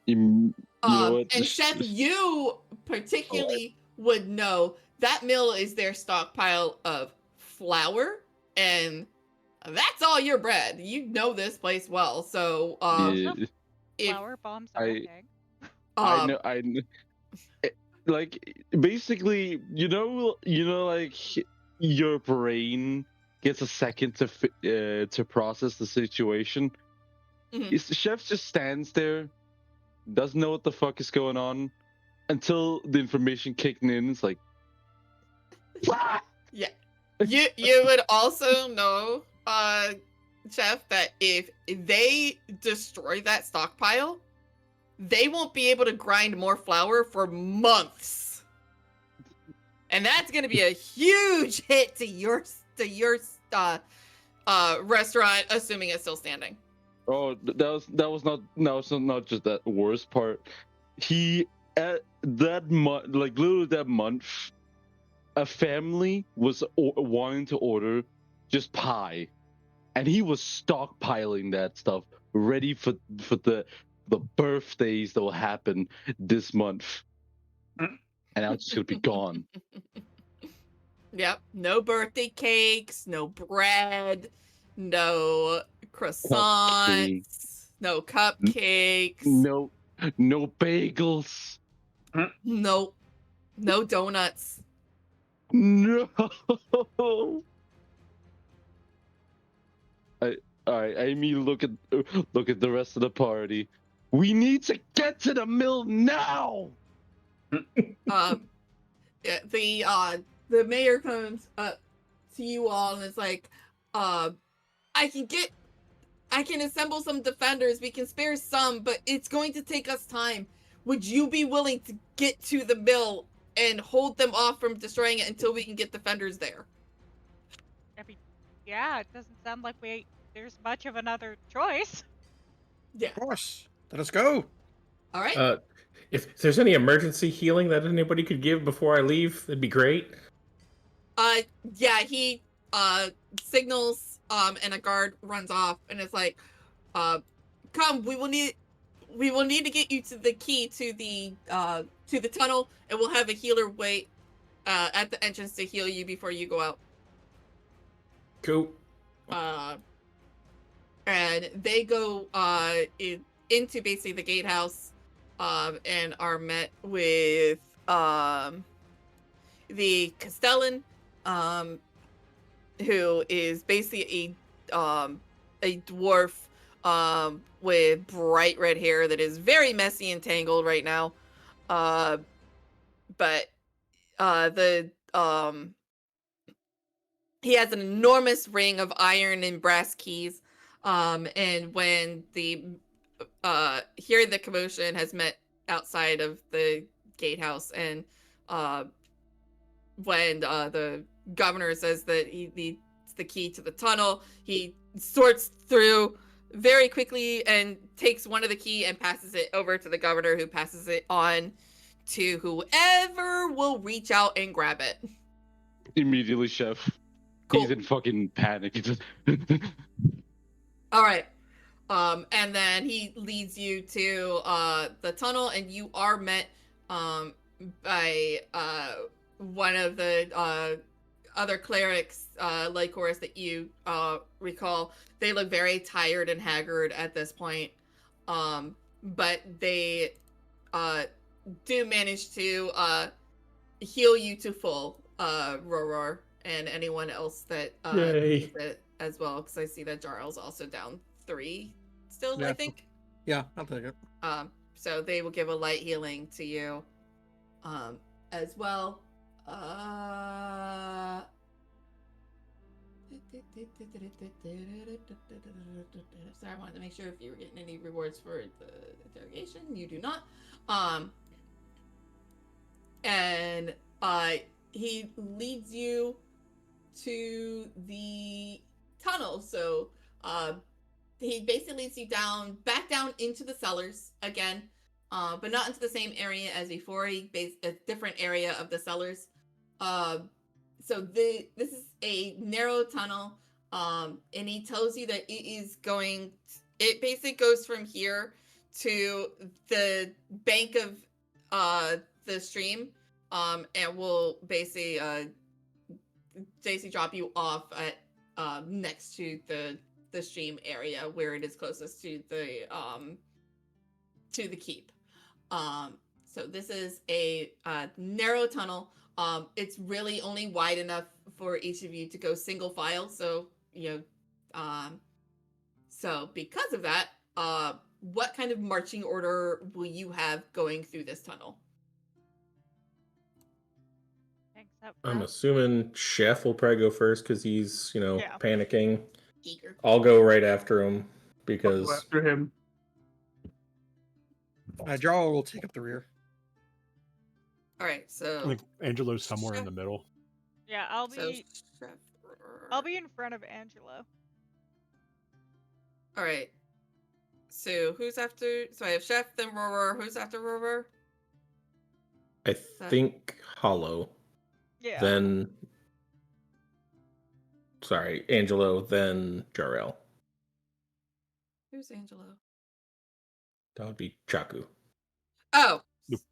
You know what? And Chef, you particularly would know that mill is their stockpile of flour, and that's all your bread. You know this place well, so flour bombs are okay. I know. Like basically, like your brain gets a second to process the situation. Mhm. The chef just stands there, doesn't know what the fuck is going on, until the information kicking in. It's like, yeah. You would also know, Chef, that if they destroy that stockpile, they won't be able to grind more flour for months. And that's going to be a huge hit to your restaurant, assuming it's still standing. oh, that was not just that worst part. He at that month, like literally that month, a family was wanting to order just pie, and he was stockpiling that stuff ready for the birthdays that will happen this month. And now it's just gonna be gone. Yep. No birthday cakes, no bread, no croissants, no cupcakes. No bagels. No donuts. No. Alright, Amy, look at the rest of the party. We need to get to the mill now. The mayor comes up to you all and is like, I can assemble some defenders. We can spare some, but it's going to take us time. Would you be willing to get to the mill and hold them off from destroying it until we can get defenders there? I mean, yeah, it doesn't sound like there's much of another choice. Yeah. Of course. Let us go. All right. If there's any emergency healing that anybody could give before I leave, that'd be great. Yeah, he signals and a guard runs off and it's like, come, we will need to get you to the key to the tunnel, and we'll have a healer wait at the entrance to heal you before you go out. Cool. And they go into basically the gatehouse and are met with the Castellan, who is basically a dwarf with bright red hair that is very messy and tangled right now. But he has an enormous ring of iron and brass keys. And when the commotion has met outside of the gatehouse, and when the governor says that he needs the key to the tunnel, he sorts through very quickly and takes one of the key and passes it over to the governor, who passes it on to whoever will reach out and grab it. Immediately, chef. Cool. He's in fucking panic. All right. And then he leads you to the tunnel, and you are met by one of the other clerics, Lycoris, that you recall. They look very tired and haggard at this point. But they do manage to heal you to full, Roror, and anyone else that needs it as well, because I see that Jarl's also down 3 still, Yeah. I think. Yeah, I'll take it. So they will give a light healing to you as well. Sorry, I wanted to make sure if you were getting any rewards for the interrogation. You do not. And he leads you to the tunnel. So he basically leads you back down into the cellars again, but not into the same area as before. A different area of the cellars. So this is a narrow tunnel, and he tells you that it basically goes from here to the bank of the stream, and will basically drop you off at next to the stream area where it is closest to the keep. So this is a narrow tunnel. It's really only wide enough for each of you to go single file. So so because of that, what kind of marching order will you have going through this tunnel? I'm assuming Chef will probably go first because he's, panicking. Eager. I'll go right after him because. I'll go after him. Jarl will take up the rear. All right, so I think Angelo's somewhere in the middle. Yeah, I'll be in front of Angelo. All right. So who's after? So I have Chef, then Roar. Who's after Roar? I think Hollow. Yeah. Then. Sorry, Angelo, then Jarrell. Who's Angelo? That would be Chaku. Oh,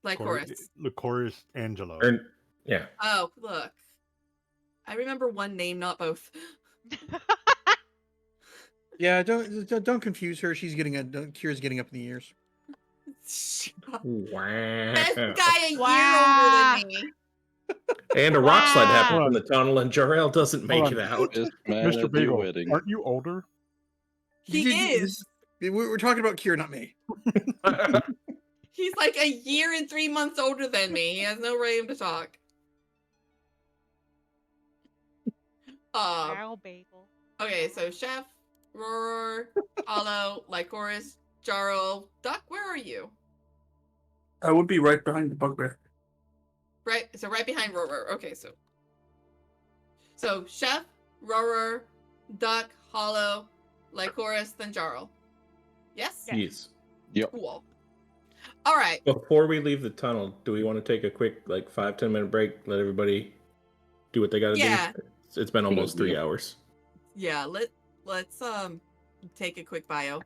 Lycoris. Lycoris Angelo. Yeah. Oh, look. I remember one name, not both. Yeah, don't confuse her. Kira's getting up in the years. Wow. This guy a year older than me. And a rock slide happens in the tunnel, and Jarrell doesn't make it out. Mr. Beagle, aren't you older? He is. We're talking about Kira, not me. He's like a year and 3 months older than me. He has no right to talk. Bagel. Okay, so Chef, Roar, Hollow, Lycoris, Jarl, Duck, where are you? I would be right behind the bugbear. Right behind Roar. Okay, so Chef, Roar, Duck, Hollow, Lycoris, then Jarl. Yes? Yes. Yep. Cool. All right. Before we leave the tunnel, do we want to take a quick 5-10 minute break? Let everybody do what they got to do. It's been almost 3 hours. Yeah. Let's take a quick bio.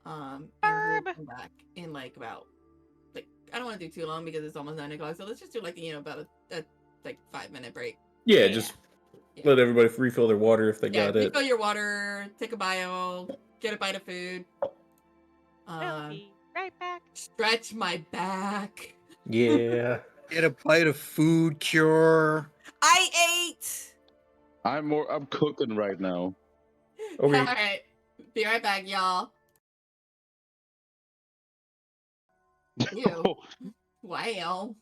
And we'll come back in about I don't want to do too long because it's almost 9 o'clock. So let's just do about a 5-minute break. Yeah, just let everybody refill their water if they got it. Refill your water. Take a bio. Get a bite of food. Be right back. Stretch my back. Yeah. Get a bite of food, Cure. I ate. I'm cooking right now. Okay. All right. Be right back, y'all. Ew. Wow.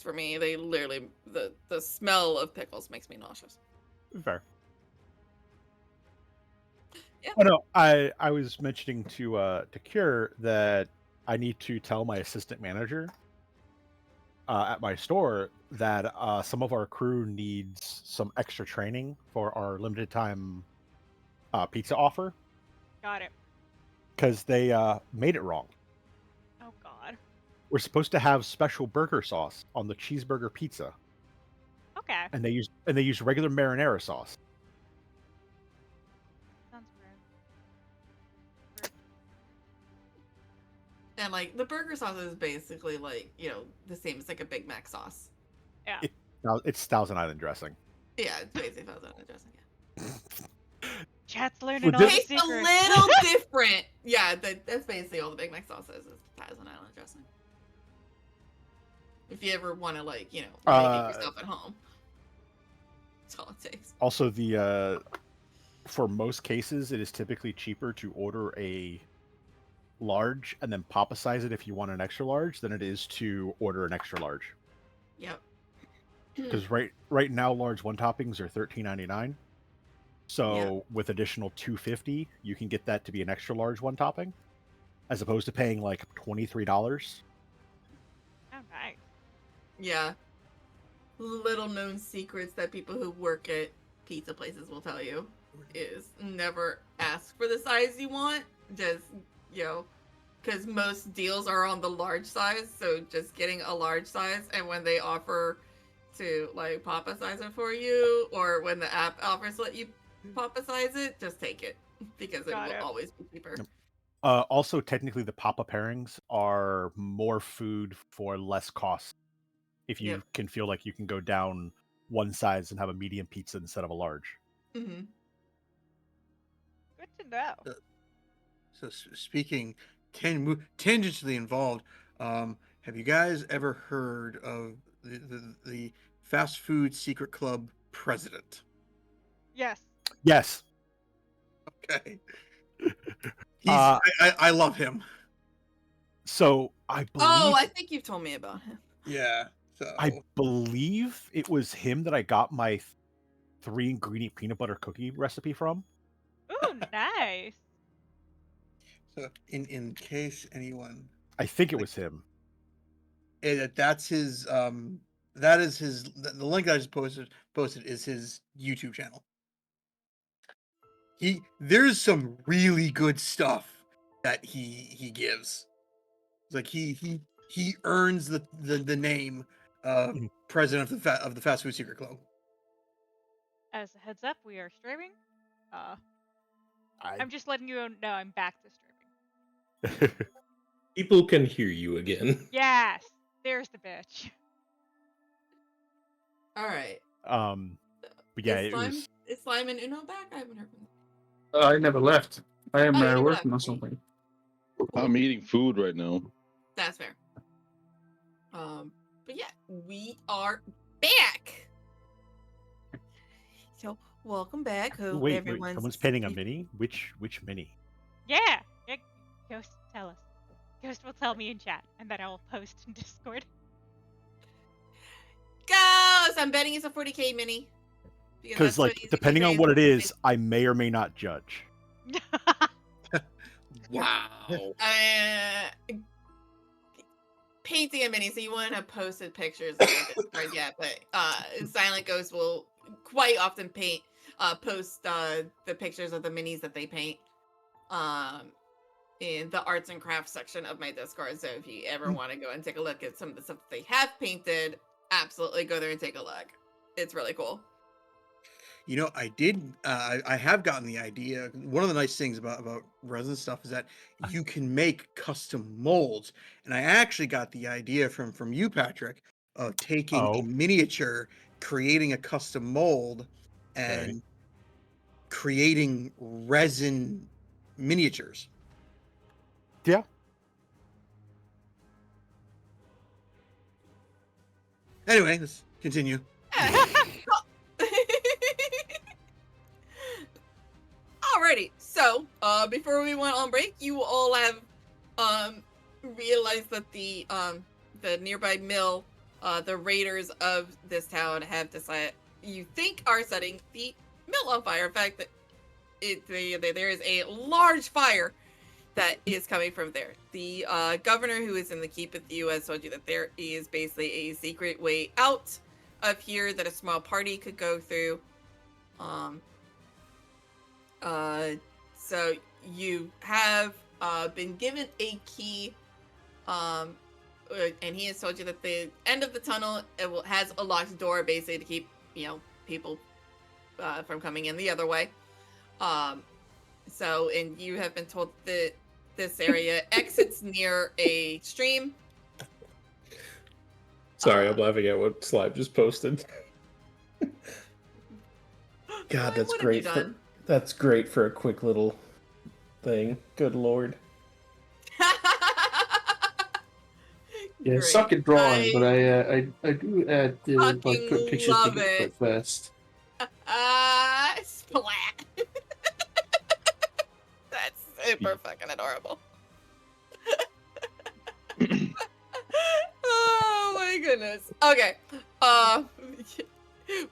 worst for me. They literally the smell of pickles makes me nauseous. Fair. Yeah. Oh no, I was mentioning to Cure that I need to tell my assistant manager at my store that some of our crew needs some extra training for our limited time pizza offer Got it. because they made it wrong. Oh God. We're supposed to have special burger sauce on the cheeseburger pizza, Okay. and they use regular marinara sauce. Sounds weird. And like the burger sauce is basically like, the same as like a Big Mac sauce. Yeah. It's Thousand Island dressing. Yeah, it's basically Thousand Island dressing. Yeah. Chat's learning all this- the Tastes secrets. a little different. Yeah, that's basically all the Big Mac sauce is Thousand Island dressing. If you ever want to make it yourself at home. That's all it takes. Also, for most cases, it is typically cheaper to order a large and then pop-a-size it if you want an extra large than it is to order an extra large. Yep. Because right now, large one toppings are $13.99. So Yeah. with additional $2.50, you can get that to be an extra large one topping, as opposed to paying like $23. Oh, nice. Yeah. Little known secrets that people who work at pizza places will tell you is never ask for the size you want. Just, because most deals are on the large size. So just getting a large size, and when they offer to like pop-a-size it for you, or when the app offers to let you pop-a-size it, just take it because it will always be cheaper. Yep. Also, technically, the pop-up pairings are more food for less cost. If you can feel like you can go down one size and have a medium pizza instead of a large. Mm-hmm. Good to know. So speaking tangentially involved, have you guys ever heard of the fast food secret club president? Yes. Yes. Okay. I love him. So I believe. Oh, I think you've told me about him. Yeah. So I believe it was him that I got my 3-ingredient peanut butter cookie recipe from. Ooh, nice. So in case anyone, I think it was him. That's his. That is his. The link I just posted is his YouTube channel. There's some really good stuff that he gives. Like he earns the name president of the fast food secret club. As a heads up, we are streaming. I'm just letting you know I'm back to streaming. People can hear you again. Yes, there's the bitch. All right. But yeah, is Slime and Uno back? I haven't heard from them. I never left. I am never working left. on something. I'm eating food right now. That's fair. But yeah, we are back. So welcome back. Hope wait, everyone's someone's painting a mini? Which mini? Yeah. Ghost, tell us. Ghost will tell me in chat, and then I will post in Discord. Ghost! I'm betting it's a 40k mini. Because depending on what it is, I may or may not judge. Wow. Painting a mini, so you wouldn't have posted pictures of your Discord yet, but Silent Ghost will quite often post the pictures of the minis that they paint in the arts and crafts section of my Discord. So if you ever want to go and take a look at some of the stuff that they have painted, absolutely go there and take a look. It's really cool. I have gotten the idea. One of the nice things about resin stuff is that you can make custom molds. And I actually got the idea from you, Patrick, of taking a miniature, creating a custom mold, and creating resin miniatures. Yeah. Anyway, let's continue. Alrighty, so before we went on break, you all have realized that the nearby mill the raiders of this town have decided, you think, are setting the mill on fire. In fact, that there is a large fire that is coming from there. The governor who is in the keep with you has told you that there is basically a secret way out of here that a small party could go through. So you have been given a key, and he has told you that the end of the tunnel has a locked door, basically to keep people from coming in the other way. So, and you have been told that this area exits near a stream. Sorry, I'm laughing at what Slime just posted. God, that's great. That's great for a quick little thing. Good lord. Yeah, suck at drawing, but I do add like put pictures together quite fast. Splat. That's super fucking adorable. Oh my goodness. Okay.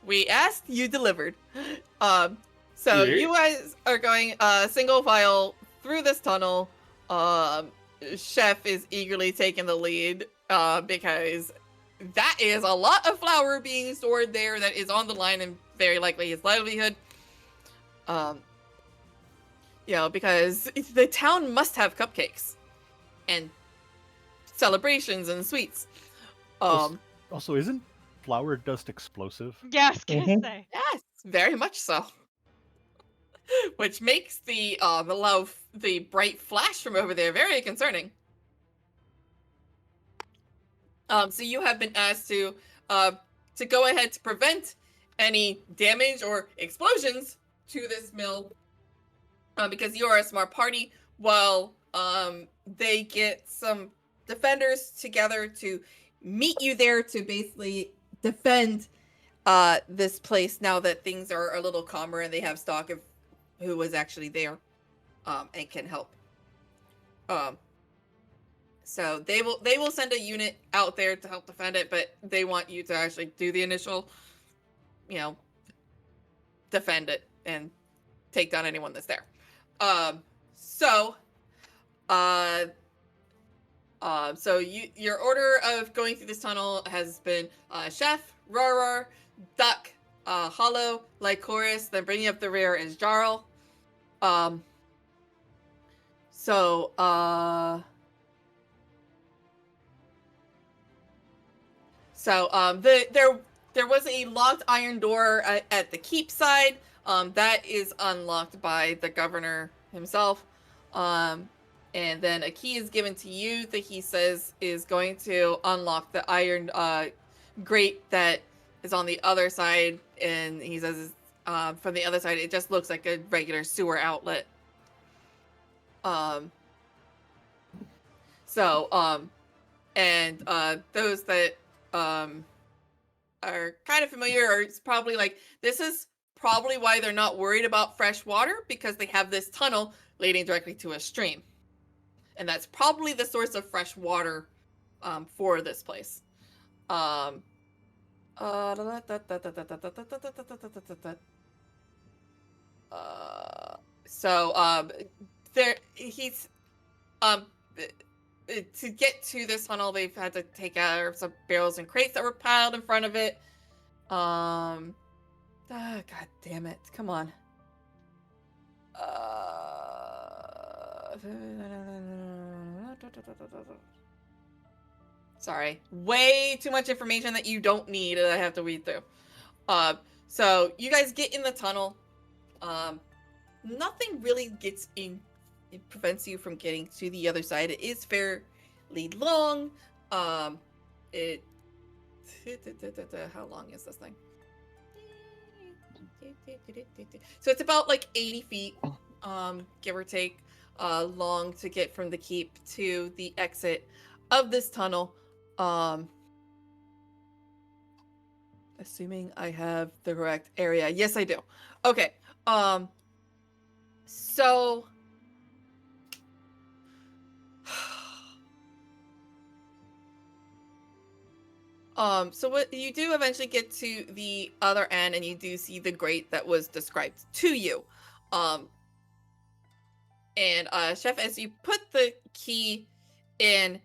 We asked, you delivered. So you guys are going single file through this tunnel. Chef is eagerly taking the lead because that is a lot of flour being stored there that is on the line and very likely his livelihood. Because the town must have cupcakes and celebrations and sweets. Also, isn't flour dust explosive? Yes, can I say? Yes, very much so. Which makes the bright flash from over there very concerning. So you have been asked to go ahead to prevent any damage or explosions to this mill, because you are a smart party. While they get some defenders together to meet you there to basically defend this place now that things are a little calmer and they have stock of who was actually there and can help. So they will send a unit out there to help defend it, but they want you to actually do the initial, defend it and take down anyone that's there. So your order of going through this tunnel has been Chef, Rorar, Duck, Hollow, Lycoris, then bringing up the rear is Jarl. There was a locked iron door at the keep side. That is unlocked by the governor himself. And then a key is given to you that he says is going to unlock the iron grate that is on the other side. And he says from the other side, it just looks like a regular sewer outlet. Those that are kind of familiar are probably like, this is probably why they're not worried about fresh water, because they have this tunnel leading directly to a stream. And that's probably the source of fresh water for this place. To get to this tunnel, they've had to take out some barrels and crates that were piled in front of it. God damn it. Come on. Sorry. Way too much information that you don't need that I have to read through. So you guys get in the tunnel. Nothing really gets in. It prevents you from getting to the other side. It is fairly long. How long is this thing? So it's about like 80 feet, give or take, long to get from the keep to the exit of this tunnel. Assuming I have the correct area. Yes, I do. Okay. So So what you do eventually get to the other end, and you do see the grate that was described to you. And Chef, as you put the key in,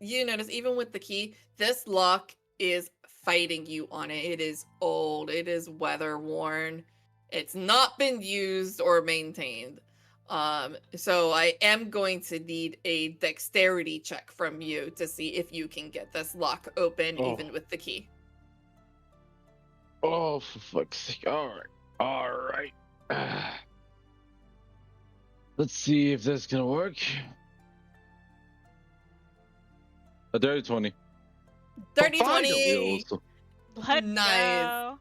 you notice even with the key, this lock is fighting you on it. It is old. It is weather worn. It's not been used or maintained. So I am going to need a dexterity check from you to see if you can get this lock open even with the key. Oh, for fuck's sake. All right. Let's see if this can work. A dirty 20. Dirty 20! Let's go.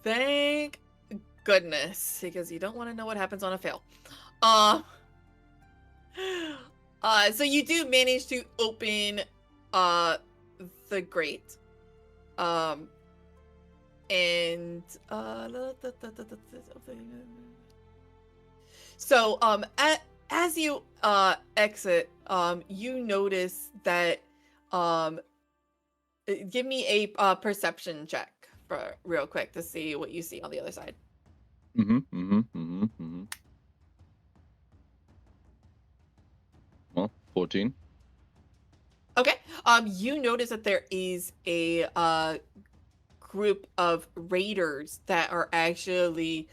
Thank goodness, because you don't want to know what happens on a fail. So you do manage to open the grate. And so as you exit, you notice that give me a perception check for real quick to see what you see on the other side. Well, 14. Okay. You notice that there is a group of raiders that are actually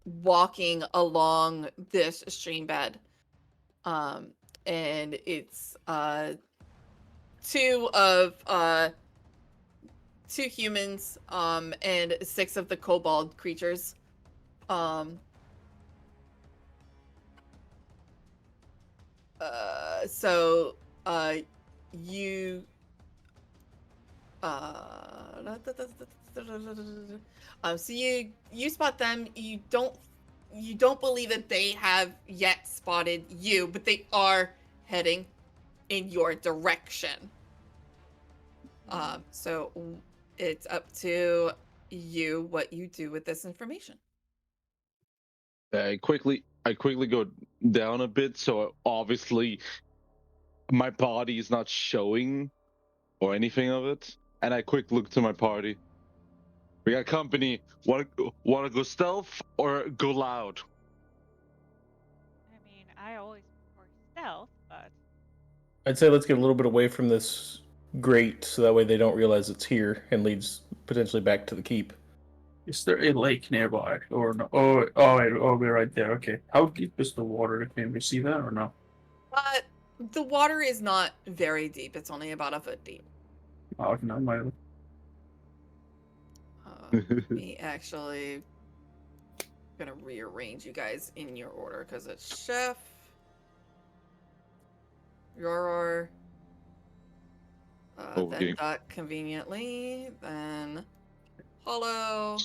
walking along this stream bed. And it's two humans and 6 of the kobold creatures. So you so you spot them. You don't believe that they have yet spotted you, but they are heading in your direction. So it's up to you what you do with this information. I quickly go down a bit, so obviously my body is not showing or anything of it. And I quick look to my party. We got company. Want to go stealth or go loud? I mean, I always prefer stealth, but I'd say let's get a little bit away from this grate so that way they don't realize it's here and leads potentially back to the keep. Is there a lake nearby or no? Oh, we're right there. Okay. How deep is the water? Can we see that or no? The water is not very deep. It's only about a foot deep. Oh, no, my. Me actually gonna rearrange you guys in your order because it's Chef, Yoror, then Duck conveniently, then Hollow.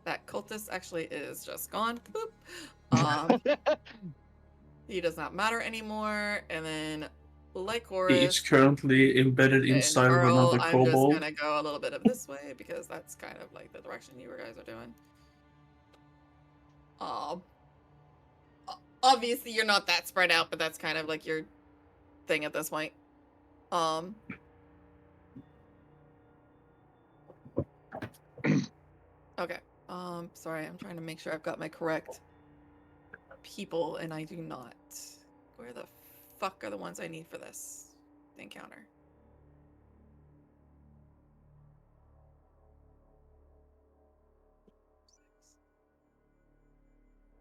That cultist actually is just gone. Boop. He does not matter anymore. And then Lycoris. He is currently embedded inside of another kobold. I'm just gonna go a little bit of this way because that's kind of like the direction you guys are doing. Obviously you're not that spread out, but that's kind of like your thing at this point. Okay. Sorry, I'm trying to make sure I've got my correct people, and I do not. Where the fuck are the ones I need for this encounter?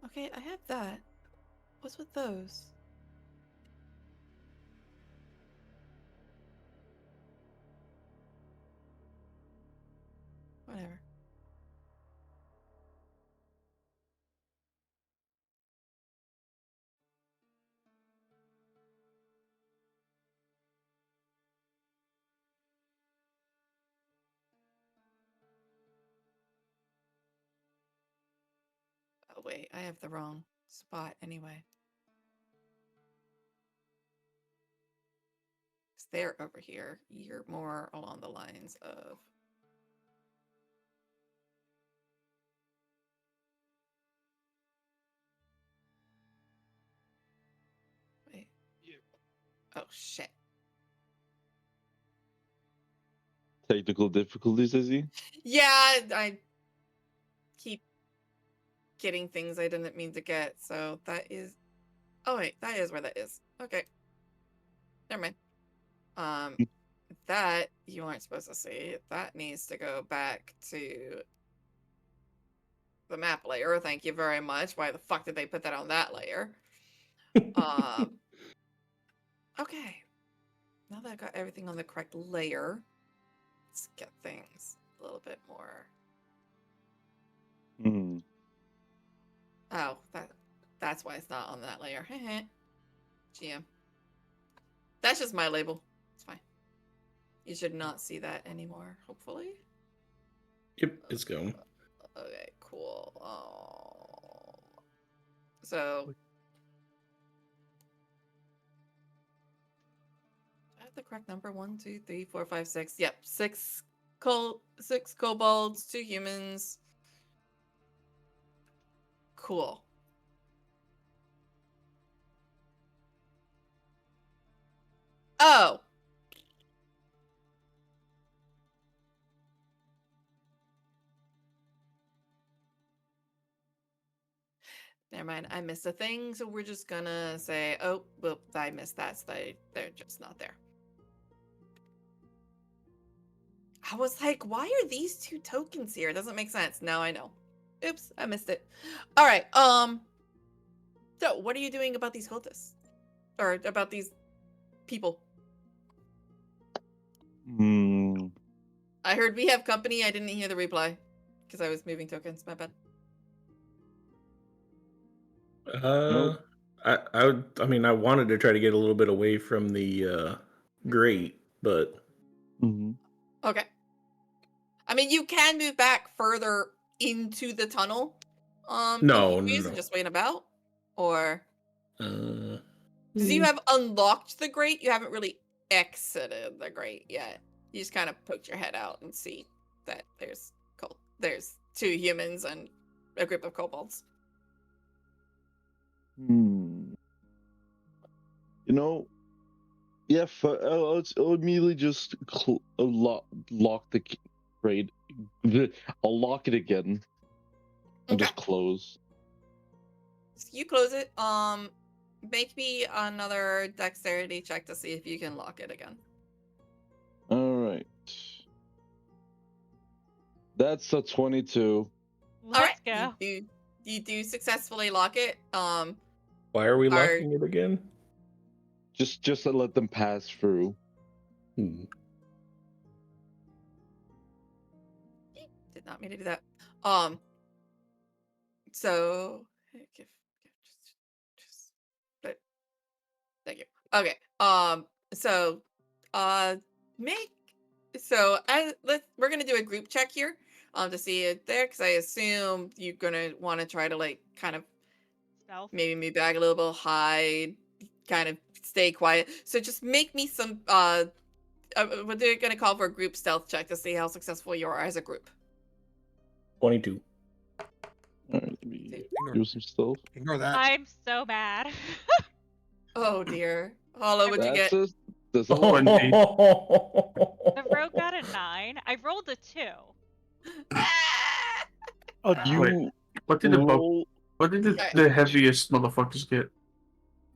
Okay, I have that. What's with those? Whatever. Oh wait, I have the wrong spot anyway. They're over here. You're more along the lines of wait. Oh shit. Technical difficulties, is he? Yeah, I keep getting things I didn't mean to get. So that is. Oh wait, that is where that is. Okay. Never mind. That you aren't supposed to see. That needs to go back to the map layer. Thank you very much. Why the fuck did they put that on that layer? Okay. Now that I've got everything on the correct layer, let's get things a little bit more. Oh, that's why it's not on that layer. GM. That's just my label. It's fine. You should not see that anymore, hopefully. Yep, it's gone. Okay, cool. So I have the correct number. 1, 2, 3, 4, 5, 6. Yep, 6 kobolds, 2 humans. Cool. Oh. Never mind, I missed a thing, so we're just gonna say, oh, well, I missed that, so they're just not there. I was like, why are these 2 tokens here? It doesn't make sense. Now I know. Oops, I missed it. All right, so what are you doing about these cultists? Or about these people? I heard we have company. I didn't hear the reply because I was moving tokens. My bad. I mean, I wanted to try to get a little bit away from the grate, but okay. I mean, you can move back further into the tunnel. No. And just wait about, or because you Mm. have unlocked the grate, you haven't really exited the grate yet. You just kind of poked your head out and see that there's 2 humans and a group of kobolds. You know, yeah, I'll immediately just lock the grate. I'll lock it again and just close. So you close it. Make me another dexterity check to see if you can lock it again. All right. That's a 22. Let's go. You do successfully lock it. Why are we locking it again? Just to let them pass through. Did not mean to do that. So thank you. Okay. So we're gonna do a group check here to see it there, because I assume you're gonna want to try to like kind of Stealth. maybe move back a little bit, hide, kind of stay quiet. So just make me some we're gonna call for a group stealth check to see how successful you are as a group. 22. All right, let me do some stealth. Ignore that. I'm so mad. Oh dear. Hollow, what'd you get? That's a The rogue got a 9. I rolled a 2. Oh, Wait, what did the heaviest motherfuckers get?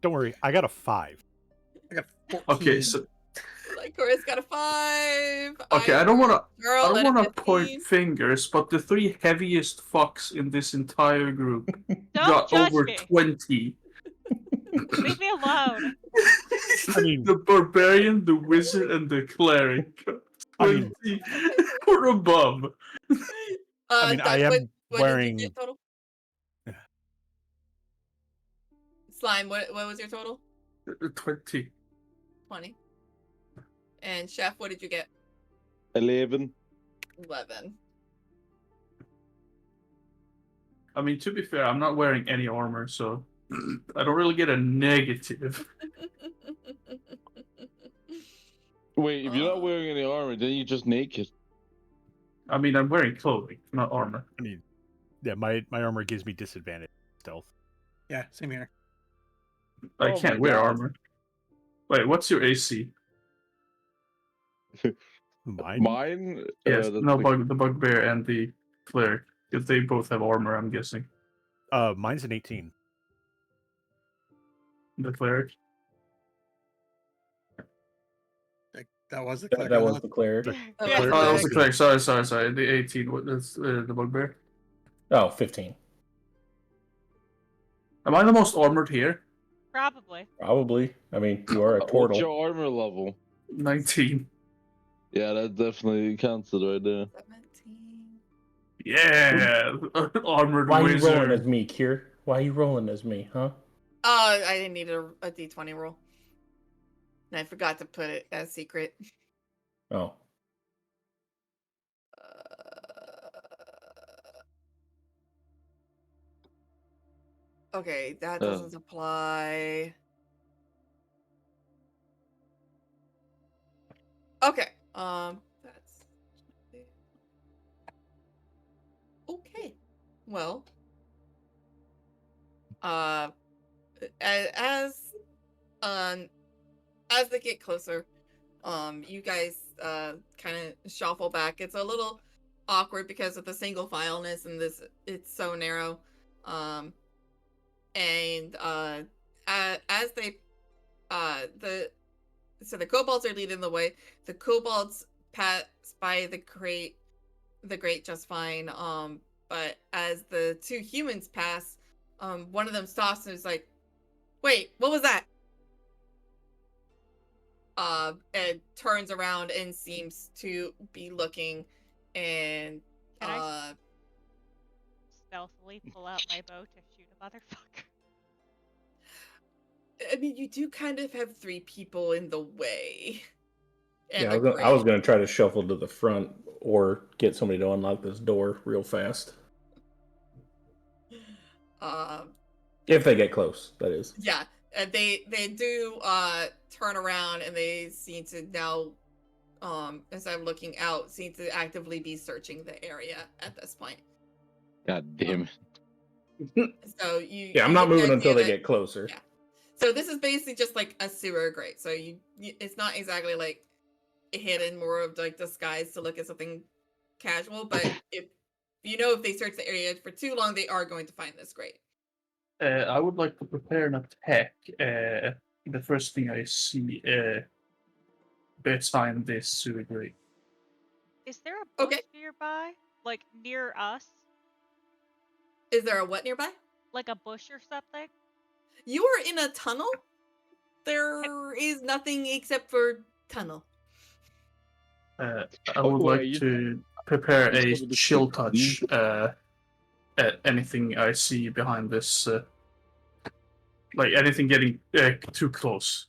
Don't worry, I got a 5. I got 14. Okay, so Lycoris got a 5. okay, I don't want to point fingers, but the 3 heaviest fucks in this entire group got over me. 20. Leave me alone. I mean, the barbarian, the wizard, and the cleric. 20 or above. I mean, I am wearing. Did you get total? Slime, what was your total? 20. 20. And Chef, what did you get? 11. 11. I mean, to be fair, I'm not wearing any armor, so I don't really get a negative. Wait, if you're not wearing any armor, then you're just naked. I mean, I'm wearing clothing, not armor. I mean, yeah, my armor gives me disadvantage stealth. Yeah, same here. I can't wear armor. Wait, what's your AC? Mine? Yes, no, the the bugbear and the cleric. If they both have armor, I'm guessing. Mine's an 18. The cleric. That was the That, cleric. that was the cleric. Yeah. Oh, that was the cleric. Sorry. The 18. That's the bugbear. Oh, 15. Am I the most armored here? Probably. Probably. I mean, you are a What's turtle. your armor level? 19. Yeah, that definitely counts it right there. 17. Yeah, armored Why are you rolling wizard. as me, Kier? Why are you rolling as me, huh? I didn't need a d20 roll. And I forgot to put it as secret. Oh. Okay, that doesn't apply. Okay. That's okay. Well, as as they get closer, you guys kind of shuffle back. It's a little awkward because of the single fileness and this. It's so narrow. And as they the kobolds are leading the way. The kobolds pass by the grate just fine. But as the two humans pass, one of them stops and is like, "Wait, what was that?" And turns around and seems to be looking, and Can I stealthily pull out my bow to shoot a motherfucker? I mean, you do kind of have three people in the way. And Yeah, I was going to try to shuffle to the front or get somebody to unlock this door real fast. If they get close, that is. Yeah, they do turn around and they seem to now, as I'm looking out, seem to actively be searching the area at this point. God damn it. So you. Yeah, I'm not moving until they get closer. Yeah. So this is basically just like a sewer grate. So it's not exactly like hidden, more of like disguise to look at something casual. But if they search the area for too long, they are going to find this grate. I would like to prepare an attack. The first thing I see behind this sewer grate. Is there a bush nearby? Like near us? Is there a what nearby? Like a bush or something? You are in a tunnel? There is nothing except for tunnel. I would like to prepare a chill touch at anything I see behind this. Like anything getting too close.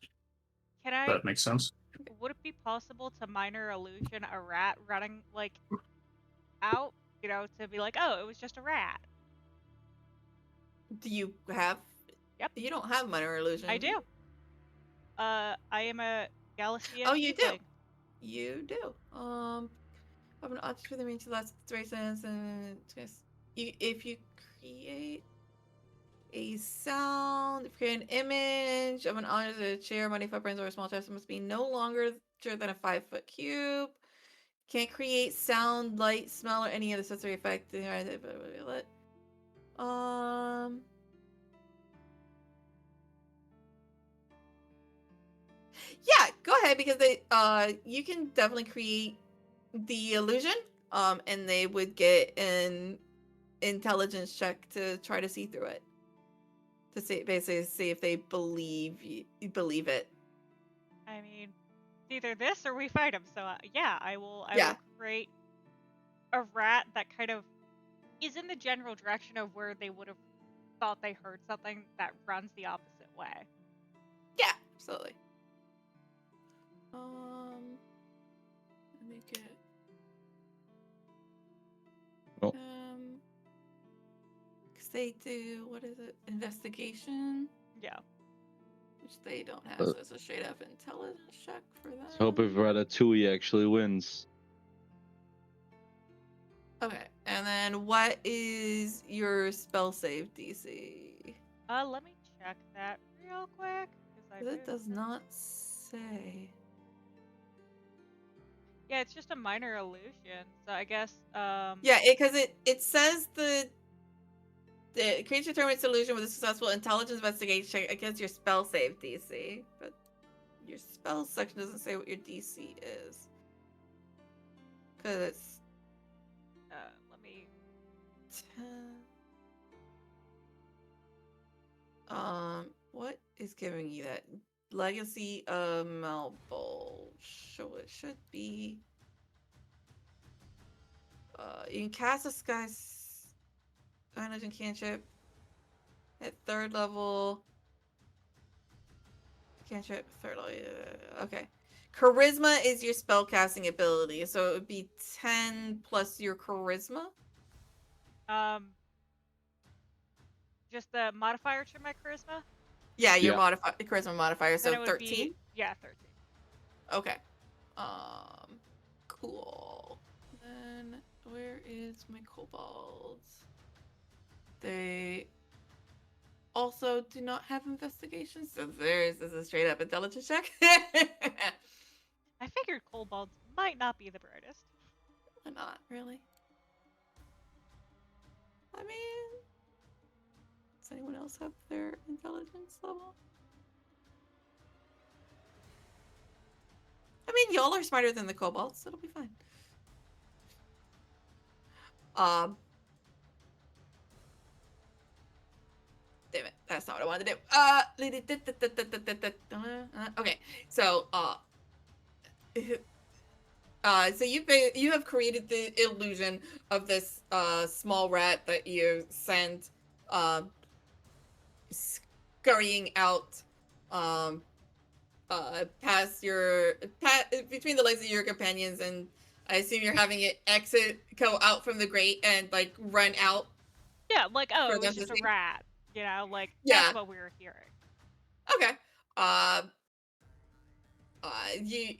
That makes sense. Would it be possible to minor illusion a rat running like out? To be like, oh, it was just a rat. Do you have? Yep. You don't have minor illusion. I do. I am a Galician. Oh, you do. You do. Have an object for the means to last 3 seconds, and if you create a sound, create an image of an object, a chair, muddy footprints, or a small chest, it must be no longer than a 5-foot cube. Can't create sound, light, smell, or any other sensory effect. Yeah, go ahead, because you can definitely create the illusion, and they would get an intelligence check to try to see through it, to basically see if they believe it. I mean, either this or we fight him. So yeah, I will create a rat that kind of is in the general direction of where they would have thought they heard something, that runs the opposite way. Yeah, absolutely. Let me get. Because they do, what is it? Investigation? Yeah. Which they don't have, so it's a straight up intelligence check for them. Let's hope if Ratatouille actually wins. Okay, and then what is your spell save DC? Let me check that real quick. It does not say. Yeah, it's just a minor illusion. So I guess. Yeah, because it says the creature determines illusion with a successful intelligence investigation check against your spell save DC, but your spell section doesn't say what your DC is. Because it's let me. 10. What is giving you that? Legacy of Malbol. So it should be. You can cast a Sky cantrip at 3rd level. Cantrip, 3rd level. Okay. Charisma is your spellcasting ability, so it would be 10 plus your charisma. Just the modifier to my charisma. Yeah, your charisma modifier, so 13. Yeah, 13. Okay. Cool. Then where is my kobolds? They also do not have investigations, so this is a straight up intelligence check. I figured kobolds might not be the brightest. Not really. I mean, does anyone else have their intelligence level? I mean, y'all are smarter than the kobolds, so it'll be fine. Damn it, that's not what I wanted to do. Okay, so so you have created the illusion of this small rat that you send scurrying out past between the legs of your companions, and I assume you're having it go out from the grate and like run out. Yeah, like it was just a rat. You know, like that's what we were hearing. Okay. You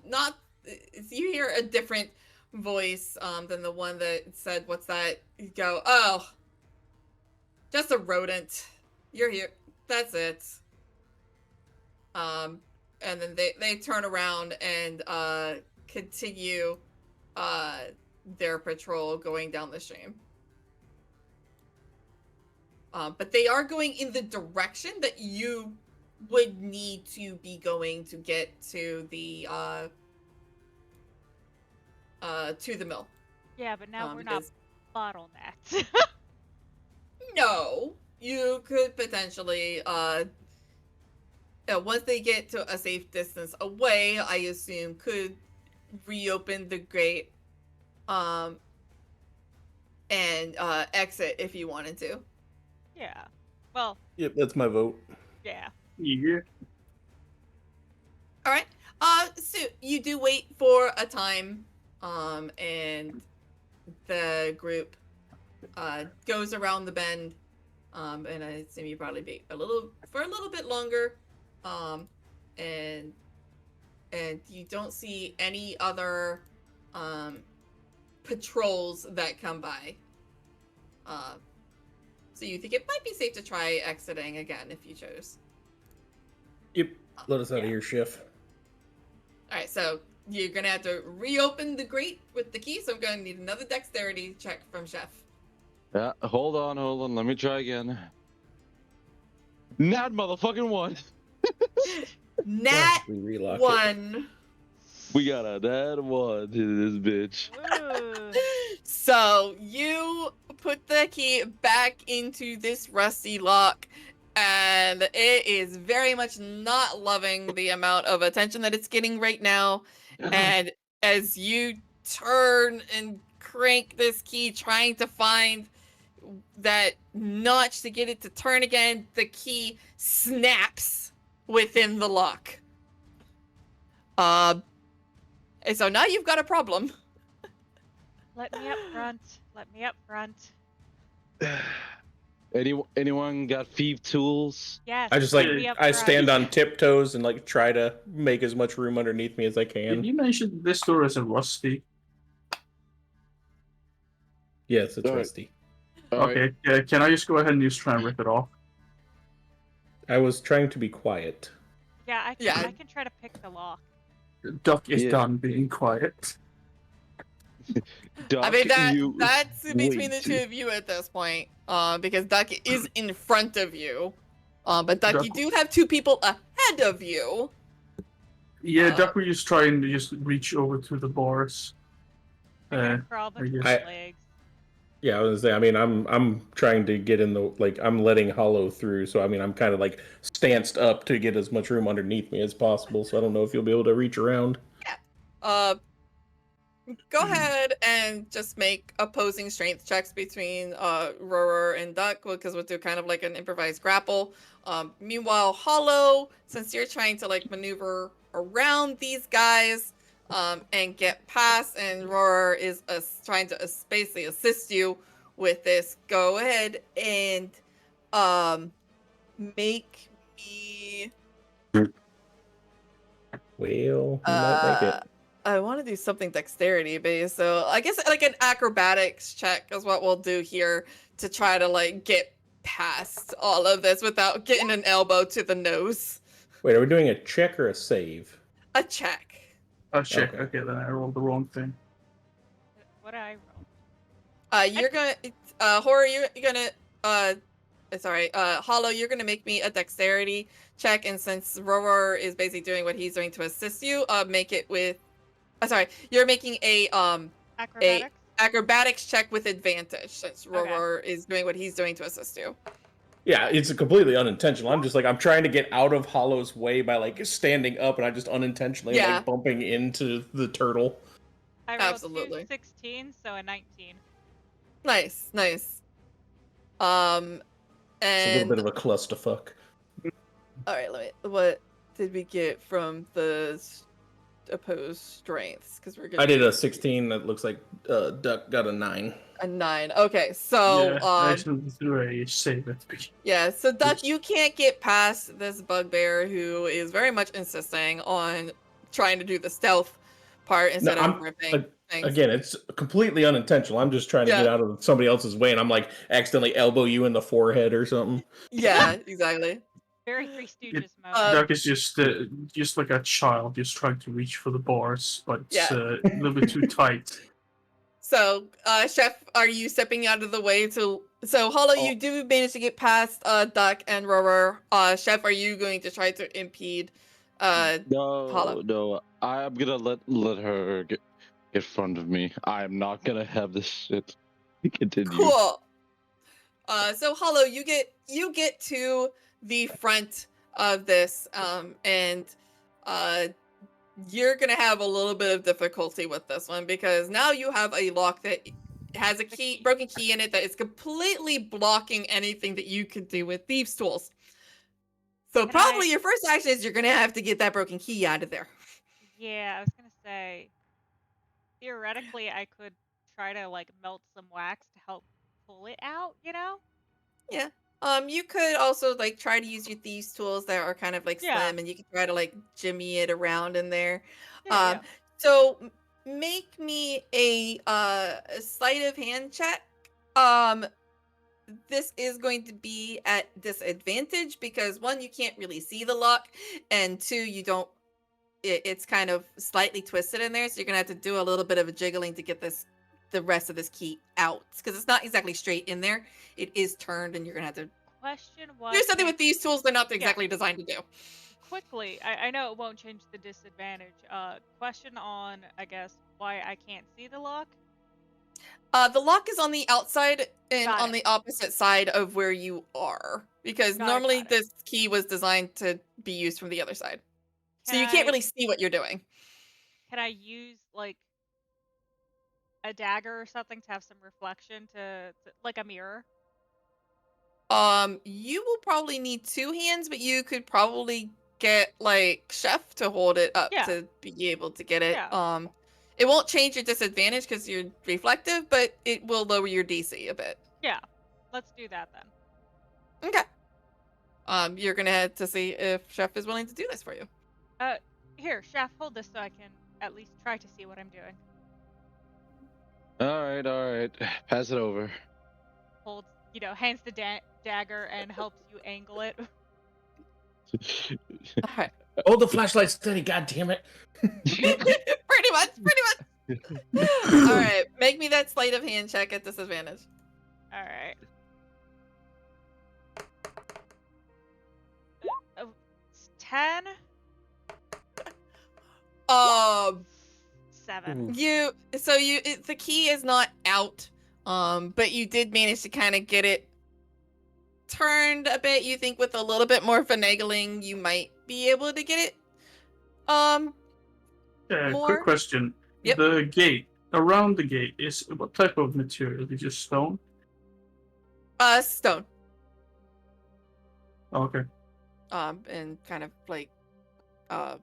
not you hear a different voice than the one that said, "What's that?" You go, "Oh, just a rodent. You're here. That's it." And then they turn around and continue their patrol going down the stream. But they are going in the direction that you would need to be going to get to the mill. Yeah, but now we're not bottlenecked. No, you could potentially once they get to a safe distance away, I assume could reopen the grate and exit if you wanted to. Yeah. Well. Yep, that's my vote. Yeah. Yeah. All right. So you do wait for a time, and the group goes around the bend, and I assume you probably be a little bit longer, and you don't see any other patrols that come by. So you think it might be safe to try exiting again if you chose. Yep. Let us out of here, Chef. Alright, so you're gonna have to reopen the grate with the key, so I'm gonna need another dexterity check from Chef. Yeah, hold on. Let me try again. Nat motherfucking one. Nat 1. We got a nat 1 to this bitch. So you put the key back into this rusty lock, and it is very much not loving the amount of attention that it's getting right now. And as you turn and crank this key, trying to find that notch to get it to turn again, the key snaps within the lock. And so now you've got a problem. Let me up front. Anyone got thief tools? Yes. I just I stand on tiptoes and like try to make as much room underneath me as I can. Did you mention this door is a rusty? Yes, it's rusty. Okay, yeah, can I just go ahead and just try and rip it off? I was trying to be quiet. Yeah, I can try to pick the lock. Duck is done being quiet. Duck, I mean that's between wait. the two of you at this point, because Duck is in front of you, but Duck, you do have two people ahead of you. Yeah, Duck will just try and just reach over to the bars. Crawl between legs. Yeah, I was gonna say. I mean, I'm trying to get in the I'm letting Hollow through. So I mean, I'm kind of like stanced up to get as much room underneath me as possible. So I don't know if you'll be able to reach around. Yeah. Go ahead and just make opposing strength checks between Roar and Duck, because we'll do kind of like an improvised grapple. Meanwhile, Hollow, since you're trying to like maneuver around these guys and get past, and Roar is trying to basically assist you with this, go ahead and make me. Well, you might make it. I want to do something dexterity based, so I guess like an acrobatics check is what we'll do here to try to like get past all of this without getting an elbow to the nose. Wait, are we doing a check or a save? A check. A check. Okay, then I rolled the wrong thing. What did I roll? You're gonna Horror, you're gonna sorry, Hollow, you're gonna make me a dexterity check, and since Roar is basically doing what he's doing to assist you, make it with sorry, you're making a acrobatics check with advantage since Roar is doing what he's doing to assist you. Yeah, it's completely unintentional. I'm just like I'm trying to get out of Hollow's way by like standing up, and I just unintentionally like bumping into the turtle. I rolled 2 16, so a 19. It's Nice. a little bit of a clusterfuck. All right, what did we get from the opposed strengths? Because I did a 16. That looks like Duck got a 9. A 9. Okay, so I threw a save at the beginning. Yeah, so Duck, you can't get past this bugbear who is very much insisting on trying to do the stealth part instead of ripping things. Again, it's completely unintentional. I'm just trying to get out of somebody else's way, and I'm like accidentally elbow you in the forehead or something. Yeah, exactly. Very Three Stooges mode. Duck is just like a child, just trying to reach for the bars, but it's a little bit too tight. So, Chef, are you stepping out of the way to? So, Hollow, you do manage to get past Duck and Roar. Chef, are you going to try to impede Hollow? No, I'm gonna let her get in front of me. I'm not gonna have this shit continue. Cool. So Hollow, you get to the front of this, and you're gonna have a little bit of difficulty with this one because now you have a lock that has a broken key in it that is completely blocking anything that you could do with thieves' tools. So probably your first action is you're gonna have to get that broken key out of there. Yeah, I was gonna say, theoretically, I could try to like melt some wax to help pull it out, you know? Yeah. You could also like try to use your thieves' tools that are kind of like slim, and you can try to like jimmy it around in there. So make me a sleight of hand check. This is going to be at disadvantage because 1, you can't really see the lock, and 2, you don't. It's kind of slightly twisted in there, so you're gonna have to do a little bit of a jiggling to get the rest of this key out because it's not exactly straight in there. It is turned, and you're gonna have to do something with these tools. They're not exactly designed to do. Quickly, I know it won't change the disadvantage. Question on, I guess, why I can't see the lock. The lock is on the outside and on the opposite side of where you are because normally this key was designed to be used from the other side. So you can't really see what you're doing. Can I use like a dagger or something to have some reflection to like a mirror? You will probably need 2 hands, but you could probably get like Chef to hold it up to be able to get it. It won't change your disadvantage because you're reflective, but it will lower your DC a bit. Yeah, let's do that then. Okay. You're gonna have to see if Chef is willing to do this for you. Here, Chef, hold this so I can at least try to see what I'm doing. All right. Pass it over. Holds, hands the dagger and helps you angle it. All right. Oh, the flashlight's steady. God damn it! Pretty much. All right, make me that sleight of hand check at disadvantage. All right. 10. 7. The key is not out, but you did manage to kind of get it turned a bit. You think with a little bit more finagling, you might be able to get it. More. Quick question. Yep. The gate, around the gate, is what type of material? Is it just stone? Stone. Okay. And kind of like, I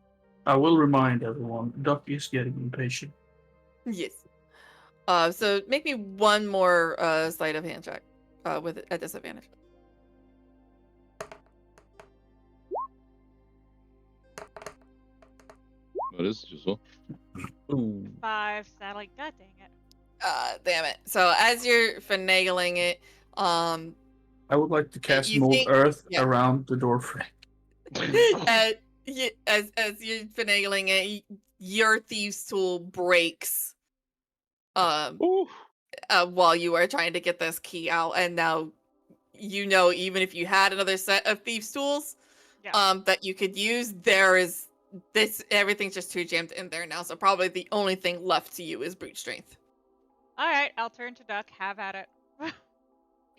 will remind everyone, Duck is getting impatient. yes. So make me one more sleight of hand check, with a disadvantage. That is useful. Ooh. 5. Sadly, god dang it. Damn it. So as you're finagling it, I would like to cast you Mold think- Earth yeah. around the door frame. as you're finagling it, your thieves' tool breaks. While you are trying to get this key out, and now even if you had another set of thieves' tools, that you could use, everything's just too jammed in there now. So probably the only thing left to you is brute strength. All right, I'll turn to Duck. Have at it.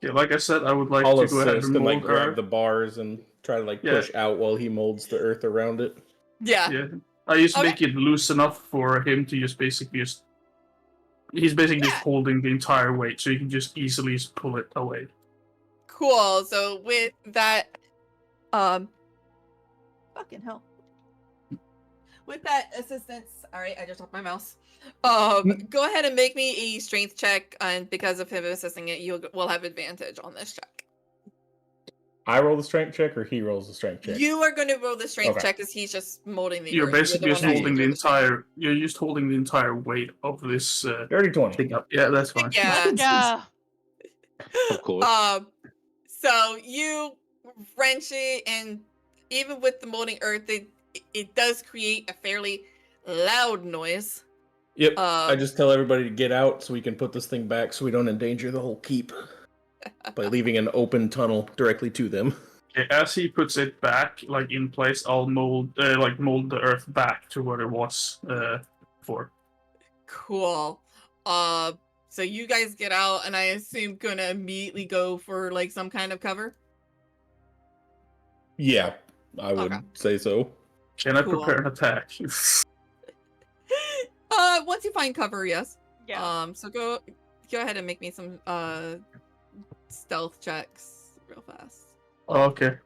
Yeah, like I said, I would like I'll to go ahead assist and and like mold grab Earth. the bars and try to push out while he molds the earth around it. Yeah, I just make it loose enough for him to just basically he's basically just holding the entire weight, so you can just easily pull it away. Cool. So with that, fucking hell. With that assistance, all right, I just dropped my mouse. Go ahead and make me a strength check, and because of him assisting it, you will have advantage on this check. I roll the strength check, or he rolls the strength check? You are going to roll the strength check because he's just molding the. You're earth. basically just holding the entire. strength. You're just holding the entire weight of this. Dirty 20. Yeah, that's fine. Yeah. Of course. So you wrench it, and even with the molding earth, it does create a fairly loud noise. Yep. I just tell everybody to get out so we can put this thing back so we don't endanger the whole keep by leaving an open tunnel directly to them. Okay, as he puts it back, in place, I'll mold the earth back to where it was before. Cool. So you guys get out, and I assume gonna immediately go for some kind of cover. Yeah, I would say so. Can I prepare an attack? Once you find cover, yes. Yeah. So go ahead and make me some stealth checks real fast. Okay.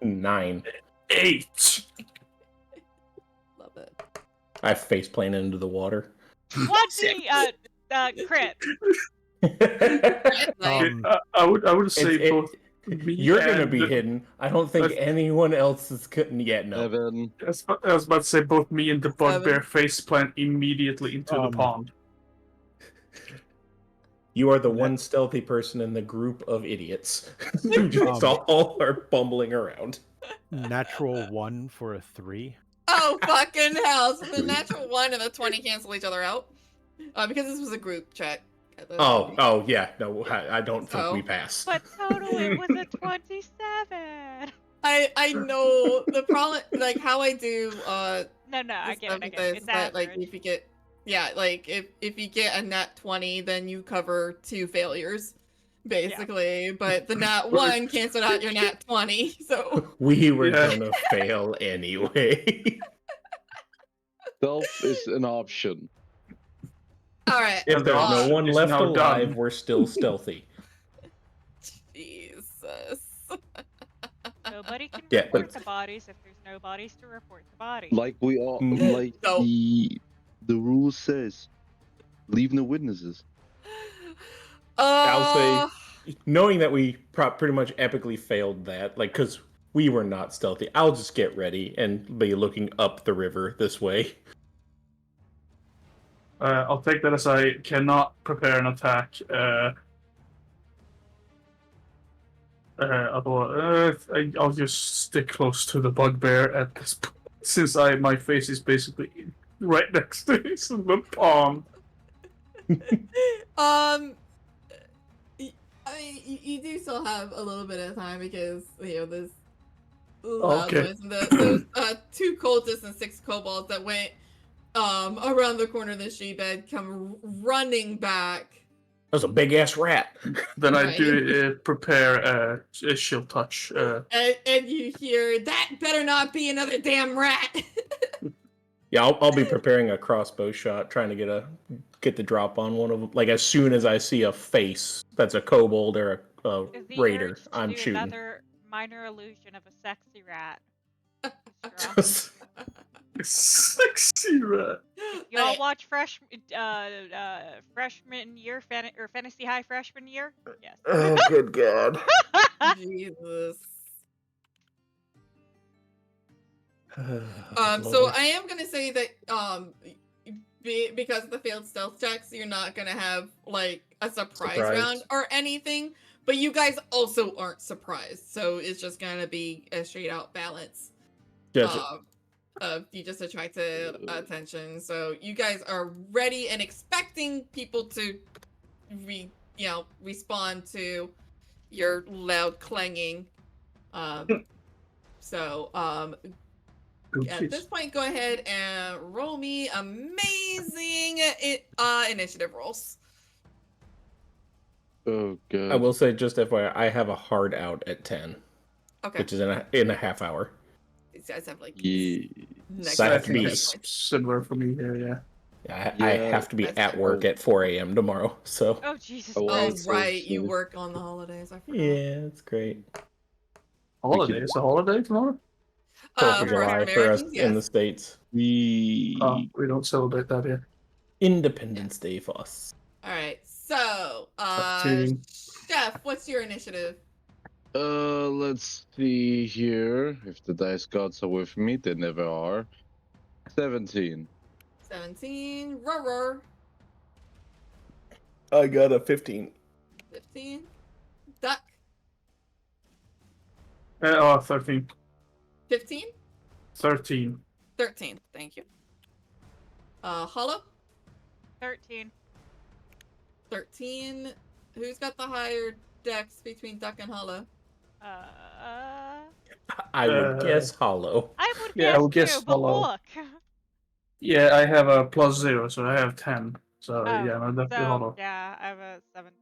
9. 8. Love it. I face plant into the water. What the crit? I would say both. You're gonna be hidden. I don't think anyone else is yet. No. Evan. I was about to say both me and the bugbear face plant immediately into the pond. You are the one stealthy person in the group of idiots who just all are bumbling around. Natural 1 for a 3. Oh fucking hell! So the natural 1 and the 20 cancel each other out, because this was a group check. Oh yeah, no, I don't think we pass. But totally, it was a 27. I know the problem, how I do. No, I get it. It's that if you get, if you get a nat 20, then you cover 2 failures, basically. Yeah. But the nat 1 canceled out your nat 20, so we were gonna fail anyway. Stealth is an option. All right. If there's no one left alive, we're still stealthy. Jesus. Nobody can report the bodies if there's no bodies to report the bodies. Like we all, the rule says, leave no witnesses. I'll say, knowing that we pretty much epically failed that, because we were not stealthy, I'll just get ready and be looking up the river this way. I'll take that as I cannot prepare an attack. I'll just stick close to the bugbear at this point, since my face is basically right next to his palm. I mean, you do still have a little bit of time because this loud Okay. noise and those 2 cultists and 6 kobolds that went around the corner of the sheep bed come running back. That was a big ass rat. Then I Right. do prepare a shield touch. And you hear, that better not be another damn rat. Yeah, I'll be preparing a crossbow shot, trying to get the drop on one of them. Like as soon as I see a face that's a kobold or a The raider, urge to I'm do shooting. another minor illusion of a sexy rat. Sexy rat. Y'all watch freshman year or fantasy high freshman year? Yes. Oh, good God. Jesus. So I am gonna say that because of the failed stealth checks, you're not gonna have like a surprise round or anything. But you guys also aren't surprised, so it's just gonna be a straight out balance. Gotcha. You just attracted attention, so you guys are ready and expecting people to respond to your loud clanging. So at this point, go ahead and roll me amazing initiative rolls. Oh god. I will say, just FYI, I have a hard out at 10. Okay. Which is in a half hour. These guys have like So I have to be similar for me here. Yeah, I have to be at work at 4 a.m. tomorrow. So. Oh Jesus! Oh right, you work on the holidays. I forgot. Yeah, it's great. Holiday? It's a holiday tomorrow? 4th of July for us in the States. We don't celebrate that here. Independence Day for us. Alright, so Chef, what's your initiative? Let's see here. If the dice gods are with me, they never are. 17. 17. Roar. I got a 15. 15. Duck. 13. 15? 13. 13, thank you. Hollow? 13. 13. Who's got the higher dex between Duck and Hollow? I would guess Hollow. I would guess too, but Hollow. look. Yeah, I have a +0, so I have 10. So yeah, no, definitely Hollow. Yeah, I have a 17.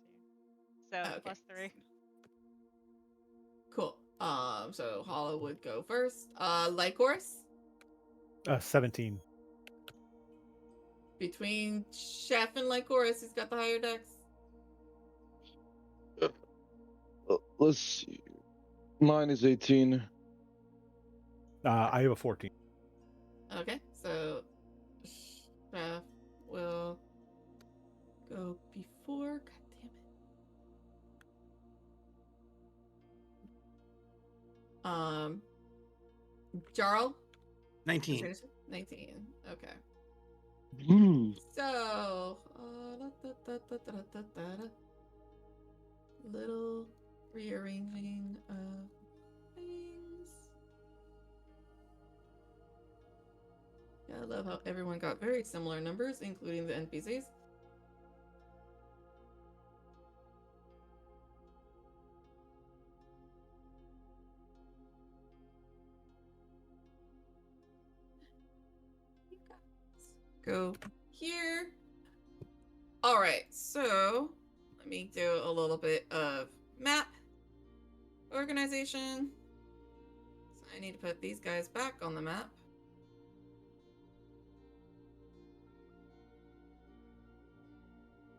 So okay. +3. Cool. So Hollow would go first. Lycoris? 17. Between Chef and Lycoris, who's got the higher dex? Let's see. Mine is 18. I have a 14. Okay, so Chef will go before. God damn it. Jarl? 19. 19. Okay. Mm. So, little rearranging of things. Yeah, I love how everyone got very similar numbers, including the NPCs. Go here. All right, so let me do a little bit of map organization. So I need to put these guys back on the map.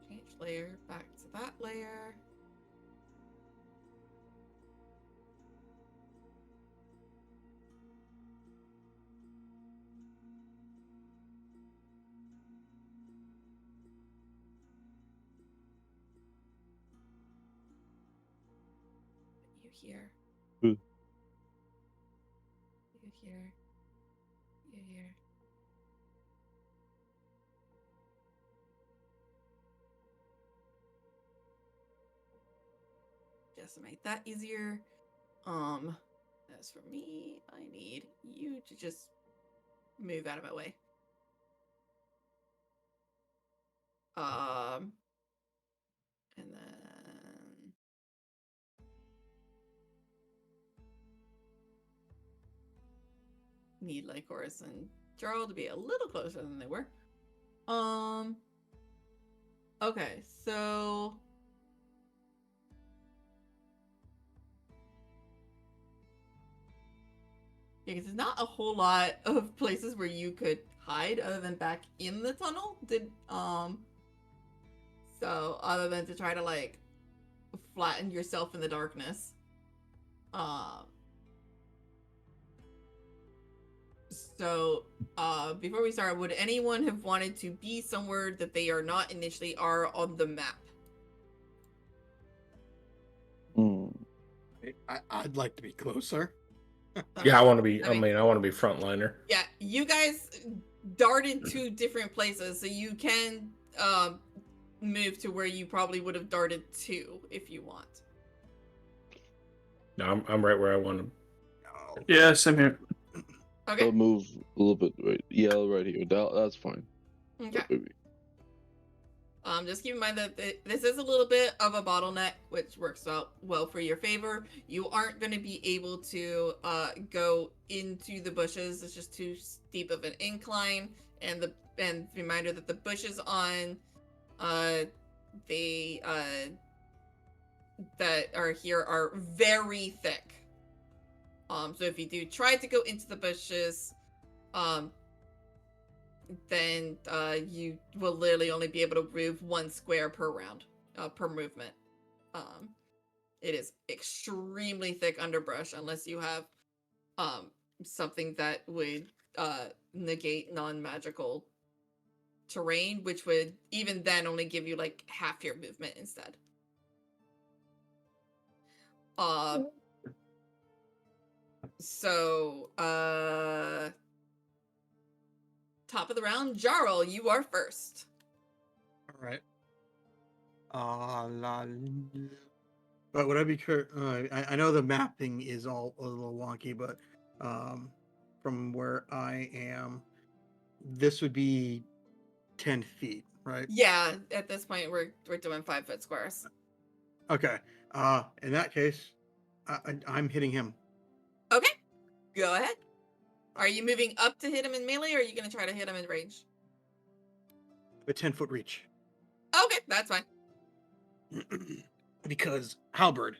Change layer back to that layer. Here. Ooh. You here. You here. guess to make that easier. As for me, I need you to just move out of my way. And then need Lycoris and Jarl to be a little closer than they were. Okay, so yeah, because there's not a whole lot of places where you could hide other than back in the tunnel. So other than to try to like flatten yourself in the darkness. So before we start, would anyone have wanted to be somewhere that they are not initially are on the map? I'd like to be closer. Yeah, I want to be. I mean, I want to be frontliner. Yeah, you guys darted to different places, so you can move to where you probably would have darted to if you want. No, I'm right where I want to. Yeah, same here. Okay. I'll move a little bit right. Yeah, right here. That's fine. Okay. Just keep in mind that this is a little bit of a bottleneck, which works out well for your favor. You aren't going to be able to go into the bushes. It's just too steep of an incline, and reminder that the bushes on that are here are very thick. So if you do try to go into the bushes, then you will literally only be able to move 1 square per round, per movement. It is extremely thick underbrush unless you have something that would negate non-magical terrain, which would even then only give you like half your movement instead. So top of the round, Jarl, you are first. All right. But would I be I know the mapping is all a little wonky, but from where I am, this would be 10 feet, right? Yeah, at this point we're doing 5-foot squares. Okay. In that case, I'm hitting him. Okay, go ahead. Are you moving up to hit him in melee, or are you going to try to hit him in range? A 10-foot reach. Okay, that's fine. Because halberd.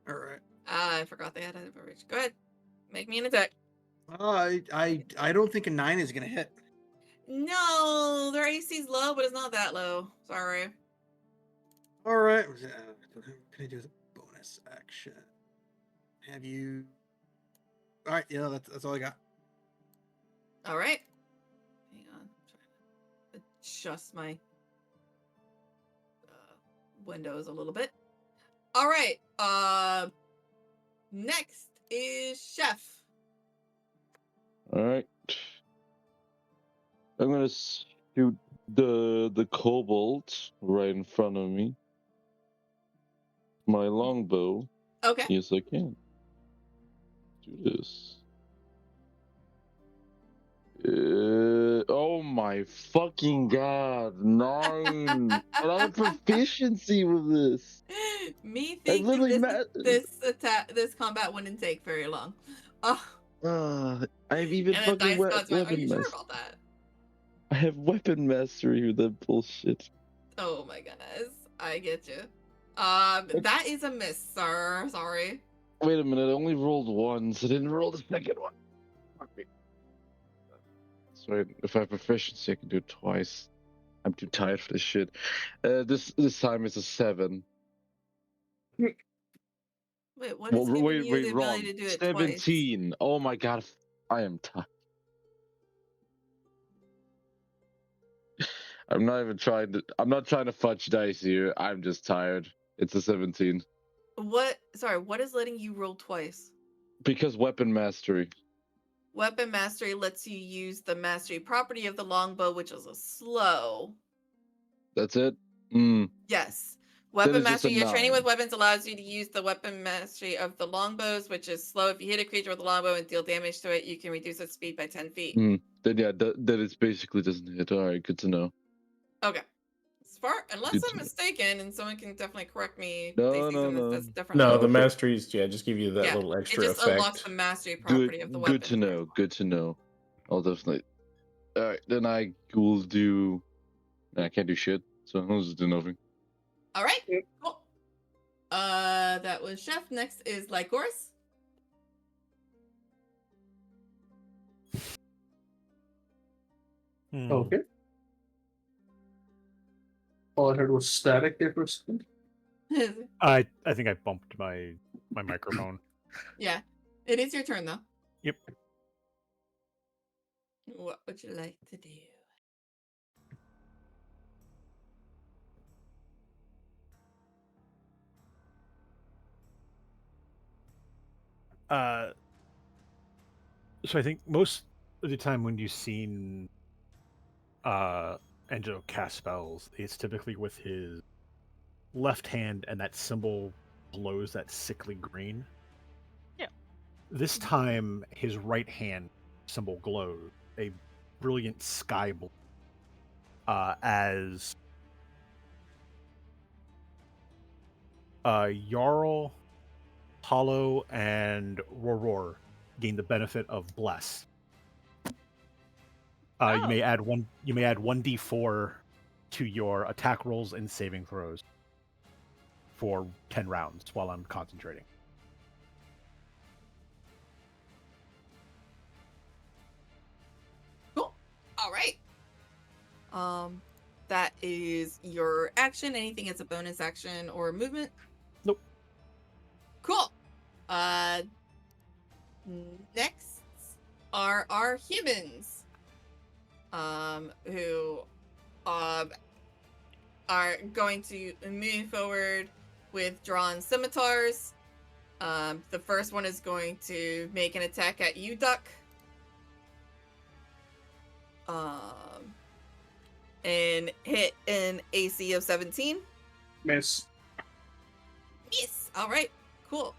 All right. I forgot they had a reach. Go ahead, make me an attack. I don't think a 9 is going to hit. No, their AC's low, but it's not that low. Sorry. All right. What can I do as a bonus action? Have you? All right. Yeah, that's all I got. All right. Hang on. I'm trying to adjust my windows a little bit. All right. Next is Chef. All right. I'm gonna shoot the kobold right in front of me. My longbow. Okay. Yes, I can. Do this. Oh my fucking god! 9. And I have proficiency with this. Me thinking this combat wouldn't take very long. I have even fucking weapon. Are you sure mastery. about that? I have weapon mastery with that bullshit. Oh my goodness, I get you. That is a miss, sir. Sorry. Wait a minute, I only rolled once. I didn't roll the second one. Fuck me. So if I have proficiency, I can do it twice. I'm too tired for this shit. This time it's a 7. Wait, what is giving you the wrong. ability to do it 17. twice? Oh my god, I am tired. I'm not trying to fudge dice here. I'm just tired. It's a 17. What? Sorry, what is letting you roll twice? Because weapon mastery. Weapon mastery lets you use the mastery property of the longbow, which is a slow. That's it? Yes. Weapon mastery. Your training with weapons allows you to use the weapon mastery of the longbows, which is slow. If you hit a creature with a longbow and deal damage to it, you can reduce its speed by 10 feet. Then yeah, that is basically doesn't hit. All right, good to know. Okay. Unless I'm mistaken, and someone can definitely correct me. No. That's different. No, the masteries, just give you that little extra effect. It just unlocks the mastery property of the weapon. Good to know. Good to know. I'll definitely. All right, then I will do. I can't do shit, so I'll just do nothing. All right, cool. That was Chef. Next is Lycoris. Okay. All I heard was static there for a second. I think I bumped my microphone. Yeah, it is your turn though. Yep. What would you like to do? So I think most of the time when you've seen Angelo cast spells, it's typically with his left hand, and that symbol glows that sickly green. Yeah. This time, his right hand symbol glows a brilliant sky blue. As Jarl, Hollow, and Roror gain the benefit of Bless. You may add 1d4 to your attack rolls and saving throws for 10 rounds while I'm concentrating. Cool. All right. That is your action. Anything as a bonus action or movement? Nope. Cool. Next are our humans. Who are going to move forward with drawn scimitars. The first one is going to make an attack at you, Duck. And hit an AC of 17. Miss. Miss. All right. Cool.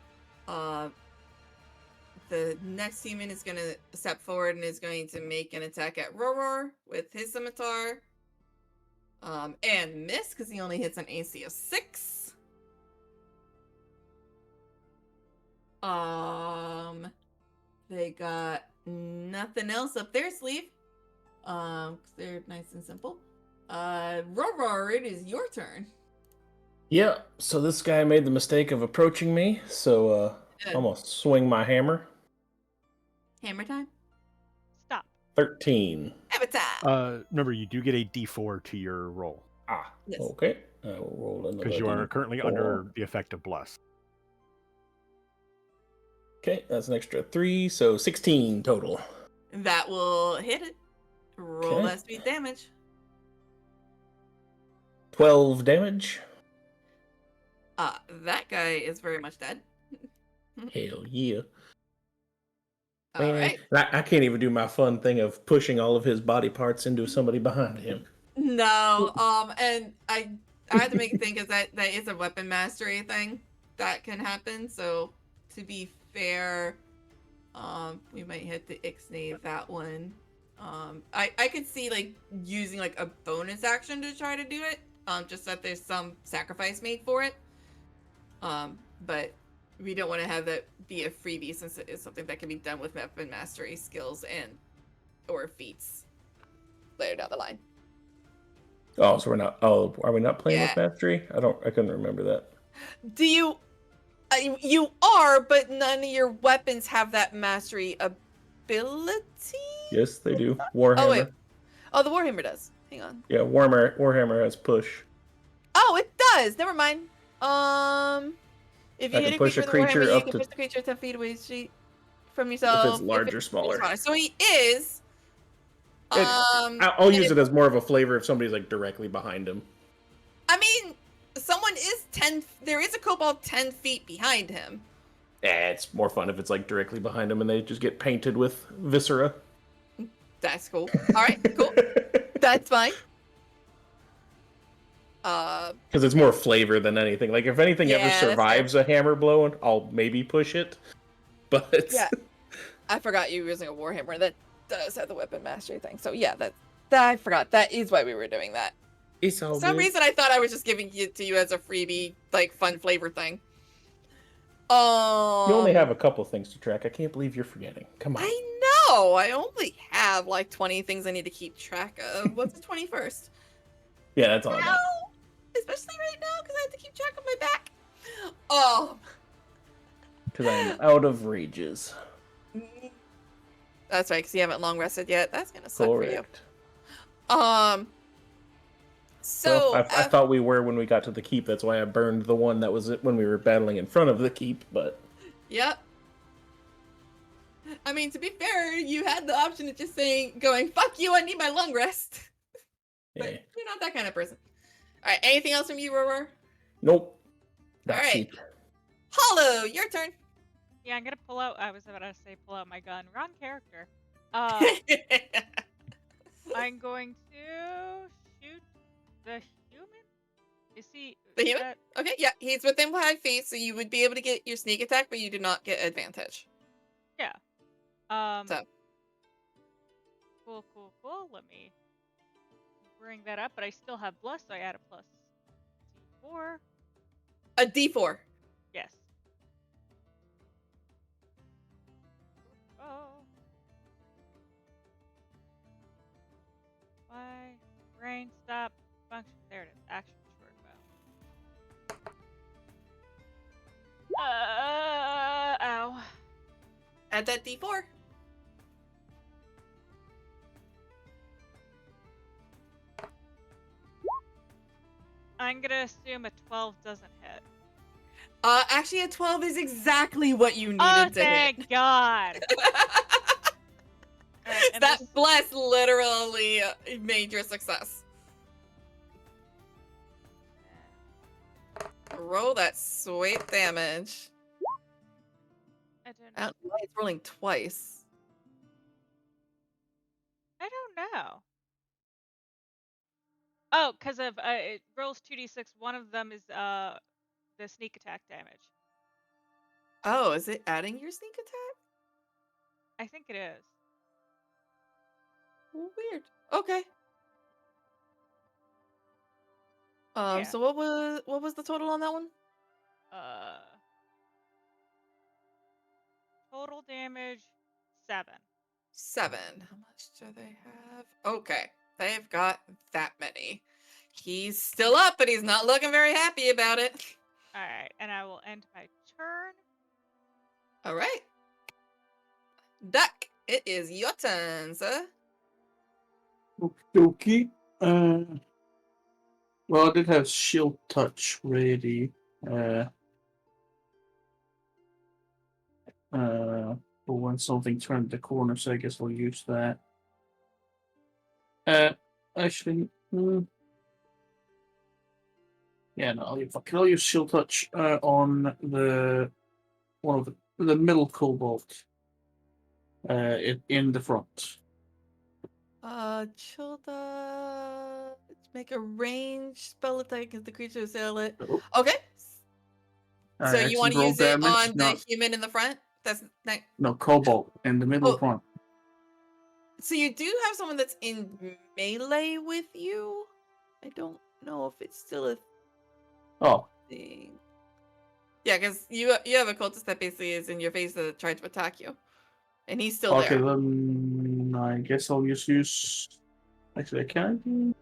The next human is going to step forward and is going to make an attack at Roror with his scimitar. And miss because he only hits an AC of 6. They got nothing else up their sleeve. 'Cause they're nice and simple. Roror, it is your turn. Yeah, so this guy made the mistake of approaching me, so I'm gonna swing my hammer. Hammer time. Stop. 13. Hammer time. Remember, you do get a d4 to your roll. Yes. Okay. I will roll another Because you are currently D4. under the effect of Bless. Okay, that's an extra 3, so 16 total. That will hit it. Roll that speed damage. 12 damage. That guy is very much dead. Hell yeah. All right. I can't even do my fun thing of pushing all of his body parts into somebody behind him. No, and I had to make a thing because that is a weapon mastery thing that can happen. So to be fair, we might hit the Ixnay that one. I could see like using like a bonus action to try to do it. Just that there's some sacrifice made for it. But we don't want to have that be a freebie since it is something that can be done with weapon mastery skills and or feats later down the line. Oh, so we're not. Oh, are we not playing with mastery? I couldn't remember that. Do you? You are, but none of your weapons have that mastery ability. Yes, they do. Warhammer. Oh wait. Oh, the Warhammer does. Hang on. Yeah, Warhammer has push. Oh, it does. Never mind. If you hit a creature with Warhammer, you can push the creature 10 feet away from yourself. If it's large or smaller. So he is. I'll use it as more of a flavor if somebody's like directly behind him. I mean, someone is 10. There is a kobold 10 feet behind him. Yeah, it's more fun if it's like directly behind him and they just get painted with viscera. That's cool. All right, cool. That's fine. Because it's more flavor than anything. Like, if anything ever survives a hammer blow, I'll maybe push it. But yeah, I forgot you were using a warhammer that does have the weapon mastery thing. So yeah, that I forgot. That is why we were doing that. It's all For some good. reason, I thought I was just giving it to you as a freebie, like fun flavor thing. You only have a couple things to track. I can't believe you're forgetting. Come on. I know. I only have like 20 things I need to keep track of. What's the 21st? Yeah, that's all I got. Especially right now because I have to keep track of my back. Oh. Because I am out of rages. That's right, because you haven't long rested yet. That's gonna suck Correct. for you. So well, I thought we were when we got to the keep. That's why I burned the one that was when we were battling in front of the keep. But yep. I mean, to be fair, you had the option of just going, "Fuck you! I need my long rest." But you're not that kind of person. All right. Anything else from you, Roar? Nope. All right. Hollow, your turn. Yeah, I'm gonna pull out. I was about to say pull out my gun. Wrong character. I'm going to shoot the human. Is he the human? Okay, yeah, he's within 5 feet, so you would be able to get your sneak attack, but you do not get advantage. Yeah. So. Cool. Let me bring that up, but I still have bless, so I add a plus D4. A D4. Yes. Oh. Why? Brain stop function. There it is. Action short bow. Ow. Add that D4. I'm gonna assume a 12 doesn't hit. Actually, a 12 is exactly what you needed to hit. Thank God. Right, that bless literally made your success. Roll that sweet damage. I don't know why it's rolling twice. I don't know. Oh, because of it rolls 2d6. One of them is the sneak attack damage. Oh, is it adding your sneak attack? I think it is. Weird. Okay. Yeah. So what was the total on that one? Total damage 7. 7. How much do they have? Okay, they've got that many. He's still up, but he's not looking very happy about it. All right, and I will end my turn. All right. Duck, it is your turn, sir. Okay. Well, I did have shield touch ready. For when something turned the corner, so I guess I'll use that. Actually, yeah, no, I'll use shield touch on the one of the middle cobalt. In the front. Childa, let's make a range spell attack against the creature assailant. Okay. So you want to use it on the human in the front? That's not... No, cobalt in the middle front. So you do have someone that's in melee with you? I don't know if it's still a thing. Yeah, because you have a cultist that basically is in your face that tried to attack you. And he's still there. Okay, then I guess I'll just use... Actually, I can't.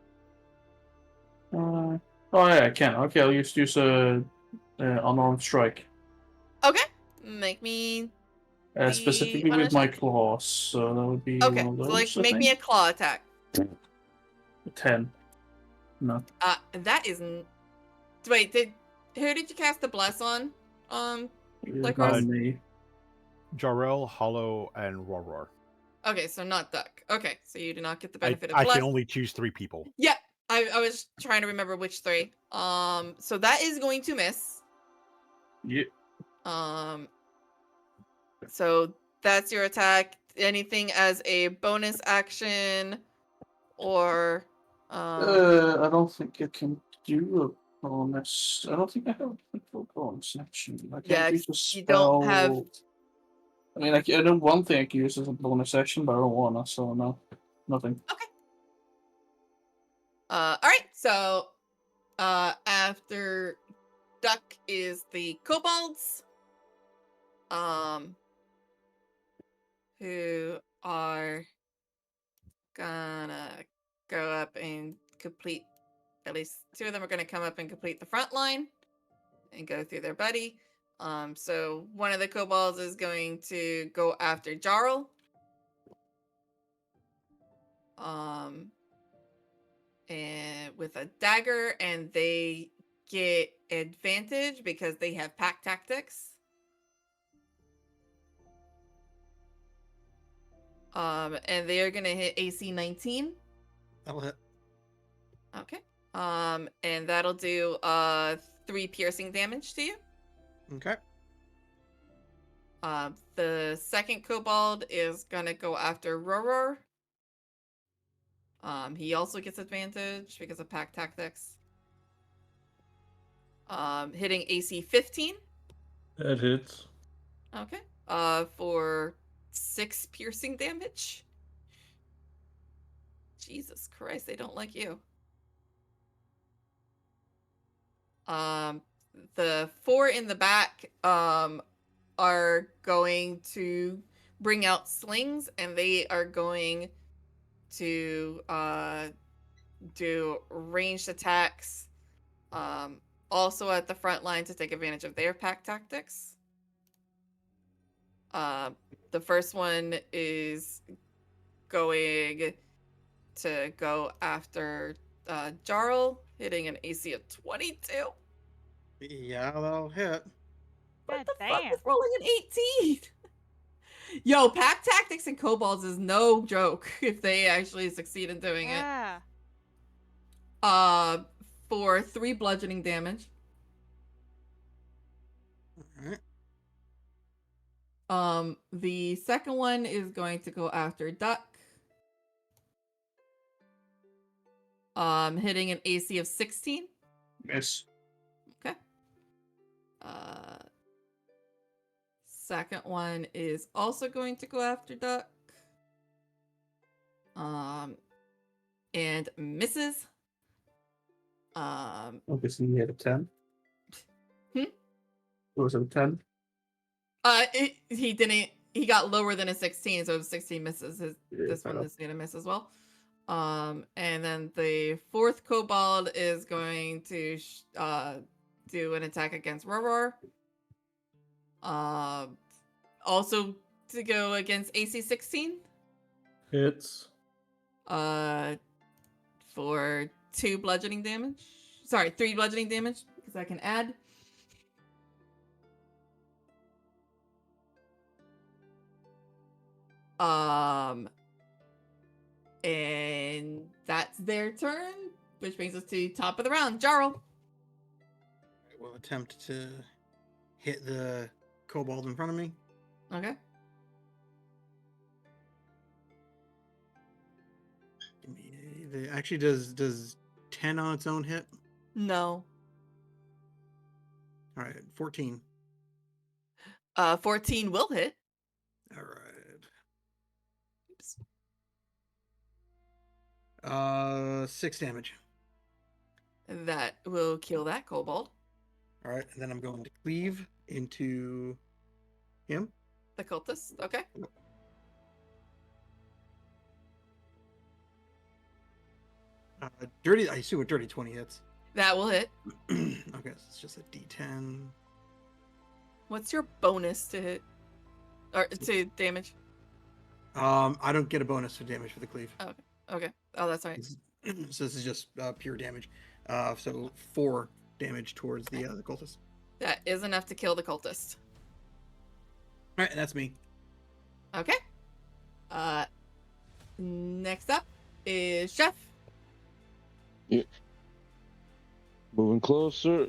Oh yeah, I can. Okay, I'll just use a unarmed strike. Okay, make me. Specifically with my claws, so that would be one of those. So like, make me a claw attack. 10. No. That isn't. Wait, who did you cast the bless on? Like me. Jarrell, Hollow, and Roar. Okay, so not Duck. Okay, so you do not get the benefit of bless. I can only choose 3 people. Yeah, I was trying to remember which 3. So that is going to miss. Yeah. So that's your attack. Anything as a bonus action, or I don't think I can do a bonus. I don't think I have a bonus action. I Yeah, can't use a spell. you don't have. I mean, I know one thing I can use as a bonus action, but I don't want to, so no, nothing. Okay. All right. So, after Duck is the kobolds, who are gonna go up and complete. At least 2 of them are gonna come up and complete the front line and go through their buddy. So one of the kobolds is going to go after Jarl. And with a dagger, and they get advantage because they have pack tactics. And they are gonna hit AC 19. That'll hit. Okay. And that'll do 3 piercing damage to you. Okay. The second kobold is gonna go after Roror. He also gets advantage because of pack tactics. Hitting AC 15. That hits. Okay. For 6 piercing damage. Jesus Christ, they don't like you. The 4 in the back are going to bring out slings, and they are going to do ranged attacks also at the front line to take advantage of their pack tactics. The first one is going to go after Jarl, hitting an AC of 22. Yeah, that'll hit. What the damn. fuck is rolling an 18? Yo, pack tactics and kobolds is no joke if they actually succeed in doing it. For 3 bludgeoning damage. Alright. The second one is going to go after Duck. Hitting an AC of 16. Miss. Okay. Second one is also going to go after Duck. And misses. Obviously, he had a 10. Hmm? It was a 10. He didn't. He got lower than a 16, so 16 misses. This one is gonna miss as well. And then the fourth kobold is going to do an attack against Roror. Also to go against AC 16. Hits. For 2 bludgeoning damage. Sorry, 3 bludgeoning damage, because I can add. And that's their turn, which brings us to top of the round. Jarl. We'll attempt to hit the kobold in front of me. Okay. Actually, does 10 on its own hit? No. All right, 14. 14 will hit. All right. Oops. 6 damage. That will kill that kobold. All right, and then I'm going to cleave into him. The cultist. Okay. Dirty. I assume a dirty 20 hits. That will hit. Okay, so it's just a D10. What's your bonus to hit? Or to damage? I don't get a bonus for damage for the cleave. Oh, okay. Oh, that's right. So this is just pure damage. So 4 damage towards the cultist. That is enough to kill the cultist. All right, and that's me. Okay. Next up is Chef. Yeah. Moving closer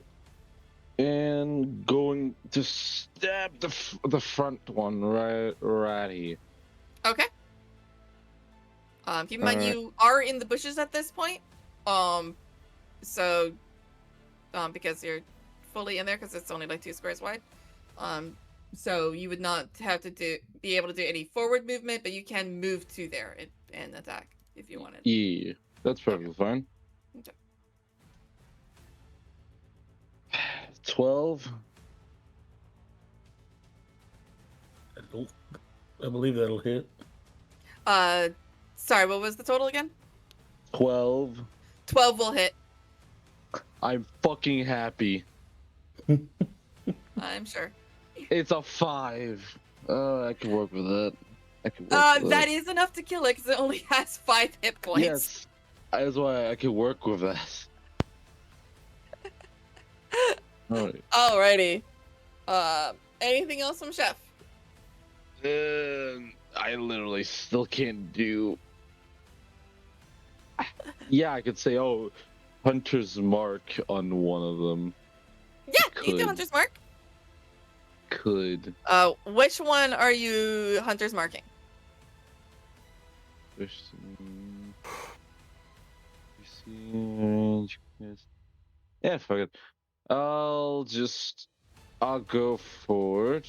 and going to stab the front one right here. Okay. Keep in mind you are in the bushes at this point. So because you're fully in there because it's only like 2 squares wide. So you would not have to be able to do any forward movement, but you can move to there and attack if you wanted. Yeah, that's perfectly fine. Okay. 12. I believe that'll hit. Sorry, what was the total again? 12. 12 will hit. I'm fucking happy. I'm sure. It's a 5. I can work with that. That is enough to kill it because it only has 5 hit points. Yes, that's why I can work with that. Alright. Alrighty. Anything else from Chef? I literally still can't do. Yeah, I could say, oh, Hunter's Mark on one of them. Yeah, you do Hunter's Mark. Could. Which one are you Hunter's marking? Yeah, fuck it. I'll go for.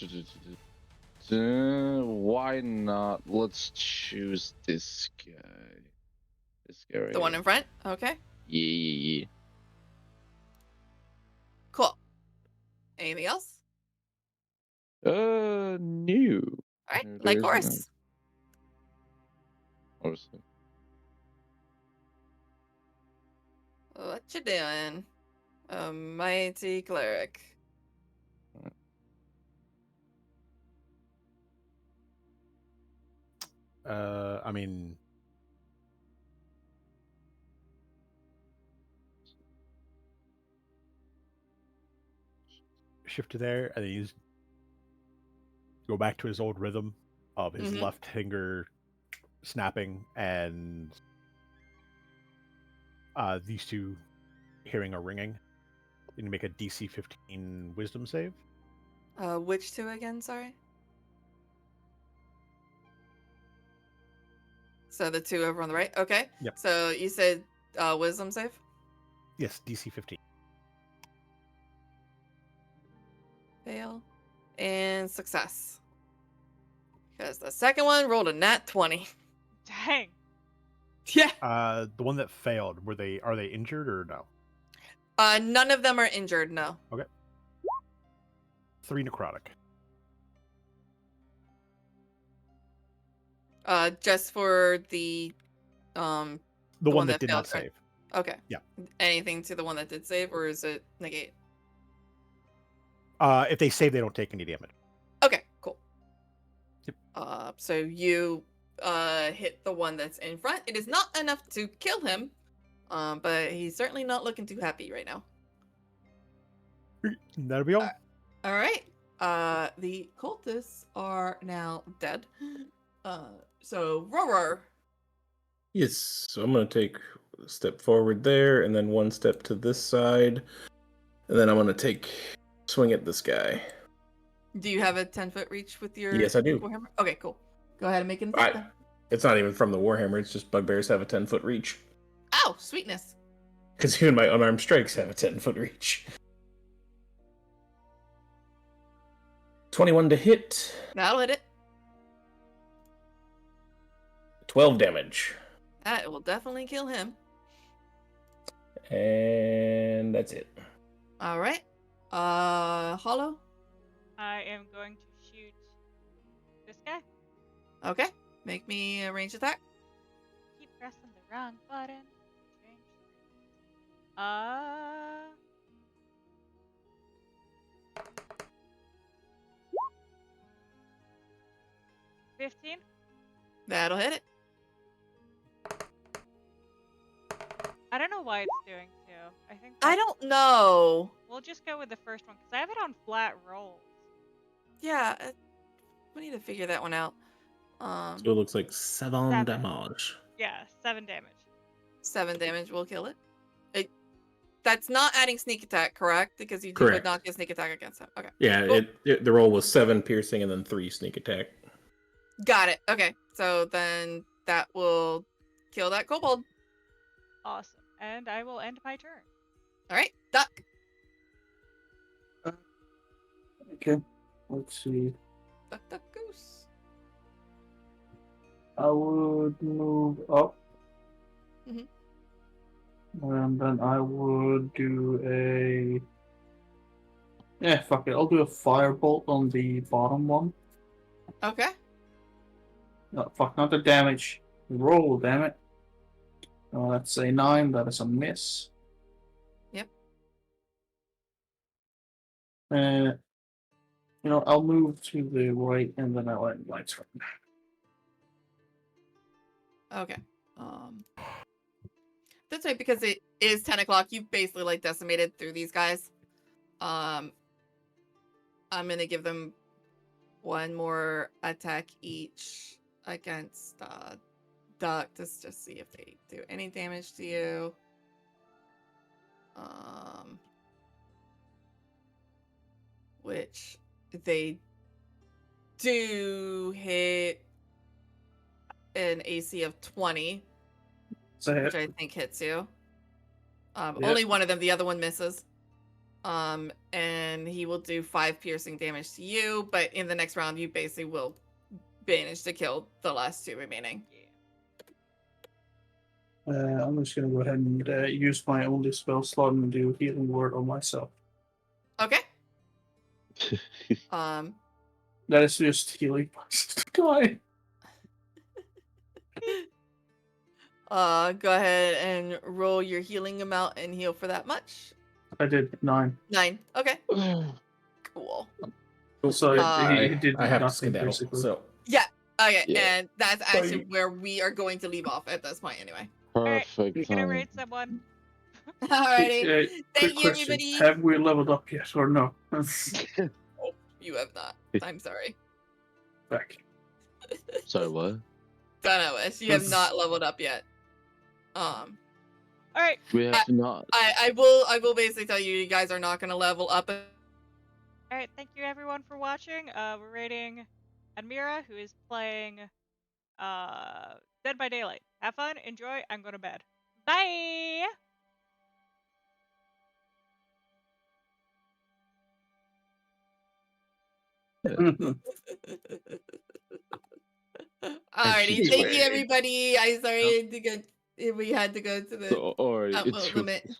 Why not? Let's choose this guy. This guy right The one in front? Okay. Yeah. Cool. Anything else? No. Alright, like Horus. Obviously. What you doing? A mighty cleric. I mean, shift to there, and then he's go back to his old rhythm of his left finger snapping, and these two hearing a ringing. You can make a DC 15 Wisdom save. Which two again? Sorry. So the two over on the right. Okay. Yep. So you said Wisdom save. Yes, DC 15. Fail and success. Because the second one rolled a nat 20. Dang. Yeah. The one that failed, are they injured or no? None of them are injured, no. Okay. 3 necrotic. Just for the one that did failed, not save. Okay. Yeah. Anything to the one that did save, or is it negate? If they save, they don't take any damage. Okay, cool. Yep. So you hit the one that's in front. It is not enough to kill him, but he's certainly not looking too happy right now. That'll be all. All right. The cultists are now dead. So Roar. Yes, so I'm going to take a step forward there, and then one step to this side, and then I'm going to swing at this guy. Do you have a 10-foot reach with your Yes, I do. Warhammer? Okay, cool. Go ahead and make an attack then. It's not even from the Warhammer, it's just bugbears have a 10-foot reach. Oh, sweetness. Because even my unarmed strikes have a 10-foot reach. 21 to hit. That'll hit it. 12 damage. That will definitely kill him. And that's it. All right. Hollow? I am going to shoot this guy. Okay. Make me a ranged attack. Keep pressing the wrong button. Change. 15. That'll hit it. I don't know why it's doing 2. I think I don't know. We'll just go with the first one because I have it on flat rolls. Yeah, we need to figure that one out. So it looks like 7 damage. Yeah, 7 damage. 7 damage will kill it. That's not adding sneak attack, correct? Because you Correct. would not get sneak attack against him. Okay. Yeah, Cool. the roll was 7 piercing and then 3 sneak attack. Got it. Okay. So then that will kill that kobold. Awesome. And I will end my turn. All right. Duck. Okay. Let's see. Duck, duck, goose. I would move up. Mhm. And then I would do a. Yeah, fuck it. I'll do a firebolt on the bottom one. Okay. No, fuck, not the damage. Roll, damn it. Oh, that's a 9. That is a miss. Yep. I'll move to the right and then I'll end my turn. Okay. That's right, because it is 10 o'clock. You've basically like decimated through these guys. I'm gonna give them one more attack each against Duck. Let's just see if they do any damage to you. Which they do hit an AC of 20, which I think hits you. Only one of them, the other one misses. And he will do 5 piercing damage to you, but in the next round, you basically will manage to kill the last 2 remaining. I'm just gonna go ahead and use my only spell slot and do healing word on myself. Okay. That is just healing. Guy. Go ahead and roll your healing amount and heal for that much. I did 9. 9. Okay. Cool. So I did have to nothing, skedaddle. basically. So Yeah. Okay. Yeah. And that's actually where we are going to leave off at this point, anyway. Perfect. Right, gonna raid someone. Alrighty. Quick Thank you, question. everybody. Have we leveled up yet or no? Oh, you have not. I'm sorry. Back. Sorry, what? Donowis, you have not leveled up yet. All right. We have not. I will basically tell you, you guys are not going to level up. All right. Thank you everyone for watching. We're rating Admira, who is playing Dead by Daylight. Have fun, enjoy. I'm going to bed. Bye. Alrighty, thank you everybody. I'm sorry we had to go to the Or it's limit.